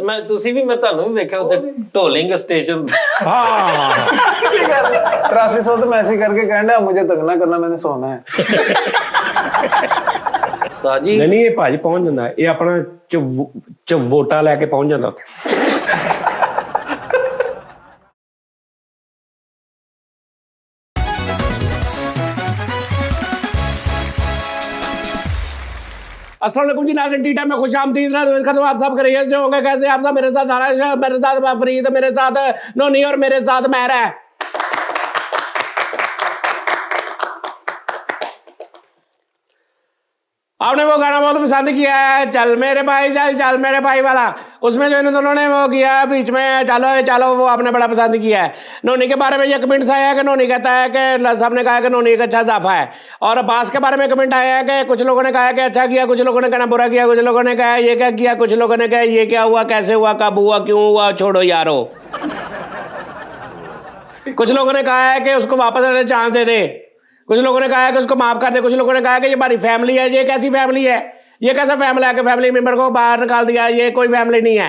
मैं तुसी भी मैं ਤੁਹਾਨੂੰ ਵੀ ਵੇਖਿਆ ਉੱਥੇ ਢੋਲਿੰਗ ਸਟੇਸ਼ਨ हाँ 8300 तो मैसेज करके कहना मुझे तंग ना करना मैंने सोना है। ਉਸਤਾਦ ਜੀ नहीं ये भाजी पहुंच जाता है, ये अपना चवोटा लैके पहुंच जाता उत्थे। अस्सलाम वालेकुम जी नाज़रीन, टी टाइम में खुश आमदीद तो आप सब करिए जो होंगे कैसे आप सब। मेरे साथ आराश, मेरे साथ फरीद, मेरे साथ नोनी और मेरे साथ महरा है। आपने वो गाना बहुत पसंद किया है, चल मेरे भाई चल चल मेरे भाई वाला, उसमें जो इन दोनों ने वो किया है बीच में चलो चलो, वो आपने बड़ा पसंद किया है। नोनी के बारे में ये कमेंट्स आया है कि नोनी कहता है कि सबने कहा है कि नोनी एक अच्छा जाफा है, और अब्बास के बारे में कमेंट आया है कि कुछ लोगों ने कहा है कि अच्छा किया, कुछ लोगों ने कहना बुरा किया, कुछ लोगों ने कहा ये क्या किया, कुछ लोगों ने कहा ये क्या हुआ, कैसे हुआ, कब हुआ, क्यों हुआ, छोड़ो यारो। कुछ लोगों ने कहा है कि उसको वापस आने चांस दे दे, कुछ लोगों ने कहा है कि उसको माफ कर दे, कुछ लोगों ने कहा है कि ये हमारी फैमिली है, ये कैसी फैमिली है, ये कैसा फैमिली है कि फैमिली मेंबर को बाहर निकाल दिया, ये कोई फैमिली नहीं है।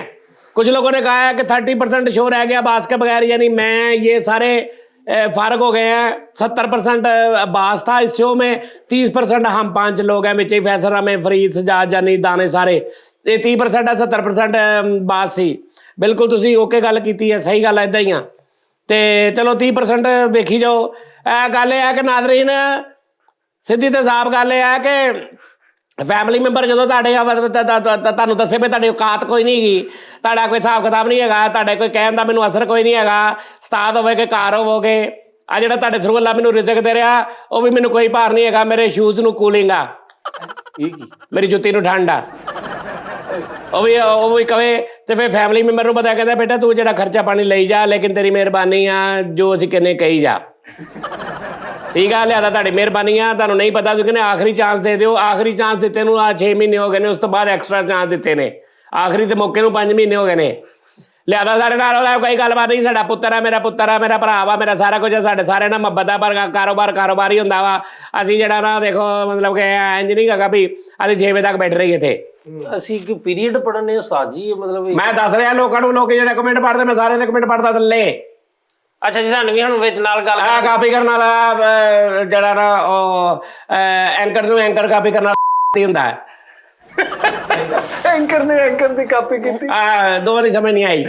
कुछ लोगों ने कहा है कि 30% शो रह गया बास के बगैर, यानी मैं ये सारे फारग हो गए हैं। 70% बास था इस शो में, 30% हम 5 लोग हैं, विजय फैसला में फरीद सजाद जानी दाने सारे, ये 30% है, 70% बास सी। बिल्कुल तुसी ओके गल की है, सही गल इदा ही आ। तो चलो 30% वेखी जाओ। गल यह है कि नाज़रीन सीधी तो साफ गल यह है कि फैमिली मैंबर जो तुहानू दसे भी तुहाडी औकात कोई नहीं गी, तुहाडा कोई हिसाब किताब नहीं है, तुहाडे कोई कहण दा मैनू असर कोई नहीं है, उस्ताद होवे कि कार होवोगे, आ जिहड़ा तुहाडे थ्रू अल्लाह मैनू रिज़क दे रहा वो भी मैनू कोई भार नहीं है, मेरे शूज़ नू कूलिंग आ, मेरी जुत्ती नू ठंड आ, वो भी कवे तो फिर फैमिली मैंबर नू पता कहता बेटा तू जिहड़ा खर्चा पानी लई जा, लेकिन तेरी मेहरबानी आ जो असीं कहने कही जा, ठीक है, लिहाजा तुहाडी मेहरबानी आ, तुहानू नहीं पता कहने आखिरी चांस दे दिओ। आखिरी चांस दिते नू 6 महीने हो गए ने, उस तो बाद एक्स्ट्रा चांस दिते ने, आखिरी तो मौके नू 5 महीने हो गए ने। लिहाजा साढ़े नाल कोई गलबात नहीं, साडा पुत्तर है, मेरा पुत्तर है, मेरा भरा वा, मेरा सारा कुछ है, साढ़े सारे ना मुहब्बत है, पर कारोबार कारोबार ही हुंदा वा। असीं जिहड़ा ना देखो मतलब कि इंज नहीं हैगा भी असीं 6 बजे तक बैठ रही थे, ਅਸੀਂ ਕਿ ਪੀਰੀਅਡ ਪੜ੍ਹਨੇ ਉਸਤਾਦ ਜੀ मतलब मैं दस रहा लोगों नू, लोग जिहड़े कमेंट पढ़दे मैं सारे दे कमेंट पढ़दा थल्ले। अच्छा जी सानू भी ਹੁਣ ਵਿੱਚ ਨਾਲ ਗੱਲ कापी करने वाला जरा ना एंकर नू एंकर कापी करना हुंदा है। एंकर ने एंकर दी कॉपी की थी, दो बारी समझ नहीं आई।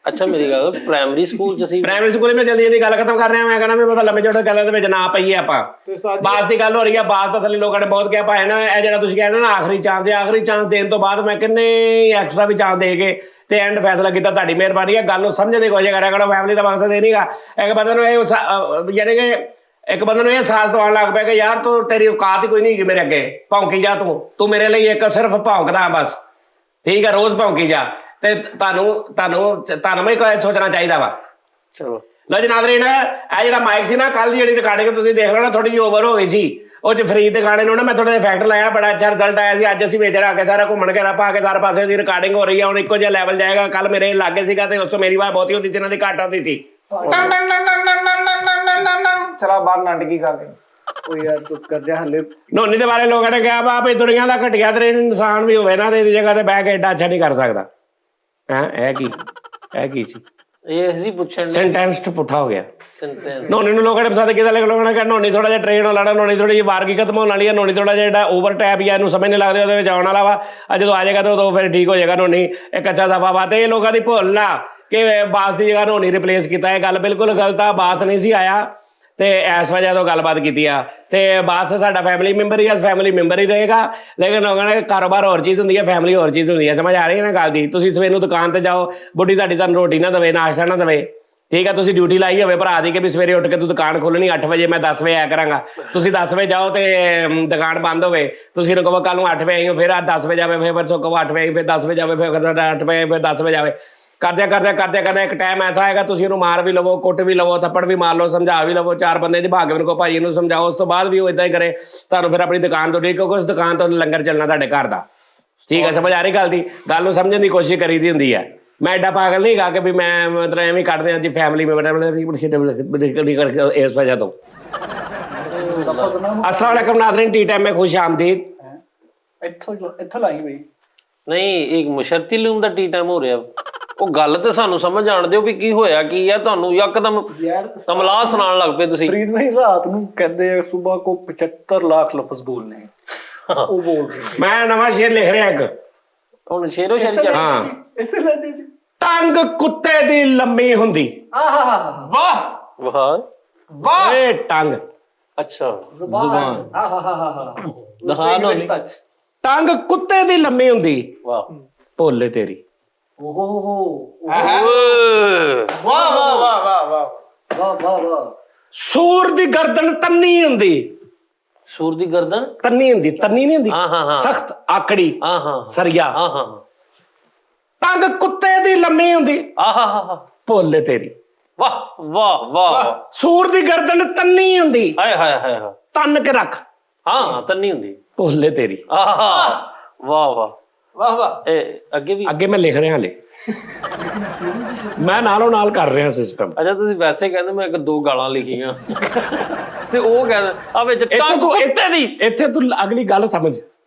अच्छा मेरी गल प्राइमरी स्कूल च ਅਸੀਂ प्राइमरी स्कूल में जल्दी जल्दी गल खत्म कर रहे हैं, मैं कहना भी मतलब लंबे चौड़े गल दे विच ना पईए आपां। बास की गल हो रही है, बास तो थल्ले लोगों ने बहुत कहा भाई ना ਇਹ ਜਿਹੜਾ ਤੁਸੀਂ ਕਹਿੰਦੇ ਨਾ आखिरी चांस है, आखिरी चांस देने तो बाद मैं किन्ने एक्स्ट्रा भी चांस दे के ਤੇ ਐਂਡ ਫੈਸਲਾ ਕੀਤਾ। ਤੁਹਾਡੀ ਮਿਹਰਬਾਨੀ ਹੈ, ਗੱਲ ਨੂੰ ਸਮਝਣ ਦੀ ਕੋਸ਼ਿਸ਼ ਕਰਿਆ ਕਰੋ। ਫੈਮਿਲੀ ਦਾ ਮਕਸਦ ਇਹ ਨਹੀਂਗਾ ਇੱਕ ਬੰਦੇ ਨੂੰ ਇਹ ਯਾਨੀ ਕਿ ਇੱਕ ਬੰਦੇ ਨੂੰ ਇਹ ਅਹਿਸਾਸ ਦਿਵਾਉਣ ਲੱਗ ਪਿਆ ਕਿ ਯਾਰ ਤੂੰ ਤੇਰੀ ਔਕਾਤ ਹੀ ਕੋਈ ਨਹੀਂ ਹੈਗੀ ਮੇਰੇ ਅੱਗੇ, ਭੌਂਕੀ ਜਾ ਤੂੰ ਮੇਰੇ ਲਈ ਇੱਕ ਸਿਰਫ ਭੌਂਕਦਾ ਬਸ, ਠੀਕ ਹੈ, ਰੋਜ਼ ਭੌਂਕੀ ਜਾ। ਤੇ ਤੁਹਾਨੂੰ ਵੀ ਸੋਚਣਾ ਚਾਹੀਦਾ ਵਾ। ਚਲੋ ਲੋ ਜੀ ਨਾਜ਼ਰੀਨ, ਇਹ ਜਿਹੜਾ ਮਾਈਕ ਸੀ ਨਾ ਕੱਲ ਦੀ ਜਿਹੜੀ ਰਿਕਾਰਡਿੰਗ ਤੁਸੀਂ ਦੇਖ ਲਓ ਨਾ, ਥੋੜੀ ਜਿਹੀ ਓਵਰ ਹੋ ਗਈ ਸੀ। ਉਹ 'ਚ ਫਰੀਦ ਦੇ ਗਾਣੇ ਨੂੰ ਨਾ ਮੈਂ ਥੋੜਾ ਜਿਹਾ ਇਫੈਕਟ ਲਾਇਆ, ਬੜਾ ਅੱਛਾ ਰਿਜ਼ਲਟ ਆਇਆ ਸੀ। ਅੱਜ ਅਸੀਂ ਮੇਜਰ ਆ ਕੇ ਸਾਰਾ ਘੁੰਮਣ ਘੇਰਾ ਪਾ ਕੇ ਸਾਰੇ ਪਾਸੇ ਦੀ ਰਿਕਾਰਡਿੰਗ ਹੋ ਰਹੀ ਹੈ, ਹੁਣ ਇੱਕੋ ਜਿਹਾ ਲੈਵਲ ਜਾਏਗਾ। ਕੱਲ ਮੇਰੇ ਲਾਗੇ ਸੀਗਾ ਤੇ ਉਸ ਤੋਂ ਮੇਰੀ ਆਵਾਜ਼ ਬਹੁਤੀ ਹੁੰਦੀ ਸੀ, ਇਹਨਾਂ ਦੀ ਘੱਟ ਆਉਂਦੀ ਸੀ। चला बाहर नाटकी खा के ओ यार चुप कर जा हले। ਨੋਨੀ ਦੇ ਬਾਰੇ ਲੋਕਾਂ ਨੇ ਕਿਹਾ ਵਾ ਵੀ ਦੁਨੀਆ ਦਾ ਘਟੀਆ ਤਰੀਨ ਇਨਸਾਨ ਵੀ ਹੋਵੇ ਨਾ ਤੇ ਇਹਦੀ ਜਗ੍ਹਾ ਤੇ ਬਹਿ ਕੇ ਐਡਾ ਅੱਛਾ ਨਹੀਂ ਕਰ ਸਕਦਾ। ਇਹ ਕੀ ਸੀ ਇਹ ਸੀ ਪੁੱਛਣ ਸੈਂਟੈਂਸ ਪੁੱਠਾ ਹੋ ਗਿਆ। ਸੈਂਟੈਂਸ ਨੋਨੀ ਨੂੰ ਲੋਕਾਂ ਨੇ ਪਸੰਦ ਕੀਤਾ, ਲੇਕਿਨ ਲੋਕਾਂ ਨੇ ਕਿਹਾ ਨੋਨੀ ਥੋੜਾ ਜਿਹਾ ਟ੍ਰੇਨ ਹੋ ਲੈਣਾ, ਨੋਨੀ ਥੋੜੀ ਜਿਹੀ ਵਾਰਗੀ ਖਤਮ ਹੋਣ ਵਾਲੀ ਹੈ, ਨੋਨੀ ਥੋੜਾ ਜਿਹਾ ਜਿਹੜਾ ਓਵਰ ਟੈਪ ਜਾਂ ਇਹਨੂੰ ਸਮਝ ਨਹੀਂ ਲੱਗਦੇ ਉਹਦੇ ਵਿੱਚ ਆਉਣ ਵਾਲਾ ਵਾ। ਜਦੋਂ ਆ ਜਾਏਗਾ ਤਾਂ ਉਦੋਂ ਫਿਰ ਠੀਕ ਹੋ ਜਾਏਗਾ। ਨੋਨੀ ਇੱਕ ਅੱਛਾ ਦਫਾ ਵਾ। ਤੇ ਇਹ ਲੋਕਾਂ ਦੀ ਭੁੱਲ ਆ ਕਿ ਬਾਸ ਦੀ ਜਗ੍ਹਾ ਨੋਨੀ ਰਿਪਲੇਸ ਕੀਤਾ। ਇਹ ਗੱਲ ਬਿਲਕੁਲ ਗਲਤ ਆ, ਬਾਸ ਨਹੀਂ ਸੀ ਆਇਆ ਤੇ ਇਸ ਵਜ੍ਹਾ ਤੋਂ ਗੱਲਬਾਤ ਕੀਤੀ ਆ। ਤੇ ਬਾਸ ਸਾਡਾ ਫੈਮਿਲੀ ਮੈਂਬਰ ਹੀ ਆ, ਫੈਮਿਲੀ ਮੈਂਬਰ ਹੀ ਰਹੇਗਾ। ਲੇਕਿਨ ਲੋਕਾਂ ਨੇ ਕਾਰੋਬਾਰ ਹੋਰ ਚੀਜ਼ ਹੁੰਦੀ ਹੈ, ਫੈਮਿਲੀ ਹੋਰ ਚੀਜ਼ ਹੁੰਦੀ ਹੈ। ਸਮਝ ਆ ਰਹੀ ਹੈ ਨਾ ਗੱਲ ਦੀ? ਤੁਸੀਂ ਸਵੇਰ ਨੂੰ ਦੁਕਾਨ ਤੇ ਜਾਓ, ਬੁੱਢੀ ਤੁਹਾਡੀ ਤੁਹਾਨੂੰ ਰੋਟੀ ਨਾ ਦੇਵੇ, ਨਾਸ਼ਤਾ ਨਾ ਦੇਵੇ, ਠੀਕ ਹੈ, ਤੁਸੀਂ ਡਿਊਟੀ ਲਾਈ ਹੋਵੇ ਭਰਾ ਦੀ ਕਿ ਵੀ ਸਵੇਰੇ ਉੱਠ ਕੇ ਤੂੰ ਦੁਕਾਨ ਖੋਲਣੀ 8 ਵਜੇ, ਮੈਂ 10 ਵਜੇ ਆਇਆ ਕਰਾਂਗਾ। ਤੁਸੀਂ 10 ਵਜੇ ਜਾਓ ਤੇ ਦੁਕਾਨ ਬੰਦ ਹੋਵੇ, ਤੁਸੀਂ ਇਹਨੂੰ ਕਹੋ ਕੱਲ ਨੂੰ 8 ਵਜੇ ਆਈਓ, ਫਿਰ 10 ਵਜੇ ਆਵੇ, ਫਿਰ ਪਰਸੋਂ ਕਹੋ 8 ਵਜੇ, ਫਿਰ 10 ਵਜੇ ਆਵੇ, ਫਿਰ 8 ਵਜੇ, ਫਿਰ 10 ਵਜੇ ਆਵੇ। ਕਰਦਿਆਂ ਇੱਕ ਟਾਈਮ ਐਸਾ ਆਏਗਾ ਤੁਸੀਂ ਉਹਨੂੰ ਮਾਰ ਵੀ ਲਵੋ, ਕੁੱਟ ਵੀ ਲਵੋ, ਥੱਪੜ ਵੀ ਮਾਰ ਲਓ, ਸਮਝਾ ਵੀ ਲਵੋ, 4 ਬੰਦੇ ਚ ਭਾਗ ਕੇ ਕਹੋ ਭਾਈ ਇਹਨੂੰ ਸਮਝਾਓ, ਉਸ ਤੋਂ ਬਾਅਦ ਵੀ ਉਹ ਇੱਦਾਂ ਹੀ ਕਰੇ ਤੁਹਾਨੂੰ ਫਿਰ ਆਪਣੀ ਦੁਕਾਨ ਤੋਂ ਠੀਕ, ਕਿਉਂਕਿ ਉਸ ਦੁਕਾਨ ਤੋਂ ਲੰਗਰ ਚੱਲਣਾ ਤੁਹਾਡੇ ਘਰ ਦਾ। ਠੀਕ ਹੈ, ਸਮਝ ਆ ਰਹੀ ਗੱਲ ਦੀ? ਗੱਲ ਨੂੰ ਸਮਝਣ ਦੀ ਕੋਸ਼ਿਸ਼ ਕਰੀ ਦੀ ਹੁੰਦੀ ਹੈ। ਮੈਂ ਐਡਾ ਪਾਗਲ ਨਹੀਂ ਗਾ ਕਿ ਵੀ ਮੈਂ ਮਤਲਬ ਐਵੇਂ ਕੱਢਦੇ ਹਾਂ ਜੀ ਫੈਮਿਲੀ ਮੈਂਬਰ ਇਸ ਵਜ੍ਹਾ ਤੋਂ। अस्सलाम वालेकुम नाज़रीन, टी टाइम में खुश आमदीद। ਇੱਥੋਂ ਲਾਈ ਬਈ। ਨਹੀਂ ਇੱਕ ਮੁਸ਼ਰਤੀ ਲੂਮ ਦਾ ਟੀ ਟਾਈਮ ਹੋ ਰਿਹਾ। ਉਹ ਗੱਲ ਤੇ ਸਾਨੂੰ ਸਮਝ ਆਣ ਦਿਓ ਵੀ ਕੀ ਹੋਇਆ ਕੀ ਆ ਤੁਹਾਨੂੰ ਯਕਦਮ ਯਾਰ ਤਮਲਾ ਸੁਣਾਉਣ ਲੱਗ ਪਏ ਤੁਸੀਂ। ਫਰੀਦ ਭਾਈ ਰਾਤ ਨੂੰ ਕਹਿੰਦੇ ਆ ਸੁਬह को 75 लाख लफ्ज बोलने हैं वो बोल रहे ਮੈਂ ਨਵਾਂ ਸ਼ੇਰ ਲਿਖ ਰਿਹਾ ਇੱਕ। ਹੁਣ ਸ਼ੇਰੋ ਸ਼ੇਰ ਚੜ ਹਾਂ ऐसे लेते जी। ਟੰਗ ਕੁੱਤੇ ਦੀ ਲੰਮੀ ਹੁੰਦੀ। वाह ਵਾਹ वाह ਏ ਟੰਗ ਅੱਛਾ जुबान ਦਿਖਾਣ ਹੋਣੀ। ਟੰਗ ਕੁੱਤੇ ਦੀ ਲੰਮੀ ਹੁੰਦੀ ਵਾਹ ਭੋਲੇ ਤੇਰੀ। ओहो ਓਏ, वाह वाह वाह वाह वाह वाह वाह वाह। ਸੂਰ ਦੀ ਗਰਦਨ ਤੰਨੀ ਹੁੰਦੀ। ਸੂਰ ਦੀ ਗਰਦਨ ਤੰਨੀ ਹੁੰਦੀ ਤੰਨੀ ਨਹੀਂ ਹੁੰਦੀ ਹਾਂ ਹਾਂ ਹਾਂ ਸਖਤ ਆਕੜੀ ਹਾਂ ਹਾਂ ਸਰੀਆ। ਹਾਂ ਹਾਂ ਟੰਗ ਕੁੱਤੇ ਦੀ ਲੰਮੀ ਹੁੰਦੀ ਆਹਾ ਹਾ ਹਾ ਭੋਲੇ ਤੇਰੀ। ਵਾਹ ਵਾਹ ਵਾਹ ਸੂਰ ਦੀ ਗਰਦਨ ਤੰਨੀ ਹੁੰਦੀ ਹਾਏ ਹਾਏ ਹਾਏ ਹਾਏ। ਤੰਨ ਕੇ ਰੱਖ ਹਾਂ ਤੰਨੀ ਹੁੰਦੀ ਭੋਲੇ ਤੇਰੀ। ਆਹਾ ਵਾਹ ਵਾਹ वाह वाह ਇਹ ਅੱਗੇ ਵੀ ਅੱਗੇ ਮੈਂ ਲਿਖ ਰਿਹਾ ਹਲੇ ਮੈਂ ਨਾਲੋਂ ਨਾਲ ਕਰ ਰਿਹਾ ਸਿਸਟਮ। ਅੱਛਾ ਤੁਸੀਂ ਵੈਸੇ ਕਹਿੰਦੇ ਮੈਂ ਇੱਕ ਦੋ ਗਾਲਾਂ ਲਿਖੀਆਂ ਤੇ ਉਹ ਕਹਿੰਦਾ ਆ ਵਿੱਚ ਇੱਥੇ ਟੰਗ ਤੂੰ ਕੁੱਤੇ ਦੀ। ਇੱਥੇ ਤੂੰ ਅਗਲੀ ਗੱਲ ਸਮਝ।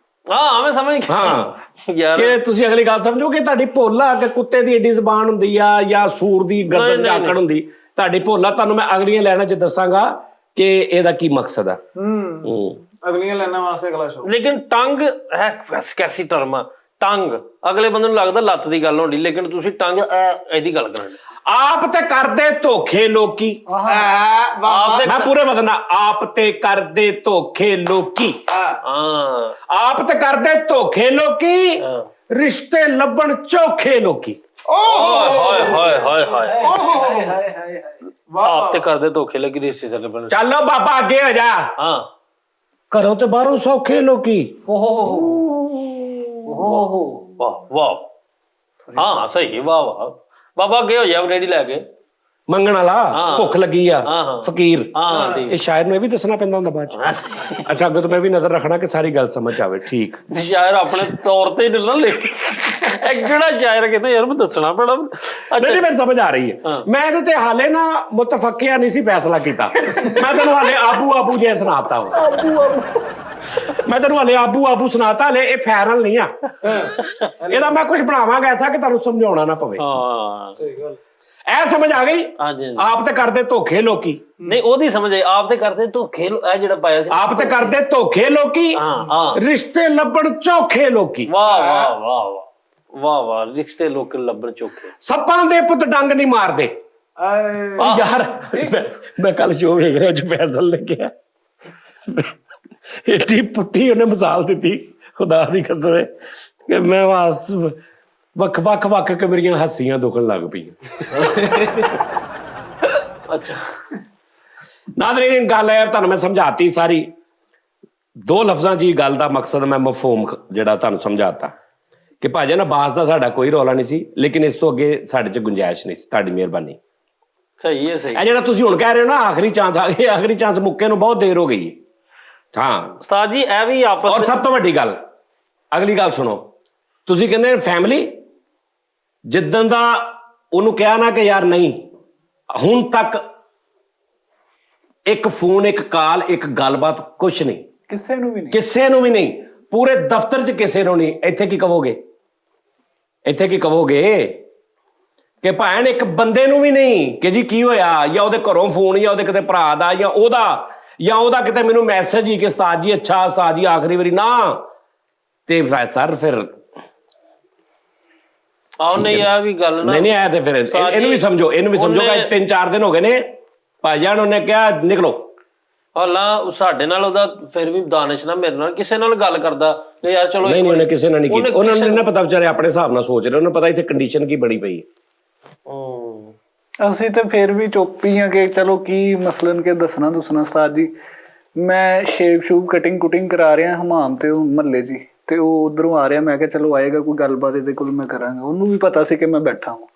ਹਾਂ ਮੈਂ ਸਮਝ ਗਿਆ ਹਾਂ ਯਾਰ ਕਿ ਤੁਸੀਂ ਅਗਲੀ ਗੱਲ ਸਮਝੋ ਕਿ ਤੁਹਾਡੀ ਭੋਲਾ ਕਿ ਕੁੱਤੇ ਦੀ ਏਡੀ ਜ਼ਬਾਨ ਹੁੰਦੀ ਆ ਜਾਂ ਸੂਰ ਦੀ ਗਰਦਨ ਨਹੀਂ, ਜਾਕੜ ਹੁੰਦੀ ਤੁਹਾਡੀ ਭੋਲਾ। ਤੁਹਾਨੂੰ ਮੈਂ ਅਗਲੀਆਂ ਲਾਈਨਾਂ 'ਚ ਦੱਸਾਂਗਾ ਕਿ ਇਹਦਾ ਕੀ ਮਕਸਦ ਆ। अगलियां लेना वहां से अगला शो ਲੇਕਿਨ ਟੰਗ ਹੈ ਕੈਸੀ ਟਰਮ ਆ ਟੰਗ ਅਗਲੇ ਬੰਦੇ ਨੂੰ ਲੱਗਦਾ ਲੱਤ ਦੀ ਗੱਲ ਹੋਣੀ ਲੇਕਿਨ ਤੁਸੀਂ ਟੰਗ ਇਹਦੀ ਗੱਲ ਕਰਨ ਆਪ ਤੇ ਕਰਦੇ ਧੋਖੇ ਲੋਕੀ। ਆਪ ਦੇ ਮੈਂ ਪੂਰੇ ਬਦਨਾ ਆਪ ਤੇ ਕਰਦੇ ਧੋਖੇ ਲੋਕੀ। ਹਾਂ ਆਪ ਤੇ ਕਰਦੇ ਧੋਖੇ ਲੋਕੀ ਹਾਂ। ਰਿਸ਼ਤੇ ਲੱਭਣ ਚੋਖੇ ਲੋਕੀ। ਹਾਏ ਹਾਏ ਹਾਏ ਹਾਏ हाय हाय हाय। ਆਪ ਤੇ ਕਰਦੇ ਧੋਖੇ ਲੱਗੀ ਰਿਸ਼ਤੇ ਚੱਲ ਬਣ ਚੱਲੋ ਬਾਬਾ ਅੱਗੇ ਹੋ ਜਾ। ਹਾਂ ਘਰੋਂ ਤੇ ਬਾਹਰੋਂ ਸੌਖੇ ਲੋਕੀ। ओहो ओहो। ਵਾਹ ਵਾਹ ਹਾਂ ਸਹੀ ਵਾਹ ਵਾਹ ਬਾਬਾ ਅੱਗੇ ਹੋ ਜਾ ਰੇੜੀ ਲੈ ਕੇ ਮੰਗਣ ਵਾਲਾ ਹਾਂ। ਭੁੱਖ ਲੱਗੀ ਆ ਹਾਂ, ਹਾਂ। ਫਕੀਰ। ਹਾਂ ਠੀਕ ਇਹ ਸ਼ਾਇਰ ਨੂੰ ਇਹ ਵੀ ਦੱਸਣਾ ਪੈਂਦਾ ਹੁੰਦਾ ਬਾਅਦ ਚ। ਅੱਛਾ ਅੱਗੇ ਤੋਂ ਮੈਂ ਵੀ ਨਜ਼ਰ ਰੱਖਣਾ ਕਿ ਸਾਰੀ ਗੱਲ ਸਮਝ ਆਵੇ। ਠੀਕ ਸ਼ਾਇਰ ਆਪਣੇ ਤੌਰ ਤੇ ਨਾ ਲਿਖ ਇੱਕ ਜਿਹੜਾ ਸ਼ਾਇਰ ਕਹਿੰਦਾ ਯਾਰ ਮੈਂ ਦੱਸਣਾ ਪੈਣਾ ਨਹੀਂ ਨਹੀਂ ਮੈਨੂੰ ਸਮਝ ਆ ਰਹੀ ਹੈ। ਮੈਂ ਇਹਦੇ ਤੇ ਹਾਲੇ ਨਾ ਮੁਤਫੱਕਿਆ ਨਹੀਂ ਸੀ ਫੈਸਲਾ ਕੀਤਾ। ਮੈਂ ਤੈਨੂੰ ਹਾਲੇ ਆਬੂ ਆਬੂ ਜੇ ਸੁਣਾਤਾ ਮੈਂ ਤੈਨੂੰ ਹਾਲੇ ਆਬੂ ਆਬੂ ਸੁਣਾਤਾ ਹਲੇ ਇਹ ਫੈਰਲ ਨਹੀਂ ਆ। ਇਹਦਾ ਮੈਂ ਕੁਝ ਬਣਾਵਾਂਗਾ ਐਸਾ ਕਿ ਤੁਹਾਨੂੰ ਸਮਝਾਉਣਾ ਨਾ ਪਵੇ। ਹਾਂ सही गल ਐ ਸਮਝ ਆ ਗਈ। ਹਾਂਜੀ ਆਪ ਤੇ ਕਰਦੇ ਧੋਖੇ ਲੋਕੀ। ਨਹੀਂ ਉਹਦੀ ਸਮਝ ਆਈ ਆਪ ਤੇ ਕਰਦੇ ਧੋਖੇ ਇਹ ਜਿਹੜਾ ਪਾਇਆ ਸੀ ਆਪ ਤੇ ਕਰਦੇ ਧੋਖੇ ਲੋਕੀ ਹਾਂ ਹਾਂ ਰਿਸ਼ਤੇ ਲੱਭਣ ਚੋਖੇ ਲੋਕੀ। ਵਾਹ ਵਾਹ ਵਾਹ ਵਾਹ ਵਾਹ ਵਾਹ ਰਿਸ਼ਤੇ ਲੋਕ ਲੱਭਣ ਚੋਖੇ ਸੱਪਾਂ ਦੇ ਪੁੱਤ ਡੰਗ ਨਹੀਂ ਮਾਰਦੇ। आए ਉਹ ਯਾਰ ਮੈਂ ਕੱਲ ਸ਼ੋਅ ਵੇਖ ਰਿਹਾ ਚ ਫੈਸਲ ਲੱਗਿਆ ਏਡੀ ਪੁੱਠੀ ਉਹਨੇ ਮਿਸਾਲ ਦਿੱਤੀ ਖੁਦਾ ਦੀ ਕਸਮ ਹੈ ਕਿ ਮੈਂ ਬਸ ਵੱਖ ਵੱਖ ਵੱਖ ਕੇ ਮੇਰੀਆਂ ਹੱਸੀਆਂ ਦੁਖਣ ਲੱਗ ਪਈਆਂ। ਅੱਛਾ ਨਾਜ਼ਰੀਨ ਗੱਲ ਹੈ ਤੁਹਾਨੂੰ ਮੈਂ ਸਮਝਾਤੀ ਸਾਰੀ। ਦੋ ਲਫ਼ਜ਼ਾਂ 'ਚ ਹੀ ਗੱਲ ਦਾ ਮਕਸਦ ਮੈਂ ਮਫਹੂਮ ਜਿਹੜਾ ਤੁਹਾਨੂੰ ਸਮਝਾਤਾ ਕਿ ਭਾਜਨ ਆਵਾਜ਼ ਦਾ ਸਾਡਾ ਕੋਈ ਰੌਲਾ ਨਹੀਂ ਸੀ ਲੇਕਿਨ ਇਸ ਤੋਂ ਅੱਗੇ ਸਾਡੇ 'ਚ ਗੁੰਜਾਇਸ਼ ਨਹੀਂ ਸੀ। ਤੁਹਾਡੀ ਮਿਹਰਬਾਨੀ। ਸਹੀ ਹੈ ਸਹੀ ਇਹ ਜਿਹੜਾ ਤੁਸੀਂ ਹੁਣ ਕਹਿ ਰਹੇ ਹੋ ਨਾ ਆਖਰੀ ਚਾਂਸ ਆ ਗਿਆ ਆਖਰੀ ਚਾਂਸ ਮੁੱਕੇ ਨੂੰ ਬਹੁਤ ਦੇਰ ਹੋ ਗਈ ਹੈ। ਹਾਂ ਉਸਤਾਦ ਜੀ ਇਹ ਵੀ ਆਪਸ ਔਰ ਸਭ ਤੋਂ ਵੱਡੀ ਗੱਲ ਅਗਲੀ ਗੱਲ ਸੁਣੋ। ਤੁਸੀਂ ਕਹਿੰਦੇ ਫੈਮਿਲੀ ਜਿੱਦਣ ਦਾ ਉਹਨੂੰ ਕਿਹਾ ਨਾ ਕਿ ਯਾਰ ਨਹੀਂ ਹੁਣ ਤੱਕ ਇੱਕ ਫੋਨ ਇੱਕ ਕਾਲ ਇੱਕ ਗੱਲਬਾਤ ਕੁਛ ਨਹੀਂ किसी ਨੂੰ ਵੀ ਨਹੀਂ। ਕਿਸੇ ਨੂੰ ਵੀ ਨਹੀਂ ਪੂਰੇ ਦਫ਼ਤਰ 'ਚ ਕਿਸੇ ਨੂੰ ਨਹੀਂ। ਇੱਥੇ ਕੀ ਕਹੋਗੇ ਇੱਥੇ ਕੀ ਕਹੋਗੇ ਕਿ ਭੈਣ ਇੱਕ ਬੰਦੇ ਨੂੰ ਵੀ ਨਹੀਂ ਕਿ ਜੀ ਕੀ ਹੋਇਆ ਜਾਂ ਉਹਦੇ ਘਰੋਂ ਫੋਨ ਜਾਂ ਉਹਦੇ ਕਿਤੇ ਭਰਾ ਦਾ ਜਾਂ ਉਹਦਾ ਕਿਤੇ ਮੈਨੂੰ ਮੈਸੇਜ ਹੀ ਕਿ ਉਸਤਾਦ ਜੀ ਅੱਛਾ ਉਸਤਾਦ ਜੀ ਆਖਰੀ ਵਾਰੀ ਨਾ ਤੇ ਸਰ ਫਿਰ ਆਹ ਨਹੀਂ ਆ ਵੀ ਗੱਲ ਨਾ ਨਹੀਂ ਆਇਆ ਤੇ ਫਿਰ ਇਹਨੂੰ ਵੀ ਸਮਝੋ ਕਿ 3-4 ਦਿਨ ਹੋ ਗਏ ਨੇ ਭਾਈਜਾਨ ਉਹਨੇ ਕਿਹਾ ਨਿਕਲੋ। ਹਾਲਾਂ ਸਾਡੇ ਨਾਲ ਉਹਦਾ ਫਿਰ ਵੀ ਦਾਨਿਸ਼ ਨਾ ਮੇਰੇ ਨਾਲ ਕਿਸੇ ਨਾਲ ਗੱਲ ਕਰਦਾ ਕਿ ਯਾਰ ਚਲੋ ਨਹੀਂ ਉਹਨੇ ਕਿਸੇ ਨਾਲ ਨਹੀਂ ਕੀਤੀ। ਉਹਨਾਂ ਨੂੰ ਨਾ ਪਤਾ ਵਿਚਾਰੇ ਆਪਣੇ ਹਿਸਾਬ ਨਾਲ ਸੋਚ ਰਹੇ ਉਹਨਾਂ ਨੂੰ ਪਤਾ ਇੱਥੇ ਕੰਡੀਸ਼ਨ ਕੀ ਬਣੀ ਪਈ ਹੈ। ਅਸੀਂ ਤੇ ਫਿਰ ਵੀ ਚੁੱਪ ਹੀ ਆ ਕਿ ਚਲੋ ਕੀ ਮਸਲਨ ਕੇ ਦੱਸਣਾ ਉਸਤਾਦ ਜੀ। ਮੈਂ ਸ਼ੇਵ ਸ਼ੂਬ ਕਟਿੰਗ ਕੁਟਿੰਗ ਕਰਾ ਰਿਹਾ ਹਮਾਮ ਤੇ ਉਹ ਮਹੱਲੇ ਜੀ ਤੇ ਉਹ ਉਧਰੋਂ ਆ ਰਿਹਾ। ਮੈਂ ਕਿਹਾ ਚਲੋ ਆਏਗਾ ਕੋਈ ਗੱਲਬਾਤ ਇਹਦੇ ਕੋਲ ਮੈਂ ਕਰਾਂਗਾ। ਉਹਨੂੰ ਵੀ ਪਤਾ ਸੀ ਕਿ ਮੈਂ ਬੈਠਾ ਹਾਂ।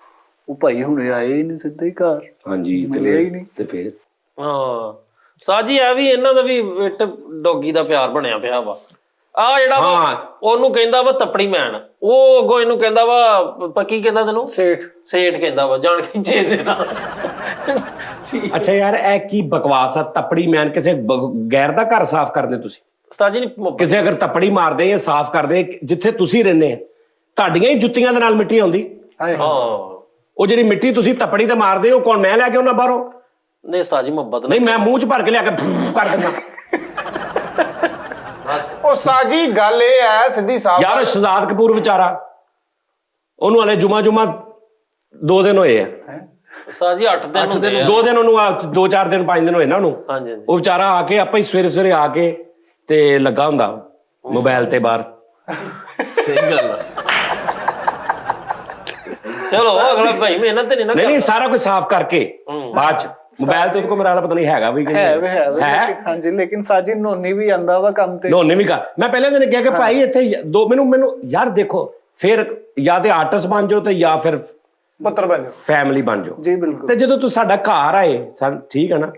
ਉਹ ਭਾਈ ਹੁਣੇ ਆਏ ਹੀ ਨਹੀਂ ਸਿੱਧਾ ਹੀ ਘਰ। ਹਾਂਜੀ ਮਿਲਿਆ ਹੀ ਨਹੀਂ ਤੇ ਫਿਰ ਹਾਂ ਉਸਤਾਦ ਜੀ ਇਹ ਵੀ ਇਹਨਾਂ ਦਾ ਵੀ ਇੱਟ ਡੋਗੀ ਦਾ ਪਿਆਰ ਬਣਿਆ ਪਿਆ ਵਾ। ਆ ਜਿਹੜਾ ਉਹਨੂੰ ਕਹਿੰਦਾ ਵਾ ਤੱਪੜੀ ਮੈਨ ਉਹ ਅੱਗੋਂ ਇਹਨੂੰ ਕਹਿੰਦਾ ਵਾ ਕੀ ਕਹਿੰਦਾ ਤੈਨੂੰ ਸੇਠ ਕਹਿੰਦਾ ਵਾ ਜਾਣ ਕੇ ਚੇਤੇ ਨਾਲ। ਅੱਛਾ ਯਾਰ ਇਹ ਕੀ ਬਕਵਾਸ ਆ ਤੱਪੜੀ ਮੈਨ ਕਿਸੇ ਗੈਰ ਦਾ ਘਰ ਸਾਫ਼ ਕਰਦੇ ਤੁਸੀਂ। ਉਸਤਾਦ ਜੀ ਨਹੀਂ ਮੁਹੱਬਤ। ਕਿਸੇ ਅਗਰ ਤੱਪੜੀ ਮਾਰਦੇ ਜਾਂ ਸਾਫ਼ ਕਰਦੇ, ਜਿੱਥੇ ਤੁਸੀਂ ਰਹਿੰਦੇ ਤੁਹਾਡੀਆਂ ਹੀ ਜੁੱਤੀਆਂ ਦੇ ਨਾਲ ਮਿੱਟੀ ਆਉਂਦੀ। ਹਾਂ ਉਹ ਜਿਹੜੀ ਮਿੱਟੀ ਤੁਸੀਂ ਤੱਪੜੀ ਤੇ ਮਾਰਦੇ ਹੋ, ਕੌਣ ਮੈਂ ਲੈ ਕੇ ਆਉਣਾ ਬਾਹਰੋਂ? ਨਹੀਂ ਉਸਤਾਦ ਜੀ ਮੁਹੱਬਤ ਨਹੀਂ, ਮੈਂ ਮੂੰਹ ਚ ਭਰ ਕੇ ਲਿਆ ਕੇ ਕਰ ਦਿੰਦਾ। ਉਸਤਾਦ ਜੀ ਗੱਲ ਇਹ ਹੈ ਸਿੱਧੀ ਸਾਫ਼ ਯਾਰ ਸ਼ਹਜ਼ਾਦ ਕਪੂਰ ਵਿਚਾਰਾ, ਉਹਨੂੰ ਹਲੇ ਜੁਮਾ 2 ਦਿਨ ਹੋਏ ਆ। ਉਸਤਾਦ ਜੀ 8 ਦਿਨ ਹੁੰਦੇ ਆ। 2 ਦਿਨ ਉਹਨੂੰ 2-4 ਦਿਨ 5 ਦਿਨ ਹੋਏ ਨਾ ਉਹਨੂੰ। ਹਾਂਜੀ ਉਹ ਵਿਚਾਰਾ ਆ ਕੇ ਆਪਾਂ ਹੀ ਸਵੇਰੇ ਆ ਕੇ ਤੇ ਲੱਗਾ ਹੁੰਦਾ ਮੋਬਾਈਲ ਤੇ ਬਾਹਰ। ਸਹੀ ਗੱਲ ਆ। ਚਲੋ ਅਗਲਾ ਭਾਈ ਮਿਹਨਤ ਤੇ ਨਹੀਂ ਨਾ ਨਹੀਂ ਸਾਰਾ ਕੁਝ ਸਾਫ਼ ਕਰਕੇ ਬਾਅਦ ਚ ਮੋਬਾਈਲ ਤੇ ਉਹਦੇ ਕੋਲ ਮੇਰਾ ਪਤਾ ਨਹੀਂ ਹੈਗਾ ਵੀ ਕਿ ਹੈ ਹਾਂਜੀ। ਲੇਕਿਨ ਸਾਜੀ ਨੋਨੀ ਵੀ ਆਂਦਾ ਵਾ ਕੰਮ ਤੇ। ਨੋਨੀ ਵੀ ਕਰ। ਮੈਂ ਪਹਿਲੇ ਦਿਨ ਕਿਹਾ ਕਿ ਭਾਈ ਇੱਥੇ ਮੈਨੂੰ ਯਾਰ ਦੇਖੋ, ਫਿਰ ਜਾਂ ਤੇ ਆਰਟਿਸਟ ਬਣ ਜਾਓ ਤੇ ਜਾਂ ਫਿਰ ਪੁੱਤਰ ਬਣ ਜਾਓ, ਫੈਮਿਲੀ ਬਣ ਜਾਓ। ਜੀ ਬਿਲਕੁਲ। ਤੇ ਜਦੋਂ ਤੂੰ ਸਾਡਾ ਘਰ ਆਏ ਠੀਕ ਹੈ ਨਾ।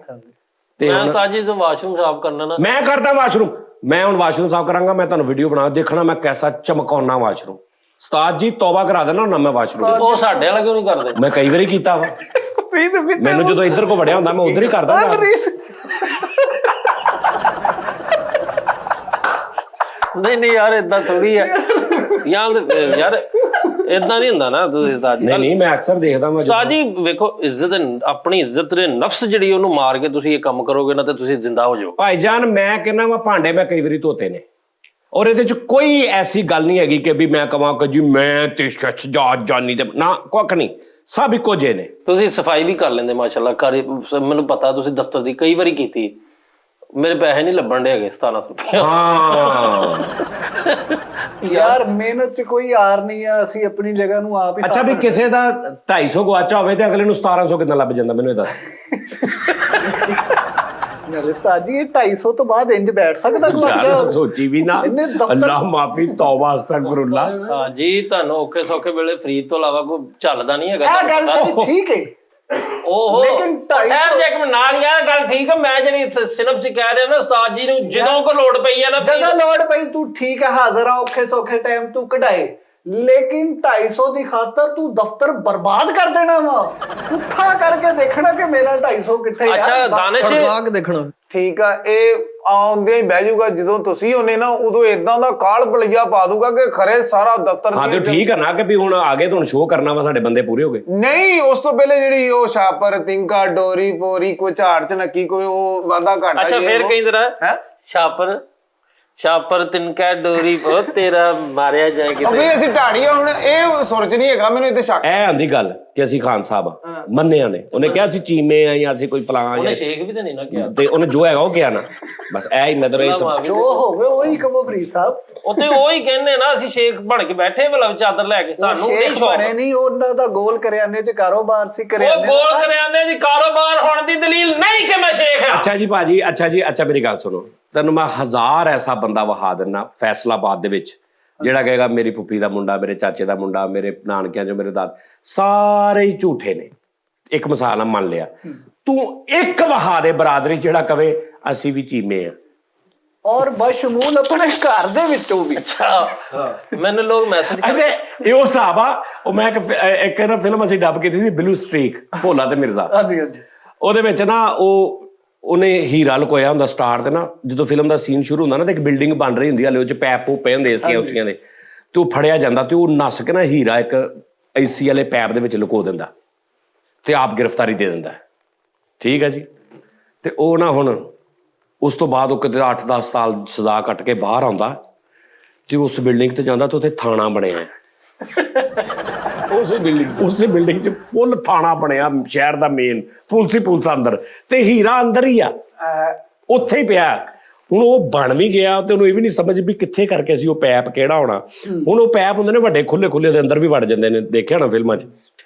ਤੇ ਮੈਂ ਉਸਤਾਦ ਜੀ ਤੋਂ ਵਾਸ਼ਰੂਮ ਸਾਫ਼ ਕਰਨਾ ਨਾ, ਮੈਂ ਕਰਦਾ ਵਾਸ਼ਰੂਮ। ਮੈਂ ਹੁਣ ਵਾਸ਼ਰੂਮ ਸਾਫ਼ ਕਰਾਂਗਾ, ਮੈਂ ਤੁਹਾਨੂੰ ਵੀਡੀਓ ਬਣਾ ਦੇਖਣਾ ਮੈਂ ਕੈਸਾ ਚਮਕਾਉਣਾ ਵਾਸ਼ਰੂਮ। ਉਸਤਾਦ ਜੀ ਤੌਬਾ ਕਰਾ ਦੇਣਾ ਨਾ ਮੈਂ ਵਾਸ਼ਰੂਮ। ਉਹ ਸਾਡੇ ਵਾਲਾ ਕਿਉਂ ਨਹੀਂ ਕਰਦੇ? ਮੈਂ ਕਈ ਵਾਰੀ ਕੀਤਾ ਵਾ। ਮੈਨੂੰ ਜਦੋਂ ਇੱਧਰ ਕੋ ਵੜਿਆ ਹੁੰਦਾ ਮੈਂ ਉਧਰ ਹੀ ਕਰਦਾ। ਨਹੀਂ ਯਾਰ ਇਦਾਂ ਥੋੜੀ ਆ ਯਾਰ ਇਦਾਂ ਨਹੀਂ ਹੁੰਦਾ ਨਾ ਤੁਸੀਂ ਉਸਤਾਦ ਜੀ। ਨਹੀਂ ਮੈਂ ਅਕਸਰ ਦੇਖਦਾ ਮੈਂ। ਉਸਤਾਦ ਜੀ ਵੇਖੋ, ਆਪਣੀ ਇੱਜ਼ਤ ਦੇ ਨਫਸ ਜਿਹੜੀ ਉਹਨੂੰ ਮਾਰ ਕੇ ਤੁਸੀਂ ਇਹ ਕੰਮ ਕਰੋਗੇ ਨਾ ਤੇ ਤੁਸੀਂ ਜ਼ਿੰਦਾ ਹੋ ਜਾਓ। ਭਾਈ ਜਾਨ ਮੈਂ ਕਹਿੰਦਾ ਵਾ ਭਾਂਡੇ ਮੈਂ ਕਈ ਵਾਰੀ ਧੋਤੇ ਨੇ, ਔਰ ਇਹਦੇ ਚ ਕੋਈ ਐਸੀ ਗੱਲ ਨਹੀਂ ਹੈਗੀ ਕਿ ਵੀ ਮੈਂ ਕਹਾਂ ਕਿ ਜੀ ਮੈਂ ਤੇ ਸ਼ਹਜ਼ਾਦ ਜਾਨੀ ਤੇ ਨਾ, ਕੁੱਖ ਨਹੀਂ, ਸਭ ਇੱਕੋ ਜਿਹੇ ਨੇ। ਤੁਸੀਂ ਸਫਾਈ ਵੀ ਕਰ ਲੈਂਦੇ ਮਾਸ਼ਾਅੱਲਾ। ਮੈਨੂੰ ਪਤਾ ਤੁਸੀਂ ਦਫ਼ਤਰ ਦੀ ਕਈ ਵਾਰੀ ਕੀਤੀ। ਮੇਰੇ ਪੈਸੇ ਨਹੀਂ ਲੱਭਣ ਦੇ ਹੈਗੇ 1700 ਰੁਪਏ। ਹਾਂ ਯਾਰ ਮਿਹਨਤ ਚ ਕੋਈ ਹਾਰ ਨਹੀਂ ਆ, ਅਸੀਂ ਆਪਣੀ ਜਗ੍ਹਾ ਨੂੰ ਆਪ ਹੀ। ਅੱਛਾ ਵੀ ਕਿਸੇ ਦਾ 250 ਗਵਾਚਾ ਹੋਵੇ ਤੇ ਅਗਲੇ ਨੂੰ 1700 ਕਿੰਨਾ ਲੱਭ ਜਾਂਦਾ, ਮੈਨੂੰ ਇਹ ਦੱਸ। ਨਾਲੇ ਉਸਤਾਦ ਜੀ ਇਹ 250 ਤੋਂ ਬਾਅਦ ਇੰਜ ਬੈਠ ਸਕਦਾ ਯਾਰ ਸੋਚੀ ਵੀ ਨਾ। ਇਹਨੇ ਦਫ਼ਤਰ- ਅੱਲਾ ਮਾਫੀ, ਤੌਬਾ ਅਸਤਗਫਿਰੁੱਲਾ। ਹਾਂ ਜੀ, ਤੁਹਾਨੂੰ ਔਖੇ ਸੌਖੇ ਵੇਲੇ ਫਰੀਦ ਤੋਂ ਇਲਾਵਾ ਕੋਈ ਚੱਲਦਾ ਨਹੀਂ ਹੈਗਾ। ਇਹ ਗੱਲ ਸਾਡੀ ਠੀਕ ਹੈ। ਓਹੋ ਲੇਕਿਨ 250 ਜੇ ਇੱਕ ਮਿੰਟ ਨਾਲ ਯਾਰ ਗੱਲ ਠੀਕ ਹੈ। ਮੈਂ ਜਿਹੜੀ ਸਿਰਫ ਚ ਕਹਿ ਰਿਹਾ ਨਾ ਉਸਤਾਦ ਜੀ ਨੂੰ ਜਦੋਂ ਕੋ ਲੋੜ ਪਈ ਆ ਨਾ, ਜਦੋਂ ਲੋੜ ਪਈ ਤੂੰ ਠੀਕ ਹੈ ਹਾਜ਼ਰ ਆ, ਔਖੇ ਸੌਖੇ ਟਾਈਮ ਤੂੰ ਕਢਾਏ। ਲੇਕਿਨ 250 ਦੀ ਖਾਤਰ ਤੂੰ ਦਫ਼ਤਰ ਬਰਬਾਦ ਕਰ ਦੇਣਾ ਵਾ। ਪੁੱਠਾ ਕਰਕੇ ਦੇਖਣਾ ਕਿ ਮੇਰਾ 250 ਕਿੱਥੇ ਆ। ਅੱਛਾ ਦਾਨਿਸ਼ ਦੇਖਣਾ ਠੀਕ ਆ। ਇਹ ਆਉਂਦੇ ਹੀ ਬਹਿ ਜਾਊਗਾ, ਜਦੋਂ ਤੁਸੀਂ ਹੋਣੇ ਨਾ ਉਦੋਂ ਇਦਾਂ ਦਾ ਕਾਲ ਬਲਈਆ ਪਾ ਦੂਗਾ ਕਿ ਖਰੇ ਸਾਰਾ ਦਫ਼ਤਰ ਹਾਂ ਤੇ ਠੀਕ ਹੈ ਨਾ ਕਿ ਵੀ ਹੁਣ ਆ ਗਏ ਤੁਹਾਨੂੰ ਸ਼ੋਅ ਕਰਨਾ ਵਾ, ਸਾਡੇ ਬੰਦੇ ਪੂਰੇ ਹੋ ਗਏ। ਨਹੀਂ, ਉਸ ਤੋਂ ਪਹਿਲੇ ਜਿਹੜੀ ਉਹ ਛਾਪਰ ਤਿੰਕਾ ਡੋਰੀ ਪੋਰੀ ਕੋਈ ਝਾੜ ਚ ਨੱਕੀ ਕੋਈ ਉਹ ਵਾਦਾ ਘਾਟਾ। ਅੱਛਾ ਫਿਰ ਕਹੀਂ ਜਰਾ ਹੈ ਛਾਪਰ ਤਿਨਕਾ ਡੋਰੀ ਉਹ ਤੇਰਾ ਮਾਰਿਆ ਜਾਏ ਕਿਤੇ। ਅਬੇ ਅਸੀਂ ਢਾੜੀਆਂ ਹੁਣ ਇਹ ਸੁਰਚ ਨਹੀਂ ਹੈਗਾ, ਮੈਨੂੰ ਇੱਥੇ ਸ਼ੱਕ। ਇਹ ਆਂਦੀ ਗੱਲ ਕਿ ਅਸੀਂ ਖਾਨ ਸਾਹਿਬ ਆ, ਮੰਨਿਆ ਨੇ। ਉਹਨੇ ਕਿਹਾ ਅਸੀਂ ਚੀਮੇ ਆ ਜਾਂ ਅਸੀਂ ਕੋਈ ਫਲਾਂ ਉਹਨੇ ਸ਼ੇਖ ਵੀ ਤੇ ਨਹੀਂ ਨਾ ਕਿਹਾ। ਤੇ ਉਹਨੇ ਜੋ ਹੈਗਾ ਉਹ ਕਿਹਾ ਨਾ, ਬਸ ਇਹ ਹੀ ਮਤਲਬ ਇਹ ਸਭ। ਜੋ ਹੋਵੇ ਉਹੀ ਕਹੋ ਫਰੀਦ ਸਾਹਿਬ। ਉੱਥੇ ਉਹ ਹੀ ਕਹਿੰਦੇ ਨਾ ਅਸੀਂ ਸ਼ੇਖ ਬਣ ਕੇ ਬੈਠੇ ਭਲਾ ਚਾਦਰ ਲੈ ਕੇ। ਤੁਹਾਨੂੰ ਨਹੀਂ ਸ਼ੇਖ ਸ਼ੌਕ। ਬਣੇ ਨਹੀਂ, ਉਹਨਾਂ ਦਾ ਗੋਲ ਕਰਿਆਨੇ ਚ ਕਾਰੋਬਾਰ ਸੀ। ਉਹ ਕਰਿਆਨੇ ਗੋਲ ਕਰਿਆਨੇ ਦੀ ਕਾਰੋਬਾਰ ਹੋਣ ਦੀ ਦਲੀਲ ਨਹੀਂ ਕਿ ਮੈਂ ਸ਼ੇਖ ਹਾਂ। ਅੱਛਾ ਜੀ ਭਾਜੀ, ਅੱਛਾ ਮੇਰੀ ਗੱਲ ਸੁਣੋ। ਤੈਨੂੰ ਮੈਂ 1000 ਐਸਾ ਬੰਦਾ ਵਹਾ ਦਿੰਨਾ ਫੈਸਲਾਬਾਦ ਦੇ ਵਿੱਚ ਜਿਹੜਾ ਕਹੇਗਾ ਮੇਰੀ ਫੁੱਫੀ ਦਾ ਮੁੰਡਾ, ਮੇਰੇ ਚਾਚੇ ਦਾ ਮੁੰਡਾ, ਮੇਰੇ ਨਾਨਕਿਆਂ ਚੋਂ ਮੇਰੇ ਦਾਦ, ਸਾਰੇ ਹੀ ਝੂਠੇ ਨੇ। ਇੱਕ ਮਿਸਾਲ ਆ ਮੰਨ ਲਿਆ, ਤੂੰ ਇੱਕ ਵਹਾ ਦੇ ਬਰਾਦਰੀ ਜਿਹੜਾ ਕਵੇ ਅਸੀਂ ਵੀ ਚੀਮੇ ਆ, ਔਰ ਬਸ਼ਮੂਲ ਆਪਣੇ ਘਰ ਦੇ ਵਿੱਚੋਂ ਵੀ। ਮੈਨੂੰ ਲੋਕ ਮੈਸੇਜ ਅਜੇ ਇਹ ਉਹ ਹਿਸਾਬ ਆ। ਉਹ ਮੈਂ ਇੱਕ ਨਾ ਫਿਲਮ ਅਸੀਂ ਡੱਬ ਕੀਤੀ ਸੀ, ਬਲੂ ਸਟ੍ਰੀਕ, ਭੋਲਾ ਤੇ ਮਿਰਜ਼ਾ। ਹਾਂਜੀ ਹਾਂਜੀ। ਉਹਦੇ ਵਿੱਚ ਨਾ ਉਹਨੇ ਹੀਰਾ ਲੁਕੋਇਆ ਹੁੰਦਾ ਸਟਾਰ ਤੇ ਨਾ। ਜਦੋਂ ਫਿਲਮ ਦਾ ਸੀਨ ਸ਼ੁਰੂ ਹੁੰਦਾ ਨਾ ਤੇ ਇੱਕ ਬਿਲਡਿੰਗ ਬਣ ਰਹੀ ਹੁੰਦੀ, ਹਲੇ ਉਹ ਚ ਪੈਪ ਪੂਪ ਪਏ ਹੁੰਦੇ ਏਸੀਆਂ ਉਸੀਆਂ ਦੇ, ਤੇ ਉਹ ਫੜਿਆ ਜਾਂਦਾ ਤੇ ਉਹ ਨੱਸ ਕੇ ਨਾ ਹੀਰਾ ਇੱਕ ਏਸੀ ਵਾਲੇ ਪੈਪ ਦੇ ਵਿੱਚ ਲੁਕੋ ਦਿੰਦਾ ਤੇ ਆਪ ਗ੍ਰਿਫਤਾਰੀ ਦੇ ਦਿੰਦਾ। ਠੀਕ ਹੈ ਜੀ। ਤੇ ਉਹ ਨਾ ਹੁਣ ਉਸ ਤੋਂ ਬਾਅਦ ਉਹ ਕਿਤੇ 8-10 ਸਾਲ ਸਜ਼ਾ ਕੱਟ ਕੇ ਬਾਹਰ ਆਉਂਦਾ ਤੇ ਉਸ ਬਿਲਡਿੰਗ ਤੇ ਜਾਂਦਾ ਤੇ ਉੱਥੇ ਥਾਣਾ ਬਣਿਆ। ਉਸੇ ਬਿਲਡਿੰਗ 'ਚ ਫੁੱਲ ਥਾਣਾ ਬਣਿਆ, ਸ਼ਹਿਰ ਦਾ ਮੇਨ, ਪੁਲਿਸ ਅੰਦਰ ਤੇ ਹੀਰਾ ਅੰਦਰ ਹੀ ਆ, ਉੱਥੇ ਹੀ ਪਿਆ। ਹੁਣ ਉਹ ਬਣ ਵੀ ਗਿਆ ਤੇ ਉਹਨੂੰ ਇਹ ਵੀ ਨਹੀਂ ਸਮਝ ਵੀ ਕਿੱਥੇ ਕਰਕੇ ਸੀ ਉਹ ਪੈਪ ਕਿਹੜਾ ਹੋਣਾ। ਹੁਣ ਉਹ ਪੈਪ ਹੁੰਦੇ ਨੇ ਵੱਡੇ ਖੁੱਲੇ ਦੇ ਅੰਦਰ ਵੀ ਵੜ ਜਾਂਦੇ ਨੇ, ਦੇਖਿਆ ਨਾ ਫਿਲਮਾਂ 'ਚ।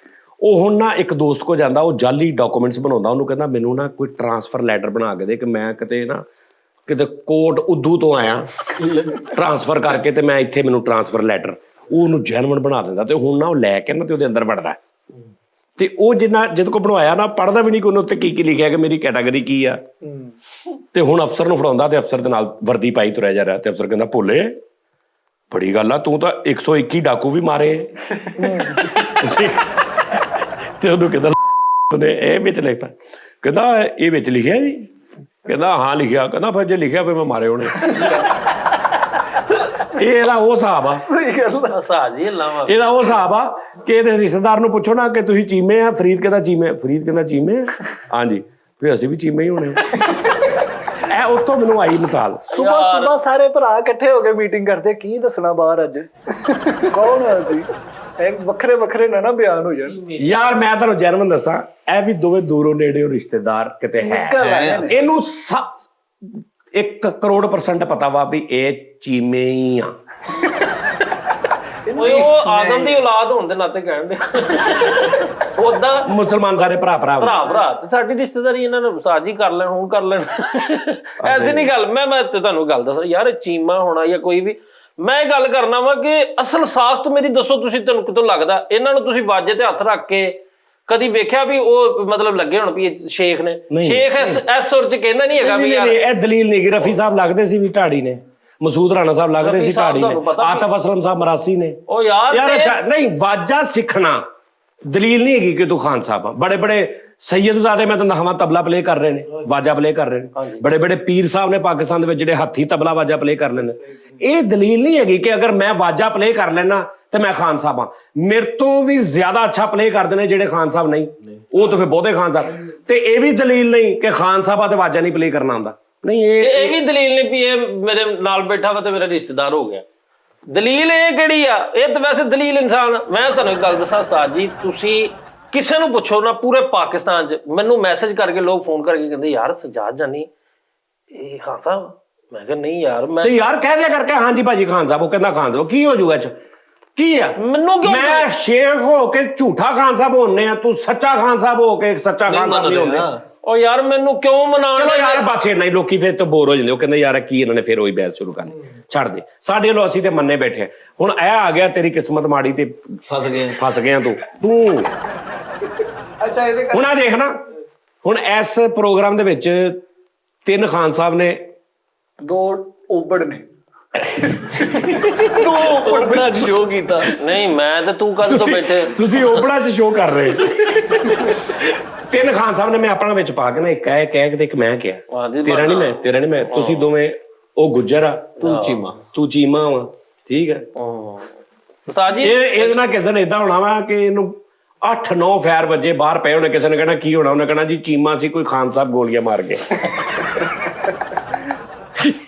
ਉਹ ਹੁਣ ਨਾ ਇੱਕ ਦੋਸਤ ਕੋ ਜਾਂਦਾ, ਉਹ ਜਾਲੀ ਡਾਕੂਮੈਂਟਸ ਬਣਾਉਂਦਾ। ਉਹਨੂੰ ਕਹਿੰਦਾ ਮੈਨੂੰ ਨਾ ਕੋਈ ਟਰਾਂਸਫਰ ਲੈਟਰ ਬਣਾ ਕੇ ਦੇ ਕਿ ਮੈਂ ਕਿਤੇ ਕੋਟ ਉਦੋਂ ਤੋਂ ਆਇਆ ਟਰਾਂਸਫਰ ਕਰਕੇ ਤੇ ਮੈਂ ਇੱਥੇ ਮੈਨੂੰ ਟਰਾਂਸਫਰ ਲੈਟਰ। ਉਹ ਉਹਨੂੰ ਜੈਨੂਇਨ ਬਣਾ ਦਿੰਦਾ ਤੇ ਹੁਣ ਨਾ ਉਹ ਲੈ ਕੇ ਨਾ ਤੇ ਉਹਦੇ ਅੰਦਰ ਵੜਦਾ ਤੇ ਉਹ ਜਿਹਦੇ ਕੋ ਬਣਵਾਇਆ ਨਾ ਪੜ੍ਹਦਾ ਵੀ ਨਹੀਂ ਕਿ ਉਹਨੇ ਉੱਤੇ ਕੀ ਲਿਖਿਆ ਕਿ ਮੇਰੀ ਕੈਟਾਗਰੀ ਕੀ ਆ। ਤੇ ਹੁਣ ਅਫਸਰ ਨੂੰ ਫੜਾਉਂਦਾ ਤੇ ਅਫਸਰ ਦੇ ਨਾਲ ਵਰਦੀ ਪਾਈ ਤੁਰਿਆ ਜਾ ਰਿਹਾ ਤੇ ਅਫਸਰ ਕਹਿੰਦਾ ਭੋਲੇ ਬੜੀ ਗੱਲ ਆ, ਤੂੰ ਤਾਂ 121 ਡਾਕੂ ਵੀ ਮਾਰੇ। ਤੇ ਉਹਨੂੰ ਕਹਿੰਦਾ ਉਹਨੇ ਇਹ ਵਿੱਚ ਲਿਖਤਾ, ਕਹਿੰਦਾ ਇਹ ਵਿੱਚ ਲਿਖਿਆ ਜੀ। ਕਹਿੰਦਾ ਹਾਂ ਲਿਖਿਆ। ਕਹਿੰਦਾ ਫਿਰ ਜੇ ਲਿਖਿਆ ਫਿਰ ਮੈਂ ਮਾਰੇ ਹੋਣੇ। ਇਹ ਇਹਦਾ ਉਹ ਹਿਸਾਬ ਆ, ਸਹੀ ਗੱਲ ਆ। ਸਾਜੀ ਲਾਵਾ ਇਹਦਾ ਉਹ ਹਿਸਾਬ ਆ ਕਿ ਇਹਦੇ ਰਿਸ਼ਤੇਦਾਰ ਨੂੰ ਪੁੱਛੋ ਨਾ ਕਿ ਤੁਸੀਂ ਚੀਮੇ ਆ, ਫਰੀਦ ਕਹਿੰਦਾ ਚੀਮੇ, ਫਰੀਦ ਕਹਿੰਦਾ ਚੀਮੇ ਆ, ਹਾਂਜੀ ਫਿਰ ਅਸੀਂ ਵੀ ਚੀਮੇ ਹੀ ਹੋਣੇ। ਇਹ ਉੱਥੋਂ ਮੈਨੂੰ ਆਈ ਮਿਸਾਲ। ਸੁਬਹ ਸਾਰੇ ਭਰਾ ਇਕੱਠੇ ਹੋ ਕੇ ਮੀਟਿੰਗ ਕਰਦੇ, ਕੀ ਦੱਸਣਾ ਬਾਹਰ ਅੱਜ, ਕੌਣ ਹੈ ਅਸੀਂ, ਇਹ ਵੱਖਰੇ ਵੱਖਰੇ ਨਾ ਬਿਆਨ ਹੋ ਜਾਣ। ਯਾਰ ਮੈਂ ਤੁਹਾਨੂੰ ਜੈਨੂਇਨ ਦੱਸਾਂ, ਇਹ ਵੀ ਦੋਵੇਂ ਦੂਰੋਂ ਨੇੜਿਓਂ ਰਿਸ਼ਤੇਦਾਰ ਕਿਤੇ ਹੈ। ਇਹਨੂੰ 1,00,00,000% ਪਤਾ ਵਾ ਵੀ ਇਹ ਚੀਮੇ ਹੀ ਆ। ਉਹ ਆਦਮ ਦੀ ਔਲਾਦ ਹੋਣ ਦੇ ਨਾਤੇ ਕਹਿਣ ਦੇ। ਉਦਾਂ ਮੁਸਲਮਾਨ ਸਾਰੇ ਭਰਾ ਭਰਾ ਤੇ ਸਾਡੀ ਰਿਸ਼ਤੇਦਾਰੀ ਇਹਨਾਂ ਨੂੰ ਸਾਜੀ ਕਰ ਲੈਣ, ਹੁਣ ਕਰ ਲੈਣ। ਐਸੀ ਨਹੀਂ ਗੱਲ। ਮੈਂ ਤੇ ਤੁਹਾਨੂੰ ਗੱਲ ਦੱਸ ਯਾਰ, ਚੀਮਾ ਹੋਣਾ ਜਾਂ ਕੋਈ ਵੀ, ਮੈਂ ਗੱਲ ਕਰਨਾ ਵਾ ਕਿ ਅਸਲ ਸਾਖਤ ਮੇਰੀ ਦੱਸੋ ਤੁਸੀਂ, ਤੁਹਾਨੂੰ ਕਿਤੋਂ ਲੱਗਦਾ ਇਹਨਾਂ ਨੂੰ ਤੁਸੀਂ ਵਾਜੇ ਤੇ ਹੱਥ ਰੱਖ ਕੇ ਕਦੀ ਵੇਖਿਆ ਵੀ ਉਹ ਮਤਲਬ ਲੱਗੇ ਹੁਣ ਵੀ ਸ਼ੇਖ ਨੇ? ਸ਼ੇਖ ਇਸ ਸੁਰ ਚ ਕਹਿੰਦਾ ਨਹੀਂ ਹੈਗਾ ਵੀ ਯਾਰ ਇਹ ਦਲੀਲ ਨਹੀਂ ਗੀ। ਰਫੀ ਸਾਹਿਬ ਲੱਗਦੇ ਸੀ ਵੀ ਢਾੜੀ ਨੇ, ਮਸੂਦ ਰਾਣਾ ਸਾਹਿਬ ਲੱਗਦੇ ਸੀ ਢਾੜੀ ਨੇ, ਆਤਫ ਅਸਲਮ ਸਾਹਿਬ ਮਰਾਸੀ ਨੇ। ਉਹ ਯਾਰ ਅੱਛਾ ਨਹੀਂ, ਵਾਜਾ ਸਿੱਖਣਾ ਦਲੀਲ ਨਹੀਂ ਹੈਗੀ ਕਿ ਤੂੰ ਖਾਨ ਸਾਹਿਬ ਆ। ਬੜੇ ਬੜੇ ਸੈਯਦਜ਼ਾਦੇ ਮੈਂ ਤੁਹਾਨੂੰ ਦਿਖਾਵਾਂ ਤਬਲਾ ਪਲੇ ਕਰ ਰਹੇ ਨੇ, ਵਾਜਾ ਪਲੇ ਕਰ ਰਹੇ ਨੇ। ਬੜੇ ਬੜੇ ਪੀਰ ਸਾਹਿਬ ਨੇ ਪਾਕਿਸਤਾਨ ਦੇ ਵਿੱਚ ਜਿਹੜੇ ਹੱਥੀ ਤਬਲਾ ਵਾਜਾ ਪਲੇ ਕਰ ਲੈਂਦੇ। ਇਹ ਦਲੀਲ ਨਹੀਂ ਹੈਗੀ ਕਿ ਅਗਰ ਮੈਂ ਵਾਜਾ ਪਲੇ ਕਰ ਲੈਣਾ ਤੇ ਮੈਂ ਖਾਨ ਸਾਹਿਬ ਆ। ਮੇਰੇ ਤੋਂ ਵੀ ਜ਼ਿਆਦਾ ਅੱਛਾ ਪਲੇ ਕਰਦੇ ਨੇ ਜਿਹੜੇ ਖਾਨ ਸਾਹਿਬ ਨਹੀਂ, ਉਹ ਤਾਂ ਫਿਰ ਬਹੁਤੇ ਖਾਨ ਸਾਹਿਬ। ਤੇ ਇਹ ਵੀ ਦਲੀਲ ਨਹੀਂ ਕਿ ਖਾਨ ਸਾਹਿਬਾ ਤੇ ਵਾਜਾ ਨਹੀਂ ਪਲੇ ਕਰਨਾ ਆਉਂਦਾ। ਨਹੀਂ ਇਹ ਵੀ ਦਲੀਲ ਨਹੀਂ ਵੀ ਇਹ ਮੇਰੇ ਨਾਲ ਬੈਠਾ ਵਾ ਤੇ ਮੇਰਾ ਰਿਸ਼ਤੇਦਾਰ ਹੋ ਗਿਆ। ਦਲੀਲ ਇਹ ਕਿਹੜੀ ਆ? ਇਹ ਤਾਂ ਵੈਸੇ ਦਲੀਲ ਇਨਸਾਨ। ਮੈਂ ਤੁਹਾਨੂੰ ਇੱਕ ਗੱਲ ਦੱਸਾਂ ਉਸਤਾਦ ਜੀ, ਤੁਸੀਂ ਕਿਸੇ ਨੂੰ ਪੁੱਛੋ ਨਾ ਪੂਰੇ ਪਾਕਿਸਤਾਨ 'ਚ, ਮੈਨੂੰ ਮੈਸੇਜ ਕਰਕੇ ਲੋਕ ਫੋਨ ਕਰਕੇ ਕਹਿੰਦੇ ਯਾਰ ਸਜਾਦ ਜਾਨੀ ਇਹ ਖਾਨ ਸਾਹਿਬ। ਮੈਂ ਕਿਹਾ ਨਹੀਂ ਯਾਰ, ਮੈਂ ਤੇ ਯਾਰ ਕਹਿ ਦਿਆ ਕਰਕੇ ਹਾਂਜੀ ਭਾਜੀ ਖਾਨ ਸਾਹਿਬ। ਉਹ ਕਹਿੰਦਾ ਖਾਨ ਸਾਹਿਬ ਕੀ ਹੋ ਜੂਗਾ ਚ ਕੀ ਆ? ਮੈਨੂੰ ਕਿਉਂ ਮੈਂ ਸ਼ੇਖ ਹੋ ਕੇ ਝੂਠਾ ਖਾਨ ਸਾਹਿਬ ਹੋਣੇ ਆ, ਤੂੰ ਸੱਚਾ ਖਾਨ ਸਾਹਿਬ ਹੋ ਕੇ ਸੱਚਾ ਖਾਨ ਸਾਹਿਬ ਨਹੀਂ ਹੋਣੇ। ਉਹ ਯਾਰ ਮੈਨੂੰ ਕਿਉਂ ਮਨਾਉਣਾ? ਚਲੋ ਯਾਰ ਬਸ ਇੰਨਾ ਹੀ। ਲੋਕੀ ਫਿਰ ਤੋਂ ਬੋਰ ਹੋ ਜਾਂਦੇ, ਉਹ ਕਹਿੰਦੇ ਯਾਰ ਕੀ ਇਹਨਾਂ ਨੇ ਫਿਰ ਉਹੀ ਬਹਿਸ ਸ਼ੁਰੂ ਕਰਨੀ। ਛੱਡ ਦੇ, ਸਾਡੇ ਵੱਲੋਂ ਅਸੀਂ ਤੇ ਮੰਨੇ ਬੈਠੇ ਆ। ਹੁਣ ਇਹ ਆ ਗਿਆ ਤੇਰੀ ਕਿਸਮਤ ਮਾੜੀ ਤੇ ਫਸ ਗਿਆ ਤੂੰ। ਅੱਛਾ ਇਹਦੇ ਹੁਣ ਆ ਦੇਖ ਨਾ, ਹੁਣ ਇਸ ਪ੍ਰੋਗਰਾਮ ਦੇ ਵਿੱਚ 3 ਖਾਨ ਸਾਹਿਬ ਨੇ, 2 ਓਬੜ ਨੇ, 2 ਓਬੜਾ ਸ਼ੋਅ ਕੀਤਾ। ਨਹੀਂ ਮੈਂ ਤੇ ਤੂੰ ਕਦ ਤੋਂ ਬੈਠੇ? ਤੁਸੀਂ ਓਬੜਾ 'ਚ ਸ਼ੋਅ ਕਰ ਰਹੇ। 3 ਖਾਨ ਸਾਹਿਬ ਨੇ ਮੈਂ ਆਪਣਾ ਵਿੱਚ ਪਾ ਕੇ ਨਾ, ਇੱਕ ਕਹਿ ਕੇ ਇੱਕ ਮੈਂ ਕਿਹਾ ਤੇਰਾ ਨਹੀਂ ਮੈਂ ਤੁਸੀਂ ਦੋਵੇਂ, ਉਹ ਗੁੱਜਰ ਆ ਤੂੰ ਚੀਮਾ ਵਾ, ਠੀਕ ਹੈ। ਉਸਤਾਦ ਜੀ ਇਹਦੇ ਨਾਲ ਕਿਸੇ ਨੇ ਏਦਾਂ ਹੋਣਾ ਵਾ ਕਿ ਇਹਨੂੰ 8-9 ਫੈਰ ਵੱਜੇ ਬਾਹਰ ਪਏ ਹੋਣੇ। ਕਿਸੇ ਨੇ ਕਹਿਣਾ ਕੀ ਹੋਣਾ? ਉਹਨੇ ਕਹਿਣਾ ਜੀ ਚੀਮਾ ਸੀ, ਕੋਈ ਖਾਨ ਸਾਹਿਬ ਗੋਲੀਆਂ ਮਾਰ ਗਏ।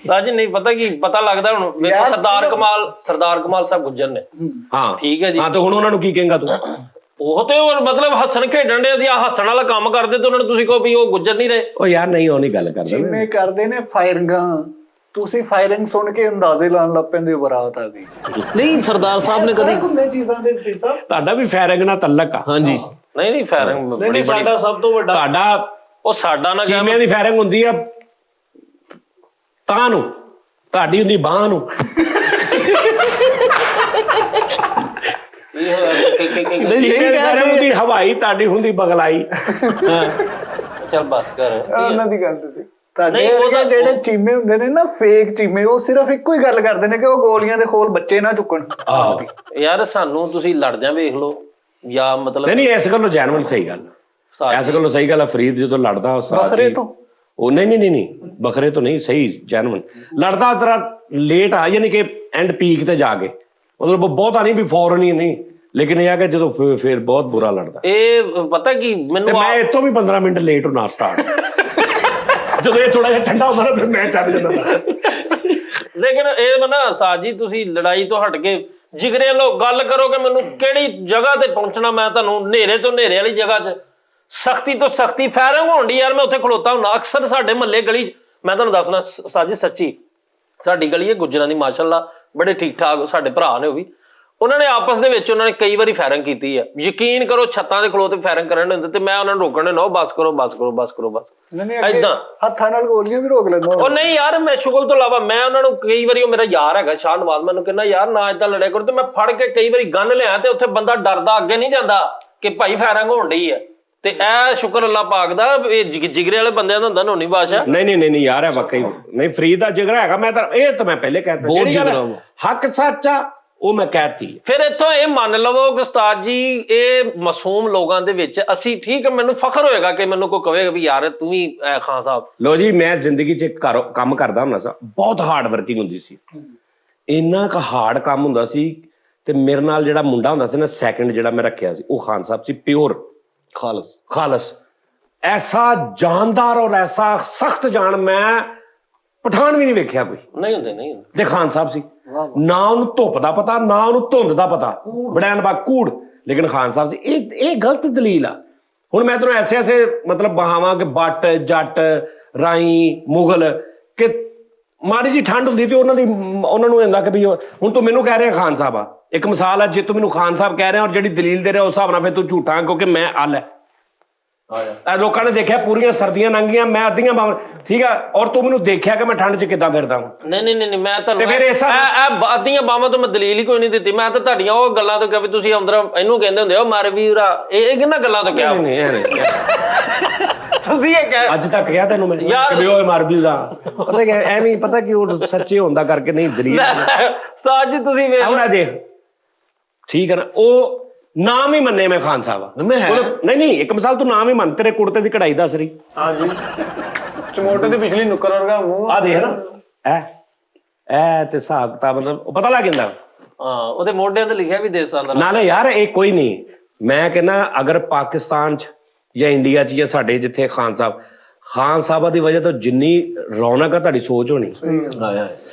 ਸਾਜੀ ਨਹੀਂ ਪਤਾ ਕੀ ਪਤਾ ਲੱਗਦਾ ਹੁਣ ਵੇਖੋ, ਸਰਦਾਰ ਕਮਾਲ ਸਾਹਿਬ ਗੁੱਜਰ ਨੇ। ਹਾਂ ਠੀਕ ਹੈ ਜੀ। ਹਾਂ ਤੇ ਹੁਣ ਉਹਨਾਂ ਨੂੰ ਕੀ ਕਹੇਗਾ ਤੂੰ? ਉਹ ਤੇ ਮਤਲਬ ਹੱਸਣ ਖੇਡਣ ਦੇ, ਅਸੀਂ ਆ ਹੱਸਣ ਵਾਲਾ ਕੰਮ ਕਰਦੇ ਤੇ ਉਹਨਾਂ ਨੂੰ ਤੁਸੀਂ ਕਹੋ ਵੀ ਉਹ ਗੁੱਜਰ ਨਹੀਂ ਰਹੇ। ਉਹ ਯਾਰ ਨਹੀਂ, ਉਹ ਨਹੀਂ ਗੱਲ ਕਰਦੇ। ਜਿਵੇਂ ਕਰਦੇ ਨੇ ਫਾਇਰਿੰਗਾਂ, ਤੁਸੀਂ ਫਾਇਰਿੰਗ ਸੁਣ ਕੇ ਅੰਦਾਜ਼ੇ ਲਾਉਣ ਲੱਗ ਪੈਂਦੇ ਹੋ ਬਰਾਤ ਆ ਗਈ। ਨਹੀਂ ਸਰਦਾਰ ਸਾਹਿਬ ਨੇ ਕਦੀ ਹੁੰਦੇ ਚੀਜ਼ਾਂ ਦੇ ਸਾਹਿਬ ਤੁਹਾਡਾ ਵੀ ਫਾਇਰਿੰਗ ਨਾਲ ਤਅਲਕ ਆ। ਹਾਂਜੀ ਨਹੀਂ ਫਾਇਰਿੰਗ ਨਹੀਂ ਸਾਡਾ ਸਭ ਤੋਂ ਵੱਡਾ ਤੁਹਾਡਾ ਉਹ ਸਾਡਾ ਨਾ ਚੀਮਿਆਂ ਦੀ ਫਾਇਰਿੰਗ ਹੁੰਦੀ ਆ ਤਾਂ ਨੂੰ, ਤੁਹਾਡੀ ਹੁੰਦੀ ਬਾਹ ਨੂੰ। ਚੀਮਿਆਂ ਦੀ ਫਾਇਰਿੰਗ ਹੁੰਦੀ ਹਵਾਈ, ਤੁਹਾਡੀ ਹੁੰਦੀ ਬਗਲਾਈ। ਚੱਲ ਬਸ ਕਰ ਉਹਨਾਂ ਦੀ ਗੱਲ ਤੁਸੀਂ ਤੁਹਾਡੇ ਜਿਹੜੇ ਚੀਮੇ ਹੁੰਦੇ ਨੇ ਨਾ, ਫੇਕ ਚੀਮੇ, ਉਹ ਸਿਰਫ ਇੱਕੋ ਹੀ ਗੱਲ ਕਰਦੇ ਨੇ ਕਿ ਉਹ ਗੋਲੀਆਂ ਦੇ ਖੋਲ ਬੱਚੇ ਨਾ ਚੁੱਕਣ। ਯਾਰ ਸਾਨੂੰ ਤੁਸੀਂ ਲੜਦਿਆਂ ਵੇਖ ਲਓ ਜਾਂ ਮਤਲਬ ਨਹੀਂ ਇਸ ਗੱਲੋਂ ਜੈਨੂਇਨ ਸਹੀ ਗੱਲ, ਇਸ ਗੱਲੋਂ ਸਹੀ ਗੱਲ ਆ। ਫਰੀਦ ਜਦੋਂ ਲੜਦਾ ਬਖਰੇ ਤੋਂ, ਉਹ ਨਹੀਂ ਬਖਰੇ ਤੋਂ ਨਹੀਂ, ਸਹੀ ਜੈਨੂਇਨ ਲੜਦਾ ਤੇਰਾ ਲੇਟ ਆ, ਯਾਨੀ ਕਿ ਐਂਡ ਪੀਕ ਤੇ ਜਾ ਕੇ, ਮਤਲਬ ਬਹੁਤਾ ਨਹੀਂ ਵੀ ਫੌਰਨ ਹੀ ਨਹੀਂ, ਲੇਕਿਨ ਇਹ ਆ ਕਿ ਜਦੋਂ ਫਿਰ ਬਹੁਤ ਬੁਰਾ ਲੜਦਾ। ਇਹ ਪਤਾ ਕੀ ਮੈਨੂੰ, ਮੈਂ ਇਹ ਤੋਂ ਵੀ 15 ਮਿੰਟ ਲੇਟ ਹੋਣਾ ਸਟਾਰਟ। ਜਦੋਂ ਇਹ ਥੋੜਾ ਜਿਹਾ ਠੰਡਾ ਹੁੰਦਾ ਨਾ ਫਿਰ ਮੈਂ ਚੱਲ ਜਾਂਦਾ। ਲੇਕਿਨ ਇਹ ਨਾ ਸਾਜੀ, ਤੁਸੀਂ ਲੜਾਈ ਤੋਂ ਹਟ ਕੇ ਜਿਗਰੇ ਲੋ ਗੱਲ ਕਰੋ ਕਿ ਮੈਨੂੰ ਕਿਹੜੀ ਜਗ੍ਹਾ ਤੇ ਪਹੁੰਚਣਾ। ਮੈਂ ਤੁਹਾਨੂੰ ਹਨੇਰੇ ਤੋਂ ਹਨੇਰੇ ਵਾਲੀ ਜਗ੍ਹਾ 'ਚ, ਸਖਤੀ ਤੋਂ ਸਖਤੀ ਫਾਇਰਿੰਗ ਹੋਣ ਦੀ ਯਾਰ, ਮੈਂ ਉੱਥੇ ਖਲੋਤਾ ਹੁੰਦਾ ਅਕਸਰ ਸਾਡੇ ਮਹੱਲੇ ਗਲੀ। ਮੈਂ ਤੁਹਾਨੂੰ ਦੱਸਣਾ ਸਾਜੀ ਸੱਚੀ, ਸਾਡੀ ਗਲੀ ਹੈ ਗੁੱਜਰਾਂ ਦੀ, ਮਾਸ਼ਾਅੱਲਾ ਬੜੇ ਠੀਕ ਠਾਕ ਸਾਡੇ ਭਰਾ ਨੇ। ਉਹ ਵੀ ਉਹਨਾਂ ਨੇ ਆਪਸ ਦੇ ਵਿੱਚ ਉਹਨਾਂ ਨੇ ਕਈ ਵਾਰੀ ਫਾਇਰਿੰਗ ਕੀਤੀ ਹੈ। ਯਕੀਨ ਕਰੋ ਛੱਤਾਂ ਦੇ ਖਲੋ ਤੇ ਫਾਇਰਿੰਗ ਕਰਨ ਹੁੰਦੇ ਤੇ ਮੈਂ ਉਹਨਾਂ ਨੂੰ ਰੋਕਣ ਦੇ, ਬਸ ਕਰੋ ਏਦਾਂ ਹੱਥਾਂ ਨਾਲ ਗੋਲੀਆਂ ਵੀ ਰੋਕ ਲੈਂਦਾ। ਉਹ ਨਹੀਂ ਯਾਰ, ਮੈਂ ਸ਼ੁਗਲ ਤੋਂ ਇਲਾਵਾ ਮੈਂ ਉਹਨਾਂ ਨੂੰ ਕਈ ਵਾਰੀ, ਉਹ ਮੇਰਾ ਯਾਰ ਹੈਗਾ ਸ਼ਾਹ ਨਵਾਜ਼, ਮੈਨੂੰ ਕਹਿੰਦਾ ਯਾਰ ਨਾ ਏਦਾਂ ਲੜਿਆ ਕਰੋ, ਤੇ ਮੈਂ ਫੜ ਕੇ ਕਈ ਵਾਰੀ ਗਨ ਲਿਆ ਤੇ ਉੱਥੇ ਬੰਦਾ ਡਰਦਾ ਅੱਗੇ ਨਹੀਂ ਜਾਂਦਾ ਕਿ ਭਾਈ ਫਾਇਰਿੰਗ ਹੋਣ ਡਈ ਹੈ। ਤੇ ਇਹ ਸ਼ੁਕਰ ਅੱਲਾਹ ਪਾਕ ਦਾ, ਇਹ ਜਿਗਰੇ ਵਾਲੇ ਬੰਦਿਆਂ ਦਾ ਹੁੰਦਾ ਨੋਨੀ ਬਾਦਸ਼ਾਹ। ਨਹੀਂ ਯਾਰ ਹੈ ਵਾਕਈ ਨਹੀਂ, ਫਰੀਦ ਦਾ ਜਿਗਰਾ ਹੈਗਾ। ਮੈਂ ਤਾਂ ਇਹ ਤਾਂ ਮੈਂ ਪਹਿਲੇ ਕਹਿਤਾ, ਹੱਕ ਸੱਚਾ ਉਹ ਮੈਂ ਕਹਿਤੀ। ਫਿਰ ਇੱਥੋਂ ਇਹ ਮੰਨ ਲਵੋ ਕਿ ਉਸਤਾਦ ਜੀ ਇਹ ਮਾਸੂਮ ਲੋਕਾਂ ਦੇ ਵਿੱਚ ਅਸੀਂ ਠੀਕ ਹੈ, ਮੈਨੂੰ ਫਖਰ ਹੋਏਗਾ ਕਿ ਮੈਨੂੰ ਕੋਈ ਕਹੇਗਾ ਵੀ ਯਾਰ ਤੂੰ ਵੀ ਖਾਨ ਸਾਹਿਬ। ਲੋ ਜੀ, ਮੈਂ ਜ਼ਿੰਦਗੀ 'ਚ ਕੰਮ ਕਰਦਾ ਹੁੰਦਾ ਸੀ, ਬਹੁਤ ਹਾਰਡ ਵਰਕਿੰਗ ਹੁੰਦੀ ਸੀ, ਇੰਨਾ ਕੁ ਹਾਰਡ ਕੰਮ ਹੁੰਦਾ ਸੀ। ਤੇ ਮੇਰੇ ਨਾਲ ਜਿਹੜਾ ਮੁੰਡਾ ਹੁੰਦਾ ਸੀ ਨਾ, ਸੈਕਿੰਡ ਜਿਹੜਾ ਮੈਂ ਰੱਖਿਆ ਸੀ, ਉਹ ਖਾਨ ਸਾਹਿਬ ਸੀ, ਪਿਓਰ ਖਾਲਸ, ਐਸਾ ਜਾਨਦਾਰ ਔਰ ਐਸਾ ਸਖਤ ਜਾਨ ਮੈਂ ਪਠਾਨ ਵੀ ਨਹੀਂ ਵੇਖਿਆ ਕੋਈ। ਨਹੀਂ ਹੁੰਦੇ ਤੇ ਖਾਨ ਸਾਹਿਬ ਸੀ, ਨਾ ਉਹਨੂੰ ਧੁੱਪ ਦਾ ਪਤਾ, ਨਾ ਉਹਨੂੰ ਧੁੰਦ ਦਾ ਪਤਾ, ਬੜੈਨ ਬਾ ਕੂੜ, ਲੇਕਿਨ ਖਾਨ ਸਾਹਿਬ ਸੀ। ਇਹ ਗਲਤ ਦਲੀਲ ਆ। ਹੁਣ ਮੈਂ ਤੈਨੂੰ ਐਸੇ ਮਤਲਬ ਬਹਾਵਾਂ ਕਿ ਬੱਟ, ਜੱਟ, ਰਾਈ, ਮੁਗਲ, ਕਿ ਮਾੜੀ ਜੀ ਠੰਡ ਹੁੰਦੀ ਤੇ ਉਹਨਾਂ ਨੂੰ ਹੁੰਦਾ ਕਿ ਵੀ ਹੁਣ ਤੂੰ ਮੈਨੂੰ ਕਹਿ ਰਿਹਾ ਖਾਨ ਸਾਹਿਬ ਆ, ਇੱਕ ਮਿਸਾਲ ਆ, ਜੇ ਤੂੰ ਮੈਨੂੰ ਖਾਨ ਸਾਹਿਬ ਕਹਿ ਰਿਹਾ ਔਰ ਜਿਹੜੀ ਦਲੀਲ ਦੇ ਰਿਹਾ ਉਸ ਹਿਸਾਬ ਨਾਲ ਫਿਰ ਤੂੰ ਝੂਠਾ, ਕਿਉਂਕਿ ਮੈਂ ਅੱਲ ਹੈ। ਲੋਕਾਂ ਨੇ ਦੇਖਿਆ ਪੂਰੀਆਂ ਸਰਦੀਆਂ ਲੰਘੀਆਂ, ਮੈਂ ਅੱਧੀਆਂ ਬਾਵਾਂ, ਠੀਕ ਆ, ਔਰ ਤੂੰ ਮੈਨੂੰ ਦੇਖਿਆ ਕਿ ਮੈਂ ਠੰਡ 'ਚ ਕਿੱਦਾਂ ਫਿਰਦਾ ਹਾਂ। ਨਹੀਂ ਮੈਂ ਤੁਹਾਨੂੰ ਤੇ ਫਿਰ ਅੱਧੀਆਂ ਬਾਵਾਂ ਤੋਂ ਮੈਂ ਦਲੀਲ ਹੀ ਕੋਈ ਨਹੀਂ ਦਿੱਤੀ। ਮੈਂ ਤਾਂ ਤੁਹਾਡੀਆਂ ਉਹ ਗੱਲਾਂ ਤੋਂ ਕਿਹਾ ਵੀ ਤੁਸੀਂ ਅੰਦਰ ਇਹਨੂੰ ਕਹਿੰਦੇ ਹੁੰਦੇ ਹੋ ਮਾਰ ਵੀਰਾ, ਇਹ ਕਿੰਨਾ ਗੱਲਾਂ ਤੋਂ ਕਿਹਾ ਤੁਸੀਂ ਇਹ ਕਹਿ ਅੱਜ ਤੱਕ ਕਿਹਾ ਤੈਨੂੰ ਮੈਂ ਕਿ ਓਏ ਮਾਰ ਵੀ ਦਾ, ਪਤਾ ਕਿ ਐਵੇਂ ਪਤਾ ਕਿ ਉਹ ਸੱਚੇ ਹੁੰਦਾ ਕਰਕੇ ਨਹੀਂ ਦਲੀਲ। ਉਸਤਾਦ ਜੀ ਤੁਸੀਂ ਹੁਣ ਦੇਖ, ਠੀਕ ਹੈ ਨਾ, ਉਹ ਨਾਮ ਹੀ ਮੰਨੇ ਮੈਂ ਖਾਨ ਸਾਹਿਬ ਆ, ਨਹੀਂ ਇੱਕ ਮਿਸਾਲ ਤੂੰ ਨਾਮ ਹੀ ਮੰਨ, ਤੇਰੇ ਕੁੜਤੇ ਦੀ ਕਢਾਈ ਦੱਸ ਰਹੀ। ਹਾਂਜੀ, ਚਮੋਟੇ ਦੀ ਪਿਛਲੀ ਨੁੱਕਰ ਵਰਗਾ ਮੂੰਹ ਆ ਦੇਖ ਨਾ, ਐ ਤੇ ਹਿਸਾਬ ਕਿਤਾਬ ਮਤਲਬ ਪਤਾ ਲੱਗ ਜਾਂਦਾ। ਹਾਂ, ਉਹਦੇ ਮੋਢਿਆਂ ਤੇ ਲਿਖਿਆ ਵੀ ਦੇਸਾਂ ਦਾ ਨਾਲੇ ਯਾਰ ਇਹ ਕੋਈ ਨਹੀਂ, ਮੈਂ ਕਹਿੰਦਾ ਅਗਰ ਪਾਕਿਸਤਾਨ 'ਚ ਜਾਂ ਇੰਡੀਆ 'ਚ ਜਾਂ ਸਾਡੇ ਜਿੱਥੇ ਖਾਨ ਸਾਹਿਬਾਂ ਦੀ ਵਜ੍ਹਾ ਤੋਂ ਜਿੰਨੀ ਰੌਣਕ ਆ ਤੁਹਾਡੀ ਸੋਚ ਹੋਣੀ,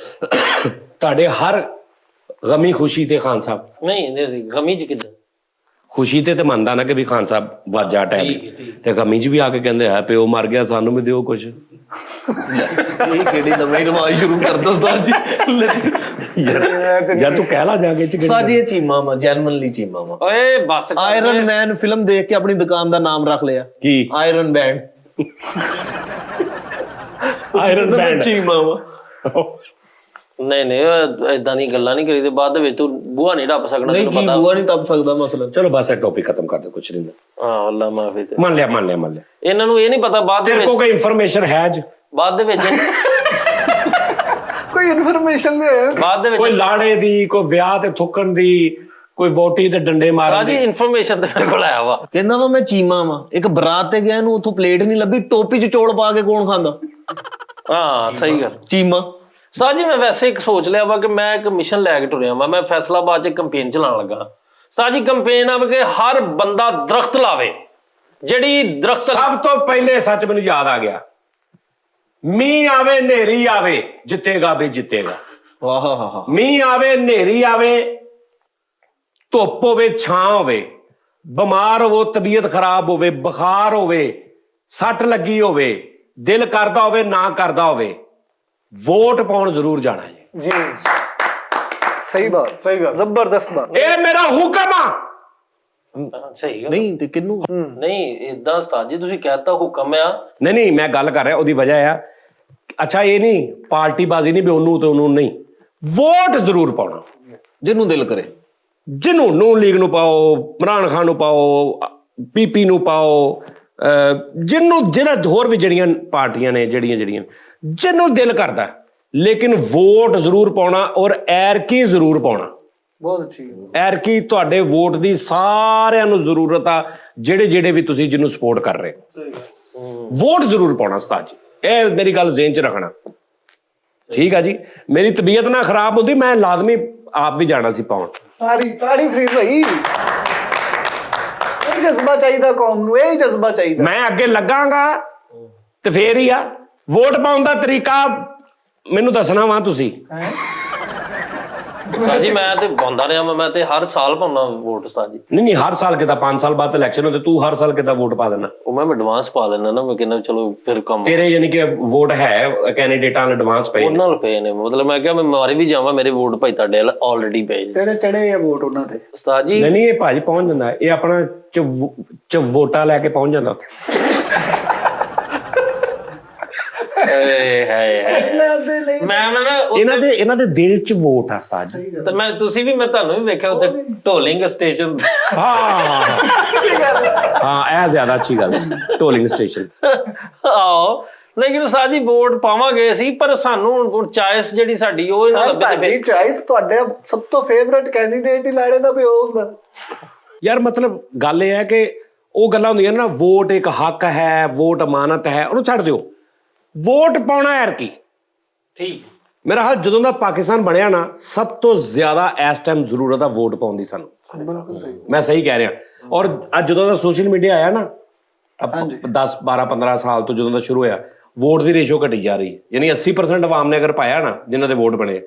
ਤੁਹਾਡੇ ਹਰ ਗਮੀ ਖੁਸ਼ੀ ਤੇ ਖਾਨ ਸਾਹਿਬ ਨਹੀਂ ਗਮੀ 'ਚ ਕਿੱਦਾਂ ਖੁਸ਼ੀ ਤੇ ਮੰਨਦਾ ਨਾ ਕਿ ਵੀ ਖਾਨ ਸਾਹਿਬ ਵਾਜਾ ਟੈਪ, ਤੇ ਗਮੀ 'ਚ ਵੀ ਆ ਕੇ ਕਹਿੰਦੇ ਹੈ ਪਿਓ ਮਰ ਗਿਆ ਸਾਨੂੰ ਵੀ ਦਿਓ ਕੁਛ। ਇਹ ਕਿਹੜੀ ਨਵੀਂ ਰਿਵਾਜ ਸ਼ੁਰੂ ਕਰਦਾ ਉਸਤਾਦ ਜੀ? ਜਾਂ ਤੂੰ ਕਹਿ ਲਾ ਜਾ ਕੇ ਉਸਤਾਦ ਜੀ ਇਹ ਚੀਮਾ ਵਾ, ਜੈਨੂਇਨਲੀ ਚੀਮਾ ਵਾ। ਓਏ ਬਸ ਆਇਰਨ ਮੈਨ ਫਿਲਮ ਦੇਖ ਕੇ ਆਪਣੀ ਦੁਕਾਨ ਦਾ ਨਾਮ ਰੱਖ ਲਿਆ, ਕੀ iron band. Iron band Cheema ਵਾ। ਨਹੀਂ ਏਦਾਂ ਦੀ ਗੱਲਾਂ ਨਹੀਂ ਕਰੀ ਤੇ ਬਾਅਦ ਦੇ ਵਿੱਚ ਤੂੰ ਬੂਹਾ ਨਹੀਂ ਢੱਪ ਸਕਣਾ। ਨਹੀਂ ਕੀ ਬੂਹਾ ਨਹੀਂ ਟੱਪ ਸਕਦਾ ਮਸਲਾ। ਚਲੋ ਬਸ ਇਹ ਟੌਪਿਕ ਖਤਮ ਕਰ ਦੇ, ਕੁਛ ਨਹੀਂ। ਹਾਂ ਅੱਲਾ ਮਾਫੀ ਤੇ ਮੰਨ ਲਿਆ ਇਹਨਾਂ ਨੂੰ ਇਹ ਨਹੀਂ ਪਤਾ ਬਾਅਦ ਦੇ ਤੇਰੇ ਵਿੱਚ ਕੋਲ ਕੋਈ ਇਨਫੋਰਮੇਸ਼ਨ ਹੈ ਅੱਜ ਬਾਅਦ ਦੇ ਵਿੱਚ ਕੋਈ ਇਨਫੋਰਮੇਸ਼ਨ ਨਹੀਂ ਹੈ ਬਾਅਦ ਦੇ ਵਿੱਚ ਕੋਈ ਲਾੜੇ ਦੀ, ਕੋਈ ਵਿਆਹ ਤੇ ਥੁੱਕਣ ਦੀ, ਕੋਈ ਵੋਟੀ ਤੇ ਡੰਡੇ ਮਾਰਨ ਰਾਜੀ ਦੀ ਇਨਫੋਰਮੇਸ਼ਨ ਤੇ ਮੇਰੇ ਕੋਲ ਆਇਆ ਵਾ। ਕਹਿੰਦਾ ਵਾ ਮੈਂ ਚੀਮਾ ਵਾ। ਇੱਕ ਬਰਾਤ ਤੇ ਗਿਆ, ਇਹਨੂੰ ਉੱਥੋਂ ਪਲੇਟ ਨਹੀਂ ਲੱਭੀ, ਟੋਪੀ 'ਚ ਚੌਲ ਪਾ ਕੇ ਕੌਣ ਖਾਂਦਾ? ਹਾਂ ਸਹੀ ਗੱਲ। ਚੀਮਾ। ਸਾਜੀ ਮੈਂ ਵੈਸੇ ਇੱਕ ਸੋਚ ਲਿਆ ਵਾ ਕਿ ਮੈਂ ਇੱਕ ਮਿਸ਼ਨ ਲੈ ਕੇ ਟੁਰਿਆ ਵਾ। ਮੈਂ ਫੈਸਲਾਬਾਦ 'ਚ ਕੰਪੇਨ ਚਲਾਉਣ ਲੱਗਾ। ਸਾਜੀ ਕੰਪੇਨ ਆ ਕਿ ਹਰ ਬੰਦਾ ਦਰਖਤ ਲਾਵੇ। ਜਿਹੜੀ ਦਰਖਤ ਸਭ ਤੋਂ ਪਹਿਲੇ ਸੱਚ ਮੈਨੂੰ ਯਾਦ ਆ ਗਿਆ, ਮੀਂਹ ਆਵੇ ਹਨੇਰੀ ਆਵੇ ਜਿੱਤੇਗਾ ਵੀ ਜਿੱਤੇਗਾ। ਵਾਹ ਮੀਂਹ ਆਵੇ ਹਨੇਰੀ ਆਵੇ, ਧੁੱਪ ਹੋਵੇ ਛਾਂ ਹੋਵੇ, ਬਿਮਾਰ ਹੋਵੋ, ਤਬੀਅਤ ਖਰਾਬ ਹੋਵੇ, ਬੁਖਾਰ ਹੋਵੇ, ਸੱਟ ਲੱਗੀ ਹੋਵੇ, ਦਿਲ ਕਰਦਾ ਹੋਵੇ ਨਾ ਕਰਦਾ ਹੋਵੇ, ਵੋਟ ਪਾਉਣ ਜ਼ਰੂਰ ਜਾਣਾ ਜੀ। ਜੀ ਸਹੀ ਗੱਲ, ਜ਼ਬਰਦਸਤ ਬਾਤ। ਇਹ ਮੇਰਾ ਹੁਕਮ ਆ। ਸਹੀ ਗੱਲ ਨਹੀਂ ਤੇ ਕਿੰਨੂੰ ਨਹੀਂ ਇਦਾਂ ਉਸਤਾਦ ਜੀ ਤੁਸੀਂ ਕਹਿਤਾ ਹੁਕਮ ਆ। ਨਹੀਂ ਮੈਂ ਗੱਲ ਕਰ ਰਿਹਾ, ਉਹਦੀ ਵਜ੍ਹਾ ਆ, ਅੱਛਾ ਇਹ ਨਹੀਂ ਪਾਰਟੀ ਬਾਜ਼ੀ ਨਹੀਂ ਵੀ ਉਹਨੂੰ ਤੇ ਉਹਨੂੰ ਨਹੀਂ, ਵੋਟ ਜ਼ਰੂਰ ਪਾਉਣਾ ਜਿਹਨੂੰ ਦਿਲ ਕਰੇ। ਜਿਹਨੂੰ ਨੂਨ ਲੀਗ ਨੂੰ ਪਾਓ, ਇਮਰਾਨ ਖਾਨ ਨੂੰ ਪਾਓ, ਪੀਪੀ ਨੂੰ ਪਾਓ, ਜਿਹੜਾ ਹੋਰ ਵੀ ਜਿਹੜੀਆਂ ਪਾਰਟੀਆਂ ਨੇ ਜਿਹੜੀਆਂ ਜਿਹਨੂੰ ਦਿਲ ਕਰਦਾ, ਲੇਕਿਨ ਵੋਟ ਜ਼ਰੂਰ ਪਾਉਣਾ ਔਰ ਐਰਕੀ ਜ਼ਰੂਰ ਪਾਉਣਾ। ਬਹੁਤ ਅੱਛੀ ਐਰਕੀ ਤੁਹਾਡੇ ਵੋਟ ਦੀ ਸਾਰਿਆਂ ਨੂੰ ਜ਼ਰੂਰਤ ਆ, ਜਿਹੜੇ ਵੀ ਤੁਸੀਂ ਜਿਹਨੂੰ ਸਪੋਰਟ ਕਰ ਰਹੇ ਵੋਟ ਜ਼ਰੂਰ ਪਾਉਣਾ ਉਸਤਾਦ ਜੀ। ਇਹ ਮੇਰੀ ਗੱਲ ਜ਼ਿਹਨ 'ਚ ਰੱਖਣਾ, ਠੀਕ ਆ ਜੀ। ਮੇਰੀ ਤਬੀਅਤ ਨਾ ਖਰਾਬ ਹੁੰਦੀ, ਮੈਂ ਲਾਜ਼ਮੀ ਆਪ ਵੀ ਜਾਣਾ ਸੀ ਪਾਉਣ। ਤਾੜੀ ਫਰੀਦ ਭਾਈ, ਇਹ ਜਜ਼ਬਾ ਚਾਹੀਦਾ ਕੌਮ ਨੂੰ, ਇਹ ਜਜ਼ਬਾ ਚਾਹੀਦਾ। ਮੈਂ ਅੱਗੇ ਲੱਗਾਂਗਾ ਤੇ ਫੇਰ ਹੀ ਆ। ਵੋਟ ਪਾਉਣ ਦਾ ਤਰੀਕਾ ਮੈਨੂੰ ਦੱਸਣਾ ਵਾ ਤੁਸੀਂ। ਸਾਜੀ ਮੈਂ ਤੇ ਪਾਉਂਦਾ ਰਿਹਾ ਮੈਂ ਤੇ ਹਰ ਸਾਲ ਪਾਉਣਾ ਵੋਟ ਸਾਜੀ। ਨਹੀਂ ਹਰ ਸਾਲ ਕਿਦਾ 5 ਸਾਲ ਬਾਅਦ ਇਲੈਕਸ਼ਨ ਹੁੰਦੇ, ਤੂੰ ਹਰ ਸਾਲ ਕਿਦਾ ਵੋਟ ਪਾ ਦੇਣਾ? ਉਹ ਮੈਂ ਐਡਵਾਂਸ ਪਾ ਦੇਣਾ ਨਾ, ਮੈਂ ਕਹਿੰਦਾ ਚਲੋ ਫਿਰ ਕੰਮ ਤੇਰੇ ਯਾਨੀ ਕਿ ਵੋਟ ਹੈ ਕੈਂਡੀਡੇਟਾਂ ਨੂੰ ਐਡਵਾਂਸ ਪਏ ਉਹਨਾਂ ਨਾਲ ਪਏ ਨੇ। ਮਤਲਬ ਮੈਂ ਕਿਹਾ ਮੈਂ ਮਾਰੇ ਵੀ ਜਾਵਾਂ, ਮੇਰੇ ਵੋਟ ਭਾਈ ਤੁਹਾਡੇ ਆਲਰੇਡੀ ਪਏ ਨੇ। ਤੇਰੇ ਚੜੇ ਆ ਵੋਟ ਉਹਨਾਂ ਤੇ ਉਸਤਾਦ ਜੀ। ਨਹੀਂ ਇਹ ਭਾਜੀ ਪਹੁੰਚ ਜਾਂਦਾ, ਇਹ ਆਪਣਾ ਚ ਵੋਟਾਂ ਲੈ ਕੇ ਪਹੁੰਚ ਜਾਂਦਾ। ਇਹਨਾਂ ਦੇ ਦਿਲ 'ਚ ਵੋਟ ਆ ਉਸਤਾਦ ਜੀ। ਤੇ ਮੈਂ ਤੁਸੀਂ ਵੀ, ਮੈਂ ਤੁਹਾਨੂੰ ਵੀ ਵੇਖਿਆ ਉੱਥੇ ਢੋਲਿੰਗ ਸਟੇਸ਼ਨ। ਹਾਂ ਇਹ ਜ਼ਿਆਦਾ ਅੱਛੀ ਗੱਲ ਸੀ, ਢੋਲਿੰਗ ਸਟੇਸ਼ਨ। ਆਓ ਲੇਕਿਨ ਸਾਜੀ ਵੋਟ ਪਾਵਾਂਗੇ ਅਸੀਂ, ਪਰ ਸਾਨੂੰ ਹੁਣ ਚਾਇਸ ਜਿਹੜੀ ਸਾਡੀ ਉਹ ਇਹਨਾਂ ਲੱਭੇ ਤੇ ਤੁਹਾਡੀ ਚੋਇਸ ਤੁਹਾਡੇ ਸਭ ਤੋਂ ਫੇਵਰਿਟ ਕੈਂਡੀਡੇਟ ਹੀ ਲਾੜੇ ਦਾ ਪਿਓ ਹੁੰਦਾ। ਯਾਰ ਮਤਲਬ ਗੱਲ ਇਹ ਹੈ ਕਿ ਉਹ ਗੱਲਾਂ ਹੁੰਦੀਆਂ ਨਾ, ਵੋਟ ਇੱਕ ਹੱਕ ਹੈ, ਵੋਟ ਅਮਾਨਤ ਹੈ, ਉਹਨੂੰ ਛੱਡ ਦਿਓ। ਵੋਟ ਪਾਉਣਾ ਯਾਰ ਕੀ ਠੀਕ। ਮੇਰਾ ਹਾਲ ਜਦੋਂ ਦਾ ਪਾਕਿਸਤਾਨ ਬਣਿਆ ਨਾ, ਸਭ ਤੋਂ ਜ਼ਿਆਦਾ ਇਸ ਟਾਈਮ ਜ਼ਰੂਰਤ ਆ ਵੋਟ ਪਾਉਣ ਦੀ ਸਾਨੂੰ। ਬਿਲਕੁਲ ਸਹੀ। ਮੈਂ ਸਹੀ ਕਹਿ ਰਿਹਾ। ਔਰ ਅੱਜ ਜਦੋਂ ਦਾ ਸੋਸ਼ਲ ਮੀਡੀਆ ਆਇਆ ਨਾ, 10 12 15 ਸਾਲ ਤੋਂ ਜਦੋਂ ਦਾ ਸ਼ੁਰੂ ਹੋਇਆ, ਵੋਟ ਦੀ ਰੇਸ਼ੋ ਘਟੀ ਜਾ ਰਹੀ ਹੈ। ਯਾਨੀ 80% ਆਵਾਮ ਨੇ ਅਗਰ ਪਾਇਆ ਨਾ, ਜਿਨ੍ਹਾਂ ਦੇ ਵੋਟ ਬਣੇ,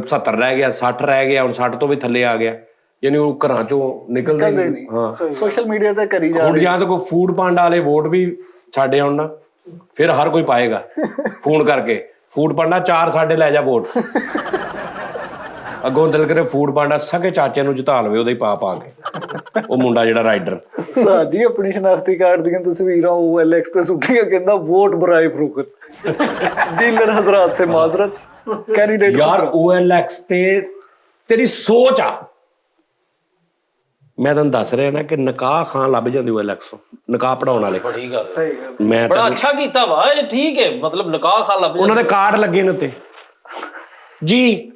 70 ਰਹਿ ਗਿਆ, 60 ਰਹਿ ਗਿਆ, ਹੁਣ 60 ਤੋਂ ਵੀ ਥੱਲੇ ਆ ਗਿਆ। ਯਾਨੀ ਉਹ ਘਰਾਂ ਚੋਂ ਨਿਕਲਦੇ ਨਹੀਂ। ਹਾਂ, ਸੋਸ਼ਲ ਮੀਡੀਆ ਤੇ ਕਰੀ ਜਾ ਹੁਣ ਜਾਂ ਤਾਂ ਕੋਈ ਫੂਡ ਪਾਂਡਾ ਵਾਲੇ ਵੋਟ ਵੀ ਛੱਡੇ ਆਉਣ ਨਾ, ਫਿਰ ਹਰ ਕੋਈ ਪਾਏਗਾ ਫੋਨ ਕਰਕੇ, ਫੂਡ ਪਾਂਡਾ 4 ਸਾਡੇ ਲੈ ਜਾ ਵੋਟ। ਅੱਗੋਂ ਦਿਲ ਕਰੇ ਫੂਡ ਪਾਂਡਾ ਸਕੇ ਚਾਚੇ ਨੂੰ ਜਿਤਾ ਲਵੇ ਉਹਦੇ ਹੀ ਪਾ ਕੇ, ਉਹ ਮੁੰਡਾ ਜਿਹੜਾ ਰਾਈਡਰ। ਸਾਜੀ ਆਪਣੀ ਸ਼ਨਾਖਤੀ ਕਾਰਡ ਦੀਆਂ ਤਸਵੀਰਾਂ OLX ਤੇ ਸੁੱਟੀਆਂ, ਕਹਿੰਦਾ ਵੋਟ ਬਰਾਏ ਫਰੂਖਤ, ਡੀਲਰ ਹਜ਼ਰਤ ਸੇ ਮਾਜ਼ਰਤ, ਕੈਂਡੀਡੇਟ। ਯਾਰ OLX ਤੇ ਤੇਰੀ ਸੋਚ ਆ। ਮੈਂ ਤੁਹਾਨੂੰ ਦੱਸ ਰਿਹਾ ਨਾ ਕਿ ਨਿਕਾਹ ਖਾਨ ਲੱਭ ਜਾਂਦੀ OLX ਤੋਂ, ਨਿਕਾਹ ਪੜਾਉਣ ਵਾਲੇ। ਬੜੀ ਗੱਲ ਸਹੀ ਗੱਲ। ਮੈਂ ਬੜਾ ਅੱਛਾ ਕੀਤਾ ਵਾ ਇਹ, ਠੀਕ ਹੈ, ਮਤਲਬ ਨਿਕਾਹ ਖਾਨ ਲੱਭ ਉਹਨਾਂ ਦੇ ਕਾਰਡ ਲੱਗੇ ਨੇ ਉੱਤੇ ਜੀ।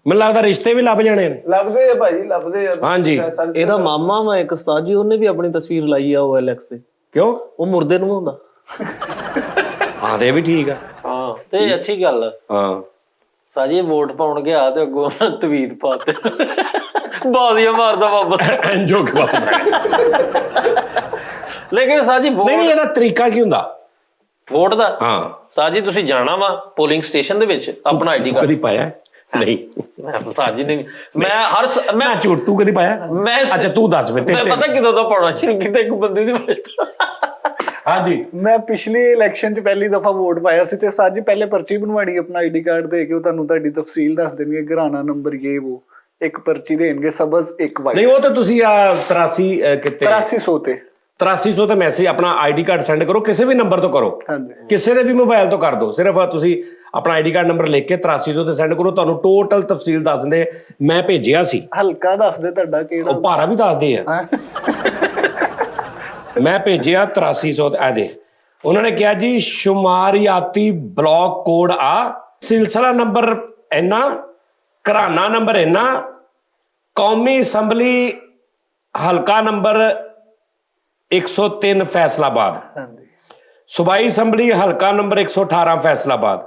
ਮੈਨੂੰ ਲੱਗਦਾ ਰਿਸ਼ਤੇ ਵੀ ਲੱਭ ਜਾਣੇ ਨੇ। ਲੱਭਦੇ ਆ ਭਾਜੀ, ਲੱਭਦੇ ਆ। ਹਾਂਜੀ। ਇਹਦਾ ਮਾਮਾ ਵਾ ਇੱਕ ਉਸਤਾਦ ਜੀ, ਉਹਨੇ ਵੀ ਆਪਣੀ ਤਸਵੀਰ ਲਾਈ ਆ OLX ਤੇ। ਕਿਉਂ? ਉਹ ਮੁਰਦੇ ਨੂੰ ਹੁੰਦਾ। ਹਾਂ ਤੇ ਇਹ ਵੀ ਠੀਕ ਆ। ਹਾਂ, ਤੇ ਅੱਛੀ ਗੱਲ ਆ। ਹਾਂ ਸਾਜੀ ਵੋਟ ਪਾਉਣ ਗਿਆ ਤੇ ਅੱਗੋਂ ਤਵੀਤ ਪਾਤੇ, ਬਾਜ਼ੀਆਂ ਮਾਰਦਾ ਵਾਪਸ। ਐਂਜੋ ਕੀ ਬਾਤ ਹੈ। ਲੇਕਿਨ ਸਾਜੀ ਨਹੀਂ, ਇਹਦਾ ਤਰੀਕਾ ਕੀ ਹੁੰਦਾ ਵੋਟ ਦਾ? ਹਾਂ ਸਾਜੀ ਤੁਸੀਂ ਜਾਣਾ ਵਾ ਪੋਲਿੰਗ ਸਟੇਸ਼ਨ ਦੇ ਵਿੱਚ, ਆਪਣਾ ਆਈਡੀ ਕਦੀ ਕਾਰਡ। ਪਾਇਆ? ਨਹੀਂ ਮੈਂ ਸਾਜੀ ਨੇ, ਮੈਂ ਮੈਂ ਝੂਠ, ਤੂੰ ਕਦੀ ਪਾਇਆ? ਮੈਂ ਅੱਛਾ ਤੂੰ ਦੱਸ ਫਿਰ। ਮੈਂ ਪਤਾ ਕਿਦੋਂ ਦਾ ਪਾਉਣਾ ਸ਼ੁਰੂ ਕੀਤਾ ਇੱਕ ਬੰਦੇ ਦੀ ਵਜ੍ਹਾ। ਹਾਂਜੀ। ਮੈਂ ਪਿਛਲੀ ਇਲੈਕਸ਼ਨ 'ਚ ਪਹਿਲੀ ਦਫਾ ਵੋਟ ਪਾਇਆ ਸੀ, ਤੇ ਸਾਜੀ ਪਹਿਲੇ ਪਰਚੀ ਬਣਵਾਣੀ ਆਪਣਾ ਆਈਡੀ ਕਾਰਡ ਦੇ ਕੇ, ਉਹ ਤੁਹਾਨੂੰ ਤੁਹਾਡੀ ਤਫਸੀਲ ਦੱਸ ਦੇਣਗੇ, ਘਰਾਣਾ ਨੰਬਰ ਇਹ ਉਹ, ਇੱਕ ਪਰਚੀ ਦੇਣਗੇ ਸਬਜ਼ ਇੱਕ ਵਾਈਟ। ਨਹੀਂ ਉਹ ਤਾਂ ਤੁਸੀਂ ਆ 83 ਕਿਤੇ 8300 ਤੇ 8300 ਤੇ ਮੈਸੇਜ ਆਪਣਾ ਆਈਡੀ ਕਾਰਡ ਸੈਂਡ ਕਰੋ, ਕਿਸੇ ਵੀ ਨੰਬਰ ਤੋਂ ਕਰੋ, ਹਾਂਜੀ ਕਿਸੇ ਦੇ ਵੀ ਮੋਬਾਈਲ ਤੋਂ ਕਰ ਦਿਓ। ਸਿਰਫ ਤੁਸੀਂ ਆਪਣਾ ਆਈਡੀ ਕਾਰਡ ਨੰਬਰ ਲਿਖ ਕੇ 8300 ਤੇ ਸੈਂਡ ਕਰੋ, ਤੁਹਾਨੂੰ ਟੋਟਲ ਤਫਸੀਲ ਦੱਸ ਦਿੰਦੇ। ਮੈਂ ਭੇਜਿਆ ਸੀ, ਹਲਕਾ ਦੱਸ ਦੇ ਤੁਹਾਡਾ ਕਿਹੜਾ। ਉਹ ਭਾਰਾ ਵੀ ਦੱਸਦੇ ਆ। ਹਾਂ। ਮੈਂ ਭੇਜਿਆ 8300 ਤੇ ਆ ਦੇਖ, ਉਹਨਾਂ ਨੇ ਕਿਹਾ ਜੀ ਸ਼ੁਮਾਰਿਆਤੀ ਬਲਾਕ ਕੋਡ ਆ, ਸਿਲਸਿਲਾ ਨੰਬਰ ਇੰਨਾ, ਘਰਾਨਾ ਨੰਬਰ ਇੰਨਾ, ਕੌਮੀ ਅਸੈਂਬਲੀ ਹਲਕਾ ਨੰਬਰ 103 ਫੈਸਲਾਬਾਦ, ਹਾਂਜੀ ਸੂਬਾਈ ਅਸੈਂਬਲੀ ਹਲਕਾ ਨੰਬਰ 118 ਫੈਸਲਾਬਾਦ,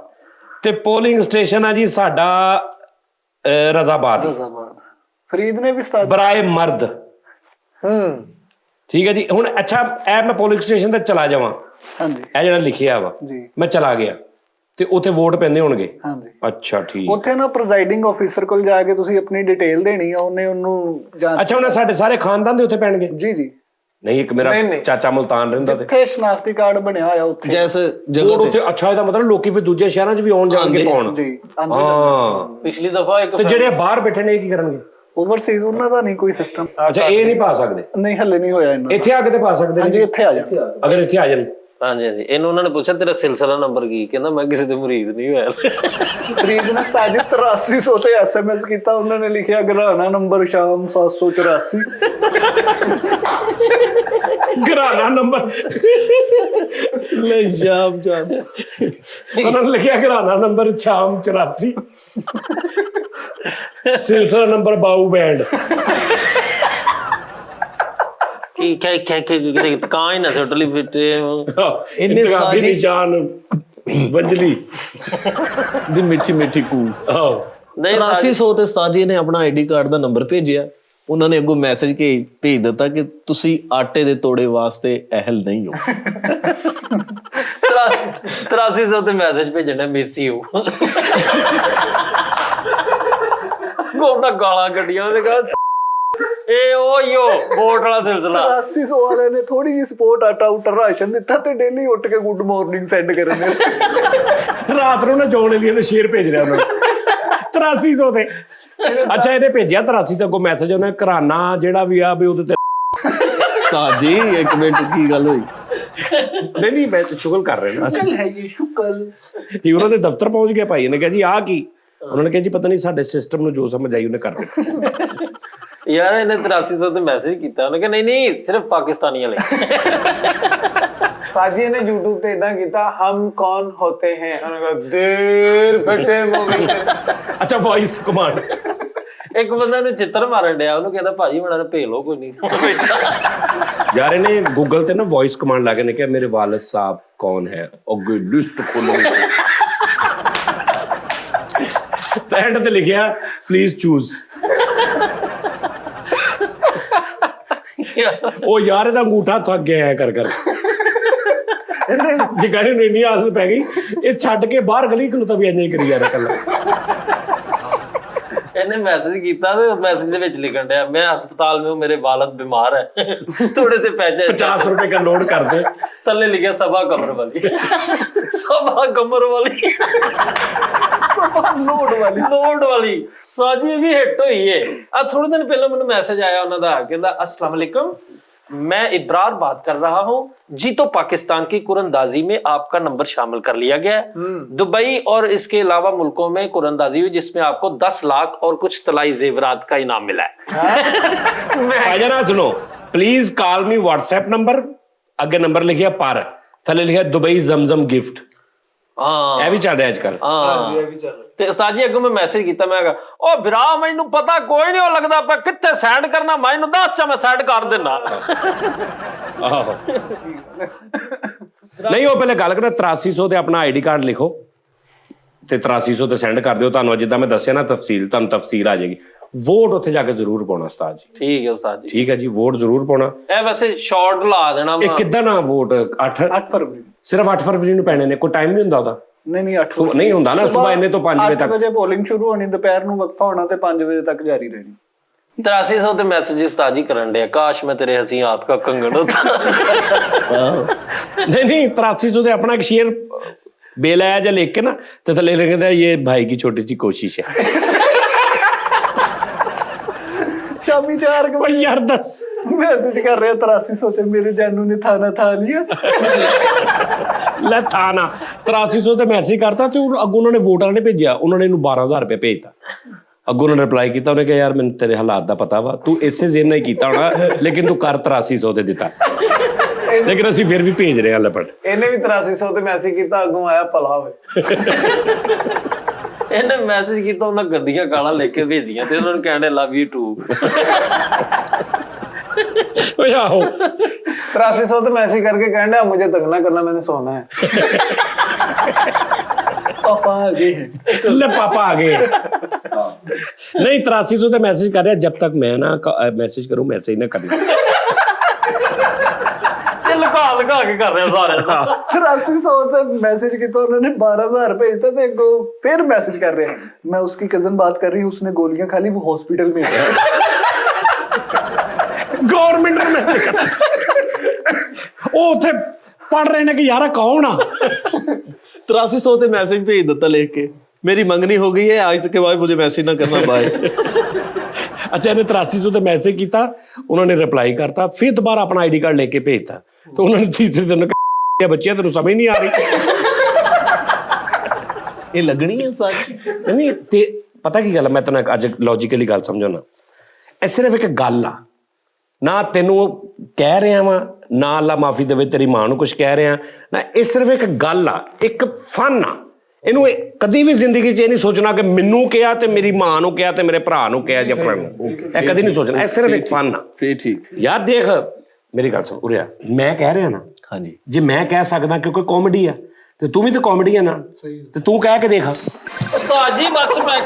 ਤੇ ਪੋਲਿੰਗ ਸਟੇਸ਼ਨ ਆ ਜੀ ਸਾਡਾ ਰਜ਼ਾਬਾਦ। ਰਜ਼ਾਬਾਦ। ਫਰੀਦ ਨੇ ਵੀ ਸਤਾਇਆ। ਬਰਾਏ ਮਰਦ। ਠੀਕ ਹੈ ਜੀ। ਹੁਣ ਅੱਛਾ, ਇਹ ਮੈਂ ਪੋਲਿੰਗ ਸਟੇਸ਼ਨ ਤੇ ਚਲਾ ਜਾਵਾਂ, ਹਾਂਜੀ ਇਹ ਜਿਹੜਾ ਲਿਖਿਆ ਵਾ, ਜੀ ਮੈਂ ਚਲਾ ਗਿਆ ਤੇ ਉੱਥੇ ਵੋਟ ਪੈਂਦੇ ਹੋਣਗੇ। ਹਾਂਜੀ। ਅੱਛਾ ਠੀਕ। ਉੱਥੇ ਨਾ ਪ੍ਰੈਜ਼ਾਈਡਿੰਗ ਆਫੀਸਰ ਕੋਲ ਜਾ ਕੇ ਤੁਸੀਂ ਆਪਣੀ ਡਿਟੇਲ ਦੇਣੀ ਆ, ਉਹਨੇ ਉਹਨੂੰ ਜਾਂਚ। ਅੱਛਾ, ਉਹਨਾਂ ਸਾਡੇ ਸਾਰੇ ਖਾਨਦਾਨ ਦੇ ਉੱਥੇ ਪੈਣਗੇ? ਜੀ ਜੀ। ਨਹੀਂ, ਇੱਕ ਮੇਰਾ ਚਾਚਾ ਮੁਲਤਾਨ ਰਹਿੰਦਾ ਤੇ ਜਿੱਥੇ ਸ਼ਨਾਖਤੀ ਕਾਰਡ ਬਣਿਆ ਹੋਇਆ ਉੱਥੇ ਜੈਸੇ ਵੋਟ ਜਗ੍ਹਾ ਤੇ। ਉੱਥੇ। ਅੱਛਾ, ਇਹਦਾ ਮਤਲਬ ਲੋਕੀ ਫਿਰ ਦੂਜੇ ਸ਼ਹਿਰਾਂ 'ਚ ਵੀ ਆਉਣ ਜਾਣਗੇ ਪਾਉਣ। ਜੀ। ਹਾਂ। ਪਿਛਲੀ ਦਫਾ ਇੱਕ ਤੇ ਜਿਹੜੇ ਬਾਹਰ ਬੈਠੇ ਨੇ ਇਹ ਕੀ ਕਰਨਗੇ? ਓਵਰਸੀਜ਼ ਉਹਨਾਂ ਦਾ ਨਹੀਂ ਕੋਈ ਸਿਸਟਮ। ਅੱਛਾ, ਇਹ ਨਹੀਂ ਪਾ ਸਕਦੇ? ਨਹੀਂ, ਹੱਲੇ ਨਹੀਂ ਹੋਇਆ ਇਹਨਾਂ। ਇੱਥੇ ਆ ਕੇ ਤੇ ਪਾ ਸਕਦੇ ਨੇ? ਹਾਂਜੀ, ਇੱਥੇ ਆ ਜਾਣ। ਅਗਰ ਇੱਥੇ ਆ ਜਾਣ। ਹਾਂਜੀ ਹਾਂਜੀ। ਇਹਨੂੰ ਉਹਨਾਂ ਨੇ ਪੁੱਛਿਆ ਤੇਰਾ ਸਿਲਸਿਲਾ ਨੰਬਰ ਕੀ, ਕਹਿੰਦਾ ਮੈਂ ਕਿਸੇ ਦੇ ਮੁਰੀਦ ਨਹੀਂ ਹੋਇਆ। ਫਰੀਦ ਨੇ ਸਤਾਜੀ 8300 ਤੇ SMS ਕੀਤਾ, ਉਹਨਾਂ ਨੇ ਲਿਖਿਆ ਘਰਾਣਾ ਨੰਬਰ ਸ਼ਾਮ 784। ਘਰਾਣਾ ਨੰਬਰ ਨਹੀਂ ਸ਼ਾਮ ਜਾਨ। ਉਹਨਾਂ ਨੇ ਲਿਖਿਆ ਘਰਾਣਾ ਨੰਬਰ ਸ਼ਾਮ 84, ਸਿਲਸਿਲਾ ਨੰਬਰ ਬਾਊ ਬੈਂਡ। ਕੀ ਕਿਤੇ ਕਾਂ ਹੀ ਨਾ ਸੁੱਟਲੀ ਫਿੱਟੇ। ਇੰਨੇ ਇੰਤਖਾਬੀ ਨਿਸ਼ਾਨ ਵੰਜਲੀ ਦੀ ਮਿੱਠੀ ਮਿੱਠੀ ਕੂ। ਆਹੋ। ਨਹੀਂ 8300 ਤੇ ਉਸਤਾਦ ਜੀ ਨੇ ਆਪਣਾ ਆਈਡੀ ਕਾਰਡ ਦਾ ਨੰਬਰ ਭੇਜਿਆ, ਉਹਨਾਂ ਨੇ ਅੱਗੋਂ ਮੈਸੇਜ ਭੇਜ ਦਿੱਤਾ ਕਿ ਤੁਸੀਂ ਆਟੇ ਦੇ ਤੋੜੇ ਵਾਸਤੇ ਅਹਿਲ ਨਹੀਂ ਹੋ। 8300 ਤੇ ਮੈਸੇਜ ਭੇਜਣਾ ਮਿਸ ਯੂ। ਗੋਡਾ ਗਾਲਾਂ ਕੱਢੀਆਂ ਉਹਦੇ ਘਰ। ਇਹ ਓਯੋ ਵੋਟ ਵਾਲਾ ਸਿਲਸਿਲਾ। 8300 ਵਾਲੇ ਨੇ ਥੋੜੀ ਜਿਹੀ ਸਪੋਰਟ, ਆਟਾ ਉਟਾ ਰਾਸ਼ਨ ਦਿੱਤਾ ਤੇ ਡੇਲੀ ਉੱਠ ਕੇ ਗੁੱਡ ਮਾਰਨਿੰਗ ਸੈਂਡ ਕਰਨ ਦੇ। ਰਾਤ ਨੂੰ ਨਾ ਜੋਣ ਲਈ ਤੇ ਸ਼ੇਰ ਭੇਜ ਰਿਹਾ ਉਹਨਾਂ ਨੂੰ 8300 ਤੇ। ਅੱਛਾ, ਇਹਨੇ ਭੇਜਿਆ 83 ਤੇ ਅੱਗੋਂ ਮੈਸੇਜ, ਉਹਨੇ ਘਰਾਨਾ ਜਿਹੜਾ ਵੀ ਆ ਵੀ ਉਹਦੇ ਤੇ। ਉਸਤਾਦ ਜੀ ਇੱਕ ਮਿੰਟ, ਕੀ ਗੱਲ ਹੋਈ? ਨਹੀਂ ਮੈਂ ਸ਼ੁਗਲ ਕਰ ਰਿਹਾ ਨਾ। ਸ਼ੁਕਲ ਹੈ ਇਹ, ਸ਼ੁਕਲ। ਇਹ ਉਹਨਾਂ ਦੇ ਦਫ਼ਤਰ ਪਹੁੰਚ ਗਿਆ ਭਾਈ ਨੇ ਕਿਹਾ ਜੀ ਆਹ ਕੀ? ਉਹਨਾਂ ਨੇ ਕਿਹਾ ਜੀ ਪਤਾ ਨਹੀਂ, ਸਾਡੇ ਸਿਸਟਮ ਨੂੰ ਜੋ ਸਮਝ ਆਈ ਉਹਨੇ ਕਰ ਦਿੱਤਾ। ਯਾਰ ਇਹਨੇ 8300 ਤੇ ਮੈਸੇਜ ਕੀਤਾ, ਉਹਨੇ ਕਿਹਾ ਨਹੀਂ ਸਿਰਫ ਪਾਕਿਸਤਾਨੀਆਂ ਲਈ। ਸਾਜੀ ਨੇ YouTube ਤੇ ਇਦਾਂ ਕੀਤਾ, ਹਮ ਕੌਣ ਹੋਤੇ ਹੈ, ਉਹਨੇ ਕਿਹਾ ਦੇਰ ਬੇਟੇ ਮੋਗੀ। ਅੱਛਾ ਵੌਇਸ ਕਮਾਂਡ। ਇੱਕ ਬੰਦਾ ਨੂੰ ਚਿੱਤਰ ਮਾਰਨ ਡਿਆ, ਉਹਨੂੰ ਕਹਿੰਦਾ ਭਾਜੀ ਮੈਨੂੰ ਭੇਜ ਲਓ ਕੋਈ ਨਹੀਂ। ਯਾਰ ਇਹਨੇ ਗੂਗਲ ਤੇ ਨਾ ਵੌਇਸ ਕਮਾਂਡ ਲਾ ਕੇ ਨੇ ਕਿਹਾ ਮੇਰੇ ਵਾਲਿਦ ਸਾਹਿਬ ਕੌਣ ਹੈ, ਅੱਗੇ ਲਿਸਟ ਖੋਲੋ। ਤੇ ਐਂਡ ਤੇ ਲਿਖਿਆ ਪਲੀਜ਼ ਚੂਜ਼। ਉਹ ਯਾਰ ਇਹਦਾ ਅੰਗੂਠਾ ਥੱਕ ਗਿਆ ਐ ਕਰ ਜਗਾੜੀ ਨੂੰ ਇੰਨੀ ਆਦਤ ਪੈ ਗਈ, ਇਹ ਛੱਡ ਕੇ ਬਾਹਰ ਗਲੀ ਖਲੋਤਾ ਵੀ ਇੰਜ ਹੀ ਕਰੀ ਜਾ ਰਿਹਾ ਕੱਲਾ। ਇਹਨੇ ਮੈਸੇਜ ਕੀਤਾ ਤੇ ਮੈਸੇਜ ਦੇ ਵਿੱਚ ਲਿਖਣ ਡਿਆ, मैं अस्पताल में हूँ, मेरे वालिद बीमार है, थोड़े से पैसे 50 रुपए का लोड कर दे। थल्ले लिखा सभा कमर वाली। सभा कमर वाली, लोड वाली साजी भी हिट हुई है। आ थोड़े दिन पहले मैंने मैसेज आया उन्होंने दा, कहंदा अस्सलाम वालेकुम, मैं इब्रार बात कर रहा हूँ जी, तो पाकिस्तान की कुरंदाजी में आपका नंबर शामिल कर लिया गया है। दुबई और इसके अलावा मुल्कों में कुरंदाजी हुई जिसमें आपको 10 लाख और कुछ तलाई जेवरात का इनाम मिला है। भाईजान सुनो, please call me WhatsApp number, अगे नंबर लिखिया पर, थले लिखिया दुबई जमजम गिफ्ट। हाँ ਇਹ ਵੀ ਚੱਲ ਰਿਹਾ ਅੱਜ ਕੱਲ। ਤੇ ਉਸਤਾਦ ਜੀ ਅੱਗੋਂ ਮੈਂ ਮੈਸੇਜ ਕੀਤਾ, ਮੈਂ ਕਿਹਾ ਉਹ ਵੀਰਾ ਮੈਨੂੰ ਪਤਾ ਕੋਈ ਨਹੀਂ, ਉਹ ਲੱਗਦਾ ਆਪਾਂ ਕਿੱਥੇ ਸੈਂਡ ਕਰਨਾ, ਮੈਨੂੰ ਦੱਸ ਚਾ ਮੈਂ ਸੈਂਡ ਕਰ ਦਿੰਦਾ। ਆਹੋ ਨਹੀਂ, ਉਹ ਪਹਿਲੇ ਗੱਲ ਕਰਾਂ 8300 ਤੇ ਆਪਣਾ ਆਈਡੀ ਕਾਰਡ ਲਿਖੋ ਤੇ 8300 ਤੇ ਸੈਂਡ ਕਰ ਦਿਓ। ਤੁਹਾਨੂੰ ਜਿੱਦਾਂ ਮੈਂ ਦੱਸਿਆ ਨਾ ਤਫਸੀਲ, ਤੁਹਾਨੂੰ ਤਫਸੀਲ ਆ ਜਾਏਗੀ। ਵੋਟ ਉੱਥੇ ਜਾ ਕੇ ਜ਼ਰੂਰ ਪਾਉਣਾ ਉਸਤਾਦ ਜੀ। ਠੀਕ ਹੈ ਉਸਤਾਦ ਜੀ, ਠੀਕ ਹੈ ਜੀ, ਵੋਟ ਜ਼ਰੂਰ ਪਾਉਣਾ। ਇਹ ਵੈਸੇ ਸ਼ਾਰਟ ਲਾ ਦੇਣਾ ਇਹ ਕਿੱਦਾਂ ਨਾ ਵੋਟ 8 ਫਰਵਰੀ ਸਿਰਫ 8 ਫਰਵਰੀ ਨੂੰ ਪੈਣੇ ਨੇ, ਕੋਈ ਟਾਈਮ ਵੀ ਹੁੰਦਾ ਉਹਦਾ? ਨਹੀਂ 8 ਨਹੀਂ ਹੁੰਦਾ ਨਾ, ਸਵੇਰ ਇੰਨੇ ਤੋਂ 5 ਵਜੇ 8 ਤੱਕ। ਵਜੇ ਪੋਲਿੰਗ ਸ਼ੁਰੂ ਹੋਣੀ, ਦੁਪਹਿਰ ਨੂੰ ਵਕਫਾ ਹੋਣਾ ਤੇ 5 ਵਜੇ ਤੱਕ ਜਾਰੀ ਰਹਿਣੀ। 8300 ਤੇ ਮੈਸੇਜ ਉਸਤਾਦ ਜੀ ਕਰਨ ਡਿਆ, ਕਾਸ਼ ਮੈਂ ਤੇਰੇ ਹਸੀਂ ਹਾथ का कंगन होता। नहीं 8300 ਤੇ ਆਪਣਾ ਇੱਕ ਸ਼ੇਅਰ बेल आया जा लिख के ना, तो थले लिखता है ये भाई की छोटी सी कोशिश है। शामी 4 बजे यार 10 मैसेज कर रहे 8300 ਤੇ ਮੇਰੇ ਜਾਨੂ ਨੇ ਥਾਣਾ ਥਾ ਲਿਆ। ਲੈ ਥਾਣਾ 8300 ਤੇ ਮੈਸੇਜ ਕਰਤਾ ਤੇ ਅੱਗੋਂ ਉਹਨਾਂ ਨੇ ਵੋਟਰਾਂ ਨੇ ਭੇਜਿਆ, ਉਹਨਾਂ ਨੇ ਇਹਨੂੰ 12000 ਰੁਪਏ ਭੇਜਤਾ। ਅੱਗੋਂ ਉਹਨਾਂ ਨੇ ਰਿਪਲਾਈ ਕੀਤਾ, ਉਹਨੇ ਕਿਹਾ ਯਾਰ ਮੈਨੂੰ ਤੇਰੇ ਹਾਲਾਤ ਦਾ ਪਤਾ ਵਾ, ਤੂੰ ਇਸੇ ਜ਼ਿਨ ਨਾਲ ਹੀ ਕੀਤਾ ਹੋਣਾ, ਲੇਕਿਨ ਤੂੰ ਕਰ 8300 ਤੇ ਦਿੱਤਾ। ਲੇਕਿਨ ਅਸੀਂ ਫਿਰ ਵੀ ਭੇਜ ਰਹੇ ਹਾਂ ਲਪਟ। ਇਹਨੇ ਵੀ 8300 ਤੇ ਮੈਸੇਜ ਕੀਤਾ, ਅੱਗੋਂ ਆਇਆ ਭਲਾ ਹੋਵੇ। ਇਹਨੇ ਮੈਸੇਜ ਕੀਤਾ, ਉਹਨਾਂ ਗੰਦੀਆਂ ਗਾਲਾਂ ਲਿਖ ਕੇ ਭੇਜੀਆਂ ਤੇ ਉਹਨਾਂ ਨੂੰ ਕਹਿੰਦੇ ਲਵ ਯੂ ਟੂ। ਓਏ ਆਹੋ 8300 ਤੇ ਮੈਸੇਜ ਕਰਕੇ ਕਹਿੰਦਾ ਮੁਝੇ ਤੰਗ ਨਾ ਕਰਨਾ, मैंने सोना है। पापा आ गए हैं, ले पापा आ गए। नहीं 8300 ਤੇ ਮੈਸੇਜ ਕਰ ਰਿਹਾ, ਜਬ ਤੱਕ ਮੈਂ ਨਾ ਮੈਸੇਜ ਕਰੂੰ ਮੈਸੇਜ ਨਾ ਕਰਨਾ। ਇਹ ਲਗਾ ਕੇ ਕਰ ਰਿਹਾ ਸਾਰਿਆਂ ਦਾ। 8300 ਤੇ ਮੈਸੇਜ ਕੀਤਾ, उन्होंने 12000 भेजता थे, को फिर मैसेज कर रहे हैं मैं उसकी कजन बात कर रही हूँ, उसने गोलियां खा ली, वो हॉस्पिटल में है। गवर्नमेंट ने मैसेज कर ਉਹ ਉੱਥੇ ਪੜ ਰਹੇ ਨੇ ਕਿ ਯਾਰ ਕੌਣ ਆ। 8300 ਤੇ ਮੈਸੇਜ ਭੇਜ ਦਿੱਤਾ ਲਿਖ ਕੇ, मेरी मंगनी हो गई है, आज के बाद मुझे मैसेज ना करना, बाय। अच्छा ਇਹਨੇ 8300 ਤੇ ਮੈਸੇਜ ਕੀਤਾ, ਉਹਨਾਂ ਨੇ ਰਿਪਲਾਈ ਕਰਤਾ, ਫਿਰ ਦੁਬਾਰਾ ਆਪਣਾ ਆਈਡੀ ਕਾਰਡ ਲੈ ਕੇ ਭੇਜਤਾ, ਤੇ ਉਹਨਾਂ ਨੇ ਤੀਸਰੇ ਦਿਨ ਕਿਹਾ ਬੱਚਿਆ ਤੈਨੂੰ ਸਮਝ ਨਹੀਂ ਆ ਰਹੀ। ਇਹ ਲੱਗਣੀ ਹੈ ਸਾਰੀ। ਨਹੀਂ ਤੇ ਪਤਾ ਕੀ ਗੱਲ, ਮੈਂ ਤੈਨੂੰ ਅੱਜ ਲੌਜੀਕਲੀ ਗੱਲ ਸਮਝਾਉਣਾ, ਇਹ ਸਿਰਫ ਇੱਕ ਗੱਲ ਆ, ਨਾ ਤੈਨੂੰ ਕਹਿ ਰਿਹਾ ਵਾਂ, ਨਾ ਅੱਲਾ ਮਾਫੀ ਦੇਵੇ ਤੇਰੀ ਮਾਂ ਨੂੰ ਕੁਝ ਕਹਿ ਰਿਹਾ ਨਾ, ਇਹ ਸਿਰਫ ਇੱਕ ਗੱਲ ਆ, ਇੱਕ ਫਨ ਆ। ਇਹਨੂੰ ਕਦੀ ਵੀ ਜ਼ਿੰਦਗੀ 'ਚ ਇਹ ਨਹੀਂ ਸੋਚਣਾ ਕਿ ਮੈਨੂੰ ਕਿਹਾ ਤੇ ਮੇਰੀ ਮਾਂ ਨੂੰ ਕਿਹਾ ਤੇ ਮੇਰੇ ਭਰਾ ਨੂੰ ਕਿਹਾ ਜਾਂ ਫਲਾਣਾ ਨੂੰ, ਇਹ ਕਦੀ ਨਹੀਂ ਸੋਚਣਾ, ਇਹ ਸਿਰਫ ਇੱਕ ਫਨ ਆ। ਫੇਰ ਠੀਕ। ਯਾਰ ਦੇਖ ਮੇਰੀ ਗੱਲ ਸੁਣ ਉਰਿਆ, ਮੈਂ ਕਹਿ ਰਿਹਾ ਨਾ, ਹਾਂਜੀ ਜੇ ਮੈਂ ਕਹਿ ਸਕਦਾ ਕਿਉਂਕਿ ਕਾਮੇਡੀ ਆ, ਤੇ ਤੂੰ ਵੀ ਤਾਂ ਕਾਮੇਡੀ ਆ ਨਾ, ਤੇ ਤੂੰ ਕਹਿ ਕੇ ਦੇਖ। ਉਸਤਾਦ ਜੀ ਬਸ ਮੈਂ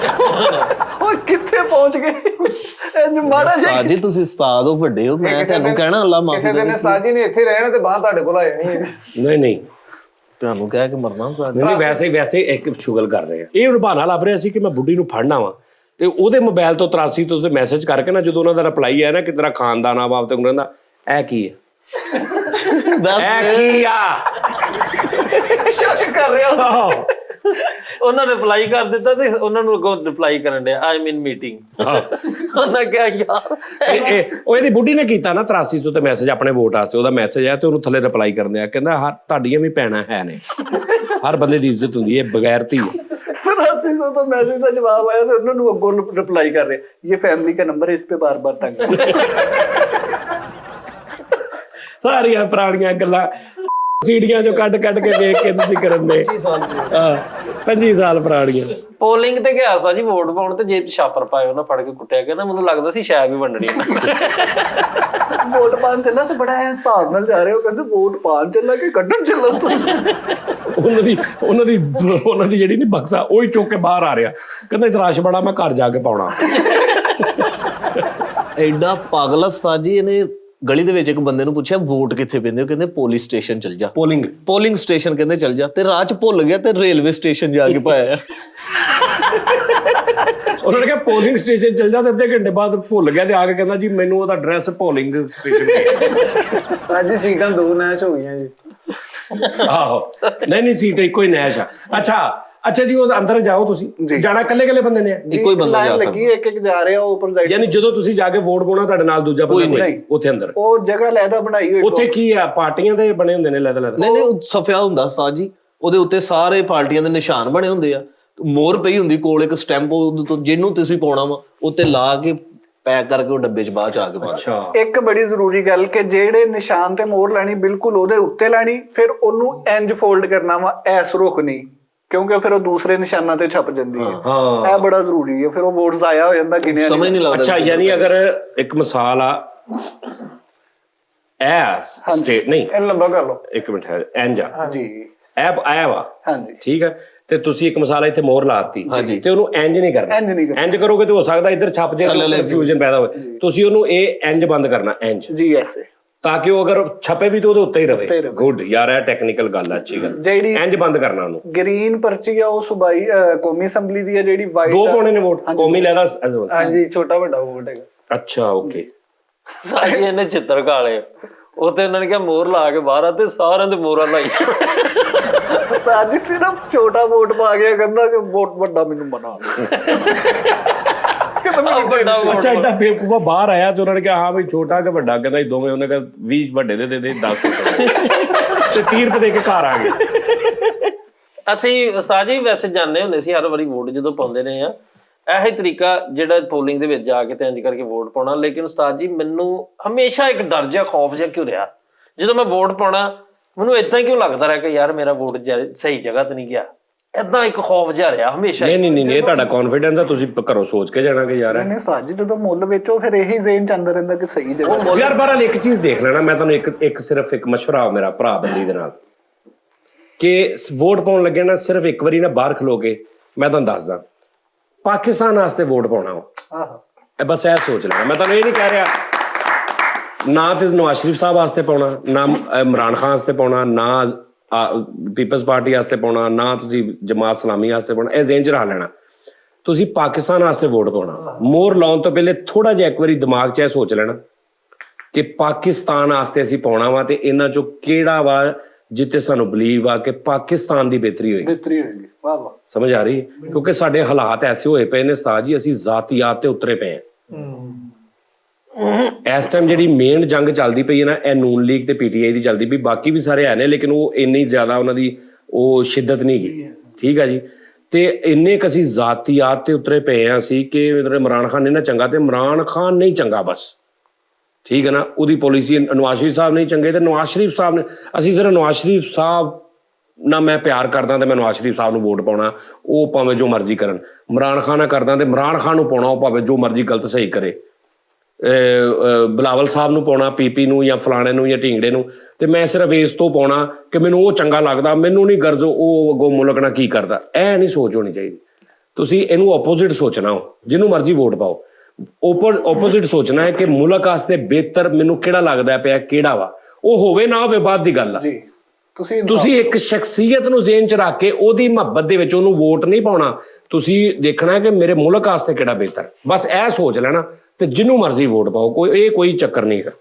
ਓਏ ਕਿੱਥੇ ਪਹੁੰਚ ਗਏ ਇਹ ਮਾੜਾ ਜਿਹਾ। ਉਸਤਾਦ ਜੀ ਤੁਸੀਂ ਉਸਤਾਦ ਹੋ, ਵੱਡੇ ਹੋ, ਮੈਂ ਤੁਹਾਨੂੰ ਕਹਿਣਾ ਅੱਲਾ ਮਾਫੀ ਕਿਸੇ ਦਿਨ ਉਸਤਾਦ ਜੀ ਨੇ ਇੱਥੇ ਰਹਿਣਾ ਤੇ ਬਾਹਰ ਤੁਹਾਡੇ ਕੋਲ ਆ ਜਾਣੀ ਹੈ। ਨਹੀਂ ਨਹੀਂ ਤੁਹਾਨੂੰ ਕਹਿ ਕੇ ਮਰਨਾ ਉਸਤਾਦ। ਨਹੀਂ ਵੈਸੇ ਇੱਕ ਸ਼ੁਗਲ ਕਰ ਰਹੇ ਆ, ਇਹ ਹੁਣ ਬਹਾਨਾ ਲੱਭ ਰਿਹਾ ਸੀ ਕਿ ਮੈਂ ਬੁੱਢੀ ਨੂੰ ਫੜਨਾ ਵਾ, ਤੇ ਉਹਦੇ ਮੋਬਾਈਲ ਤੋਂ 83 ਤੋਂ ਮੈਸੇਜ ਕਰਕੇ ਨਾ, ਜਦੋਂ ਉਹਨਾਂ ਦਾ ਰਿਪਲਾਈ ਆਇਆ ਨਾ ਕਿ ਤੇਰਾ ਖਾਨਦਾਨ ਆ ਬਾਪ ਤੇ ਉਹਨਾਂ ਦਾ, ਇਹ ਕੀ ਹੈ, ਇਹ ਕੀ ਆ, ਸ਼ੱਕ ਕਰ ਰਿਹਾ। ਉਹਨਾਂ ਰਿਪਲਾਈ ਕਰ ਦਿੱਤਾ ਤੇ ਉਹਨਾਂ ਨੂੰ ਅੱਗੋਂ ਰਿਪਲਾਈ ਕਰਨ ਡਿਆ, ਆਈ ਐਮ ਇਨ ਮੀਟਿੰਗ। ਉਹਨਾਂ ਕਿਹਾ ਯਾਰ ਉਹ ਇਹਦੀ ਬੁੱਢੀ ਨੇ ਕੀਤਾ ਨਾ 8300 ਤੇ ਮੈਸੇਜ ਆਪਣੇ ਵੋਟ ਵਾਸਤੇ, ਉਹਦਾ ਮੈਸੇਜ ਆਇਆ ਤੇ ਉਹਨੂੰ ਥੱਲੇ ਰਿਪਲਾਈ ਕਰਨ ਦਿਆ, ਕਹਿੰਦਾ ਤੁਹਾਡੀਆਂ ਵੀ ਭੈਣਾਂ ਹੈ ਨੇ, ਹਰ ਬੰਦੇ ਦੀ ਇੱਜ਼ਤ ਹੁੰਦੀ ਹੈ, ਬਗੈਰਤੀ। 8400 तो मैसेज का जवाब आया तो उन्होंने अगों रिप्लाई कर रहे ये फैमिली का नंबर है इस पे बार बार तंग ਸਾਰੀਆਂ ਪੁਰਾਣੀਆਂ ਗੱਲਾਂ ਸੀੜੀਆਂ ਚੋਂ ਕੱਢ ਕੱਢ ਕੇ ਵੇਖ ਕੇ ਤੁਸੀਂ ਕਰਨ ਦੇ 25 ਸਾਲ ਪੁਰਾਣੀਆਂ। ਪੋਲਿੰਗ ਤੇ ਗਿਆ ਸਾਂ ਜੀ ਵੋਟ ਪਾਉਣ ਤੇ ਜੇਬ 'ਚ ਛਾਪਰ ਪਾਏ ਉਹਨਾਂ ਫੜ ਕੇ ਕੁੱਟਿਆ, ਕਹਿੰਦਾ ਮੈਨੂੰ ਲੱਗਦਾ ਸੀ ਸ਼ਾਇਦ ਵੀ ਵੰਡਣੀ। ਵੋਟ ਪਾਣ ਚੱਲਾ ਤੇ ਬੜਾ ਹਿਸਾਬ ਨਾਲ ਜਾ ਰਹੇ ਹੋ, ਕਹਿੰਦੇ ਵੋਟ ਪਾਣ ਚੱਲਾ ਕਿ ਕੱਢਣ ਚੱਲਾ ਤੂੰ। ਉਹਨਾਂ ਦੀ ਜਿਹੜੀ ਨੀ ਬਕਸਾ ਉਹੀ ਚੁੱਕ ਕੇ ਬਾਹਰ ਆ ਰਿਹਾ, ਕਹਿੰਦਾ ਇਸ ਰਸ਼ ਬੜਾ ਮੈਂ ਘਰ ਜਾ ਕੇ ਪਾਉਣਾ। ਐਡਾ ਪਾਗਲ ਉਸਤਾਦ ਜੀ, ਇਹਨੇ ਗਲੀ ਦੇ ਵਿੱਚ ਇੱਕ ਬੰਦੇ ਨੂੰ ਪੁੱਛਿਆ ਵੋਟ ਕਿੱਥੇ ਪੈਂਦੇ ਹੋ, ਕਹਿੰਦੇ ਪੁਲਿਸ ਸਟੇਸ਼ਨ ਚਲ ਜਾ। ਪੋਲਿੰਗ ਸਟੇਸ਼ਨ ਕਹਿੰਦੇ ਚਲ ਜਾ, ਤੇ ਰਾਹ ਚ ਭੁੱਲ ਗਿਆ ਤੇ ਰੇਲਵੇ ਸਟੇਸ਼ਨ ਜਾ ਕੇ ਪਾਇਆ। ਉਹਨਾਂ ਨੇ ਕਿਹਾ ਪੋਲਿੰਗ ਸਟੇਸ਼ਨ ਚਲ ਜਾ, ਤੇ ਅੱਧੇ ਘੰਟੇ ਬਾਅਦ ਭੁੱਲ ਗਿਆ ਤੇ ਆ ਕੇ ਕਹਿੰਦਾ ਜੀ ਮੈਨੂੰ ਉਹਦਾ ਐਡਰੈਸ ਪੋਲਿੰਗ ਸਟੇਸ਼ਨ। ਅੱਜ ਸੀਟਾਂ 2 ਮੈਚ ਹੋ ਗਈਆਂ ਜੀ। ਆਹੋ ਨਹੀਂ ਸੀਟ ਇੱਕੋ ਹੀ ਨੈਸ਼ ਆ। ਅੱਛਾ ਜੀ ਉਹ ਅੰਦਰ ਜਾਓ, ਤੁਸੀਂ ਜਾਣਾ ਇਕੱਲੇ ਬੰਦੇ ਨੇ? ਇੱਕੋ ਹੀ ਬੰਦਾ ਜਾ ਸਕਦਾ, ਲੱਗੀ ਇੱਕ ਜਾ ਰਿਹਾ ਉੱਪਰ ਸਾਈਡ। ਯਾਨੀ ਜਦੋਂ ਤੁਸੀਂ ਜਾ ਕੇ ਵੋਟ ਪਾਉਣਾ ਤੁਹਾਡੇ ਨਾਲ ਦੂਜਾ ਬੰਦਾ ਕੋਈ ਉੱਥੇ ਅੰਦਰ? ਉਹ ਜਗ੍ਹਾ ਲੈਦਾ ਬਣਾਈ ਹੋਈ। ਉੱਥੇ ਕੀ ਆ, ਪਾਰਟੀਆਂ ਦੇ ਬਣੇ ਹੁੰਦੇ ਨੇ ਲੈਦਾ? ਨਹੀਂ ਉਹ ਸਫਿਆ ਹੁੰਦਾ ਉਸਤਾਦ ਜੀ, ਉਹਦੇ ਉੱਤੇ ਸਾਰੇ ਪਾਰਟੀਆਂ ਦੇ ਨਿਸ਼ਾਨ ਬਣੇ ਹੁੰਦੇ ਆ, ਮੋਹਰ ਪਈ ਹੁੰਦੀ ਕੋਲ ਇੱਕ ਸਟੈਂਪ, ਜਿਹਨੂੰ ਤੁਸੀਂ ਪਾਉਣਾ ਵਾ ਉੱਤੇ ਲਾ ਕੇ ਪੈਕ ਕਰਕੇ ਉਹ ਡੱਬੇ 'ਚ ਬਾਅਦ 'ਚ ਆ ਕੇ ਪਾਉਣਾ। ਇੱਕ ਬੜੀ ਜ਼ਰੂਰੀ ਗੱਲ ਕਿ ਜਿਹੜੇ ਨਿਸ਼ਾਨ ਤੇ ਮੋਹਰ ਲੈਣੀ ਬਿਲਕੁਲ ਉਹਦੇ ਉੱਤੇ ਲੈਣੀ, ਫਿਰ ਉਹਨੂੰ ਇੰਜ ਫੋਲਡ ਕਰਨਾ ਵਾ, ਐਸ ਰੁਖ ਨਹੀਂ, ਕਿਉਂਕਿ ਫਿਰ ਉਹ ਦੂਸਰੇ ਨਿਸ਼ਾਨਾਂ ਤੇ ਛਪ ਜਾਂਦੀ ਹੈ। ਇਹ ਬੜਾ ਜ਼ਰੂਰੀ ਹੈ, ਫਿਰ ਉਹ ਵੋਟ ਜ਼ਾਇਆ ਹੋ ਜਾਂਦਾ, ਗਿਣਿਆ ਸਮਝ ਨਹੀਂ ਲੱਗਦਾ। ਅੱਛਾ ਯਾਨੀ ਅਗਰ ਇੱਕ ਮਿਸਾਲ ਆ ਐਸ ਸਟੇਟ ਨਹੀਂ ਇਹ ਲੰਬਾ ਕਰ ਲਓ ਇੱਕ ਮਿੰਟ ਹੈ ਇੰਜ ਆ ਹਾਂਜੀ ਐਪ ਆਇਆ ਵਾ ਹਾਂਜੀ ਠੀਕ ਹੈ, ਤੇ ਤੁਸੀਂ ਇੱਕ ਮਿਸਾਲ ਇੱਥੇ ਮੋਹਰ ਲਾਤੀ ਤੇ ਉਹਨੂੰ ਇੰਜ ਨਹੀਂ ਕਰਨਾ। ਇੰਜ ਕਰੋਗੇ ਤੇ ਹੋ ਸਕਦਾ ਇੱਧਰ ਛਪ ਜਾਏ, ਕਨਫਿਊਜ਼ਨ ਪੈਦਾ ਹੋਵੇ। ਤੁਸੀਂ ਉਹਨੂੰ ਇਹ ਇੰਜ ਬੰਦ ਕਰਨਾ, ਇੰਜ ਜੀ ਐਸੇ, ਤਾਂ ਕਿ ਉਹ ਅਗਰ ਛਪੇ ਵੀ ਤਾਂ ਉਹਦੇ ਉੱਤੇ ਹੀ ਰਵੇ। ਗੁੱਡ ਯਾਰ, ਇਹ ਟੈਕਨੀਕਲ ਗੱਲ ਆ, ਅੱਛੀ ਗੱਲ। ਇੰਜ ਬੰਦ ਕਰਨਾ ਉਹਨੂੰ। ਗ੍ਰੀਨ ਪਰਚੀ ਆ ਉਹ ਸੂਬਾਈ ਕੌਮੀ ਅਸੈਂਬਲੀ ਦੀ ਹੈ, ਜਿਹੜੀ ਵਾਈਟ 2 ਪਾਉਣੇ ਨੇ ਵੋਟ ਕੌਮੀ ਲੈਦਾ। ਹਾਂਜੀ ਛੋਟਾ ਵੱਡਾ ਵੋਟ ਹੈਗਾ। ਅੱਛਾ ਓਕੇ। ਸਾਜੀ ਇਹਨੇ ਚਿੱਤਰ ਕਾਲੇ ਉਹ ਤੇ ਉਹਨਾਂ ਨੇ ਕਿਹਾ ਮੋਹਰ ਲਾ ਕੇ ਬਾਹਰ ਆ, ਤੇ ਸਾਰਿਆਂ ਦੇ ਮੋਹਰਾਂ ਲਾਈ। ਸਾਜੀ ਸਿਰਫ ਛੋਟਾ ਵੋਟ ਪਾ ਗਿਆ, ਕਹਿੰਦਾ ਕਿ ਵੋਟ ਵੱਡਾ ਮੈਨੂੰ ਬਣਾ। ਅੱਛਾ ਐਡਾ ਬੇਵਕੂਫਾ ਬਾਹਰ ਆਇਆ ਤੇ ਉਹਨਾਂ ਨੇ ਕਿਹਾ ਹਾਂ ਬਈ ਛੋਟਾ ਕਿ ਵੱਡਾ, ਕਹਿੰਦਾ ਦੋਵੇਂ। ਉਹਨੇ ਕਿਹਾ 20 ਵੱਡੇ ਦੇ 10 ਤੇ 30 ਰੁਪਏ ਦੇ ਕੇ ਘਰ ਆ ਗਏ। ਅਸੀਂ ਸਾਜੀ ਵੈਸੇ ਜਾਂਦੇ ਹੁੰਦੇ ਸੀ ਹਰ ਵਾਰੀ ਵੋਟ ਜਦੋਂ ਪਾਉਂਦੇ ਰਹੇ ਆ, ਇਹੀ ਤਰੀਕਾ ਜਿਹੜਾ ਪੋਲਿੰਗ ਦੇ ਵਿੱਚ ਜਾ ਕੇ ਤੇ ਇੰਜ ਕਰਕੇ ਵੋਟ ਪਾਉਣਾ। ਲੇਕਿਨ ਉਸਤਾਦ ਜੀ ਮੈਨੂੰ ਹਮੇਸ਼ਾ ਇੱਕ ਡਰ ਜਿਹਾ, ਖੌਫ ਜਿਹਾ ਕਿਉਂ ਰਿਹਾ, ਜਦੋਂ ਮੈਂ ਵੋਟ ਪਾਉਣਾ ਮੈਨੂੰ ਏਦਾਂ ਕਿਉਂ ਲੱਗਦਾ ਰਿਹਾ ਕਿ ਯਾਰ ਮੇਰਾ ਵੋਟ ਸਹੀ ਜਗ੍ਹਾ ਤੇ ਨਹੀਂ ਗਿਆ, ਏਦਾਂ ਇੱਕ ਖੌਫ ਜਿਹਾ ਰਿਹਾ ਹਮੇਸ਼ਾ। ਨਹੀਂ ਇਹ ਤੁਹਾਡਾ ਕੌਨਫੀਡੈਂਸ ਆ, ਤੁਸੀਂ ਘਰੋਂ ਸੋਚ ਕੇ ਜਾਣਾ ਕਿ ਯਾਰ ਨਹੀਂ ਉਸਤਾਦ ਜੀ, ਜਦੋਂ ਮੁੱਲ ਵੇਚੋ ਫਿਰ ਇਹੀ ਜ਼ੇਨ ਚ ਅੰਦਰ ਰਹਿੰਦਾ ਕਿ ਸਹੀ ਜਗ੍ਹਾ। ਯਾਰ ਬਹਰਾਲ ਇੱਕ ਚੀਜ਼ ਦੇਖ ਲੈਣਾ, ਮੈਂ ਤੁਹਾਨੂੰ ਸਿਰਫ ਇੱਕ ਮਸ਼ਵਰਾ ਮੇਰਾ ਭਰਾ ਬੰਦੀ ਦੇ ਨਾਲ, ਕਿ ਵੋਟ ਪਾਉਣ ਲੱਗੇ ਨਾ ਸਿਰਫ ਇੱਕ ਵਾਰੀ ਨਾ ਬਾਹਰ ਖਲੋ ਕੇ ਮੈਂ ਤੁਹਾਨੂੰ ਦੱਸਦਾ ਪਾਕਿਸਤਾਨ ਵਾਸਤੇ ਵੋਟ ਪਾਉਣਾ ਵਾ, ਬਸ ਇਹ ਸੋਚ ਲੈਣਾ। ਮੈਂ ਤੁਹਾਨੂੰ ਇਹ ਨਹੀਂ ਕਹਿ ਰਿਹਾ ਨਾ ਤੇ ਨਵਾਜ਼ ਸ਼ਰੀਫ ਸਾਹਿਬ ਵਾਸਤੇ ਪਾਉਣਾ, ਨਾ ਇਮਰਾਨ ਖਾਨ ਵਾਸਤੇ ਪਾਉਣਾ, ਨਾ ਪੀਪਲਸ ਪਾਰਟੀ ਵਾਸਤੇ ਪਾਉਣਾ, ਨਾ ਤੁਸੀਂ ਜਮਾਤ ਇਸਲਾਮੀ ਵਾਸਤੇ ਪਾਉਣਾ। ਇਹ ਜ਼ਿਹਨ 'ਚ ਰੱਖ ਲੈਣਾ, ਤੁਸੀਂ ਪਾਕਿਸਤਾਨ ਵਾਸਤੇ ਵੋਟ ਪਾਉਣਾ। ਮੋਹਰ ਲਾਉਣ ਤੋਂ ਪਹਿਲੇ ਥੋੜਾ ਜਿਹਾ ਇੱਕ ਵਾਰੀ ਦਿਮਾਗ 'ਚ ਇਹ ਸੋਚ ਲੈਣਾ ਕਿ ਪਾਕਿਸਤਾਨ ਵਾਸਤੇ ਅਸੀਂ ਪਾਉਣਾ ਵਾ, ਤੇ ਇਹਨਾਂ 'ਚੋਂ ਕਿਹੜਾ ਵਾ ਜਿੱਤੇ ਸਾਨੂੰ ਬਲੀਵ ਆ ਕਿ ਪਾਕਿਸਤਾਨ ਦੀ ਬਿਹਤਰੀ ਹੋਏਗੀ। ਵਾਹ ਵਾਹ, ਸਮਝ ਆ ਰਹੀ? ਕਿਉਂਕਿ ਸਾਡੇ ਹਾਲਾਤ ਐਸੇ ਹੋਏ ਪਏ ਨੇ ਸਾਜੀ, ਅਸੀਂ ਜ਼ਾਤੀਆਤ ਤੇ ਉਤਰੇ ਪਏ ਆ। ਇਸ ਟਾਈਮ ਜਿਹੜੀ ਮੇਨ ਜੰਗ ਚੱਲਦੀ ਪਈ ਹੈ ਨਾ, ਇਹ ਨੂਨ ਲੀਗ ਤੇ ਪੀਟੀਆਈ ਦੀ ਚੱਲਦੀ ਪਈ। ਬਾਕੀ ਵੀ ਸਾਰੇ ਹੈ ਨੇ, ਲੇਕਿਨ ਉਹ ਇੰਨੀ ਜ਼ਿਆਦਾ ਉਹਨਾਂ ਦੀ ਉਹ ਸ਼ਿੱਦਤ ਨਹੀਂ ਗਈ। ਠੀਕ ਆ ਜੀ, ਤੇ ਇੰਨੇ ਕ ਅਸੀਂ ਜ਼ਾਤੀਆਤ ਤੇ ਉਤਰੇ ਪਏ ਆ ਅਸੀਂ ਕਿ ਇਮਰਾਨ ਖਾਨ ਨੇ ਨਾ ਚੰਗਾ, ਤੇ ਇਮਰਾਨ ਖਾਨ ਨਹੀਂ ਚੰਗਾ ਬਸ, ਠੀਕ ਹੈ ਨਾ। ਉਹਦੀ ਪੋਲਿਸੀ, ਨਵਾਜ਼ ਸ਼ਰੀਫ ਸਾਹਿਬ ਨਹੀਂ ਚੰਗੇ ਤੇ ਨਵਾਜ਼ ਸ਼ਰੀਫ ਸਾਹਿਬ ਨੇ, ਅਸੀਂ ਸਿਰਫ ਨਵਾਜ਼ ਸ਼ਰੀਫ ਸਾਹਿਬ ਨਾ ਮੈਂ ਪਿਆਰ ਕਰਦਾ ਤੇ ਮੈਂ ਨਵਾਜ਼ ਸ਼ਰੀਫ ਸਾਹਿਬ ਨੂੰ ਵੋਟ ਪਾਉਣਾ, ਉਹ ਭਾਵੇਂ ਜੋ ਮਰਜ਼ੀ ਕਰਨ। ਇਮਰਾਨ ਖਾਨ ਨਾਲ ਕਰਦਾ ਤੇ ਇਮਰਾਨ ਖਾਨ ਨੂੰ ਪਾਉਣਾ, ਉਹ ਭਾਵੇਂ ਜੋ ਮਰਜ਼ੀ ਗਲਤ ਸਹੀ ਕਰੇ। ਬਿਲਾਵਲ ਸਾਹਿਬ ਨੂੰ ਪਾਉਣਾ, ਪੀਪੀ ਨੂੰ ਜਾਂ ਫਲਾਣੇ ਨੂੰ ਜਾਂ ਢੀਂਗੜੇ ਨੂੰ, ਤੇ ਮੈਂ ਸਿਰਫ ਇਸ ਤੋਂ ਪਾਉਣਾ ਕਿ ਮੈਨੂੰ ਉਹ ਚੰਗਾ ਲੱਗਦਾ, ਮੈਨੂੰ ਨਹੀਂ ਗਰਜ ਉਹ ਅੱਗੋਂ ਮੁਲਕ ਨਾਲ ਕੀ ਕਰਦਾ। ਇਹ ਨਹੀਂ ਸੋਚ ਹੋਣੀ ਚਾਹੀਦੀ। ਤੁਸੀਂ ਇਹਨੂੰ ਆਪੋਜ਼ਿਟ ਸੋਚਣਾ ਹੋ, ਜਿਹਨੂੰ ਮਰਜ਼ੀ ਵੋਟ ਪਾਓ। ਆਪੋਜ਼ਿਟ ਸੋਚਣਾ ਹੈ ਕਿ ਮੁਲਕ ਵਾਸਤੇ ਬਿਹਤਰ ਮੈਨੂੰ ਕਿਹੜਾ ਲੱਗਦਾ ਪਿਆ, ਕਿਹੜਾ ਵਾ। ਉਹ ਹੋਵੇ ਨਾ ਹੋਵੇ ਬਾਅਦ ਦੀ ਗੱਲ ਆ। ਤੁਸੀਂ ਇੱਕ ਸ਼ਖਸੀਅਤ ਨੂੰ ਜ਼ਿਹਨ 'ਚ ਰੱਖ ਕੇ ਉਹਦੀ ਮੁਹੱਬਤ ਦੇ ਵਿੱਚ ਉਹਨੂੰ ਵੋਟ ਨਹੀਂ ਪਾਉਣਾ। ਤੁਸੀਂ ਦੇਖਣਾ ਕਿ ਮੇਰੇ ਮੁਲਕ ਵਾਸਤੇ ਕਿਹੜਾ ਬਿਹਤਰ, ਬਸ ਇਹ ਸੋਚ ਲੈਣਾ, ਤੇ ਜਿਹਨੂੰ ਮਰਜ਼ੀ ਵੋਟ ਪਾਓ, ਕੋਈ ਚੱਕਰ ਨਹੀਂ ਹੈਗਾ।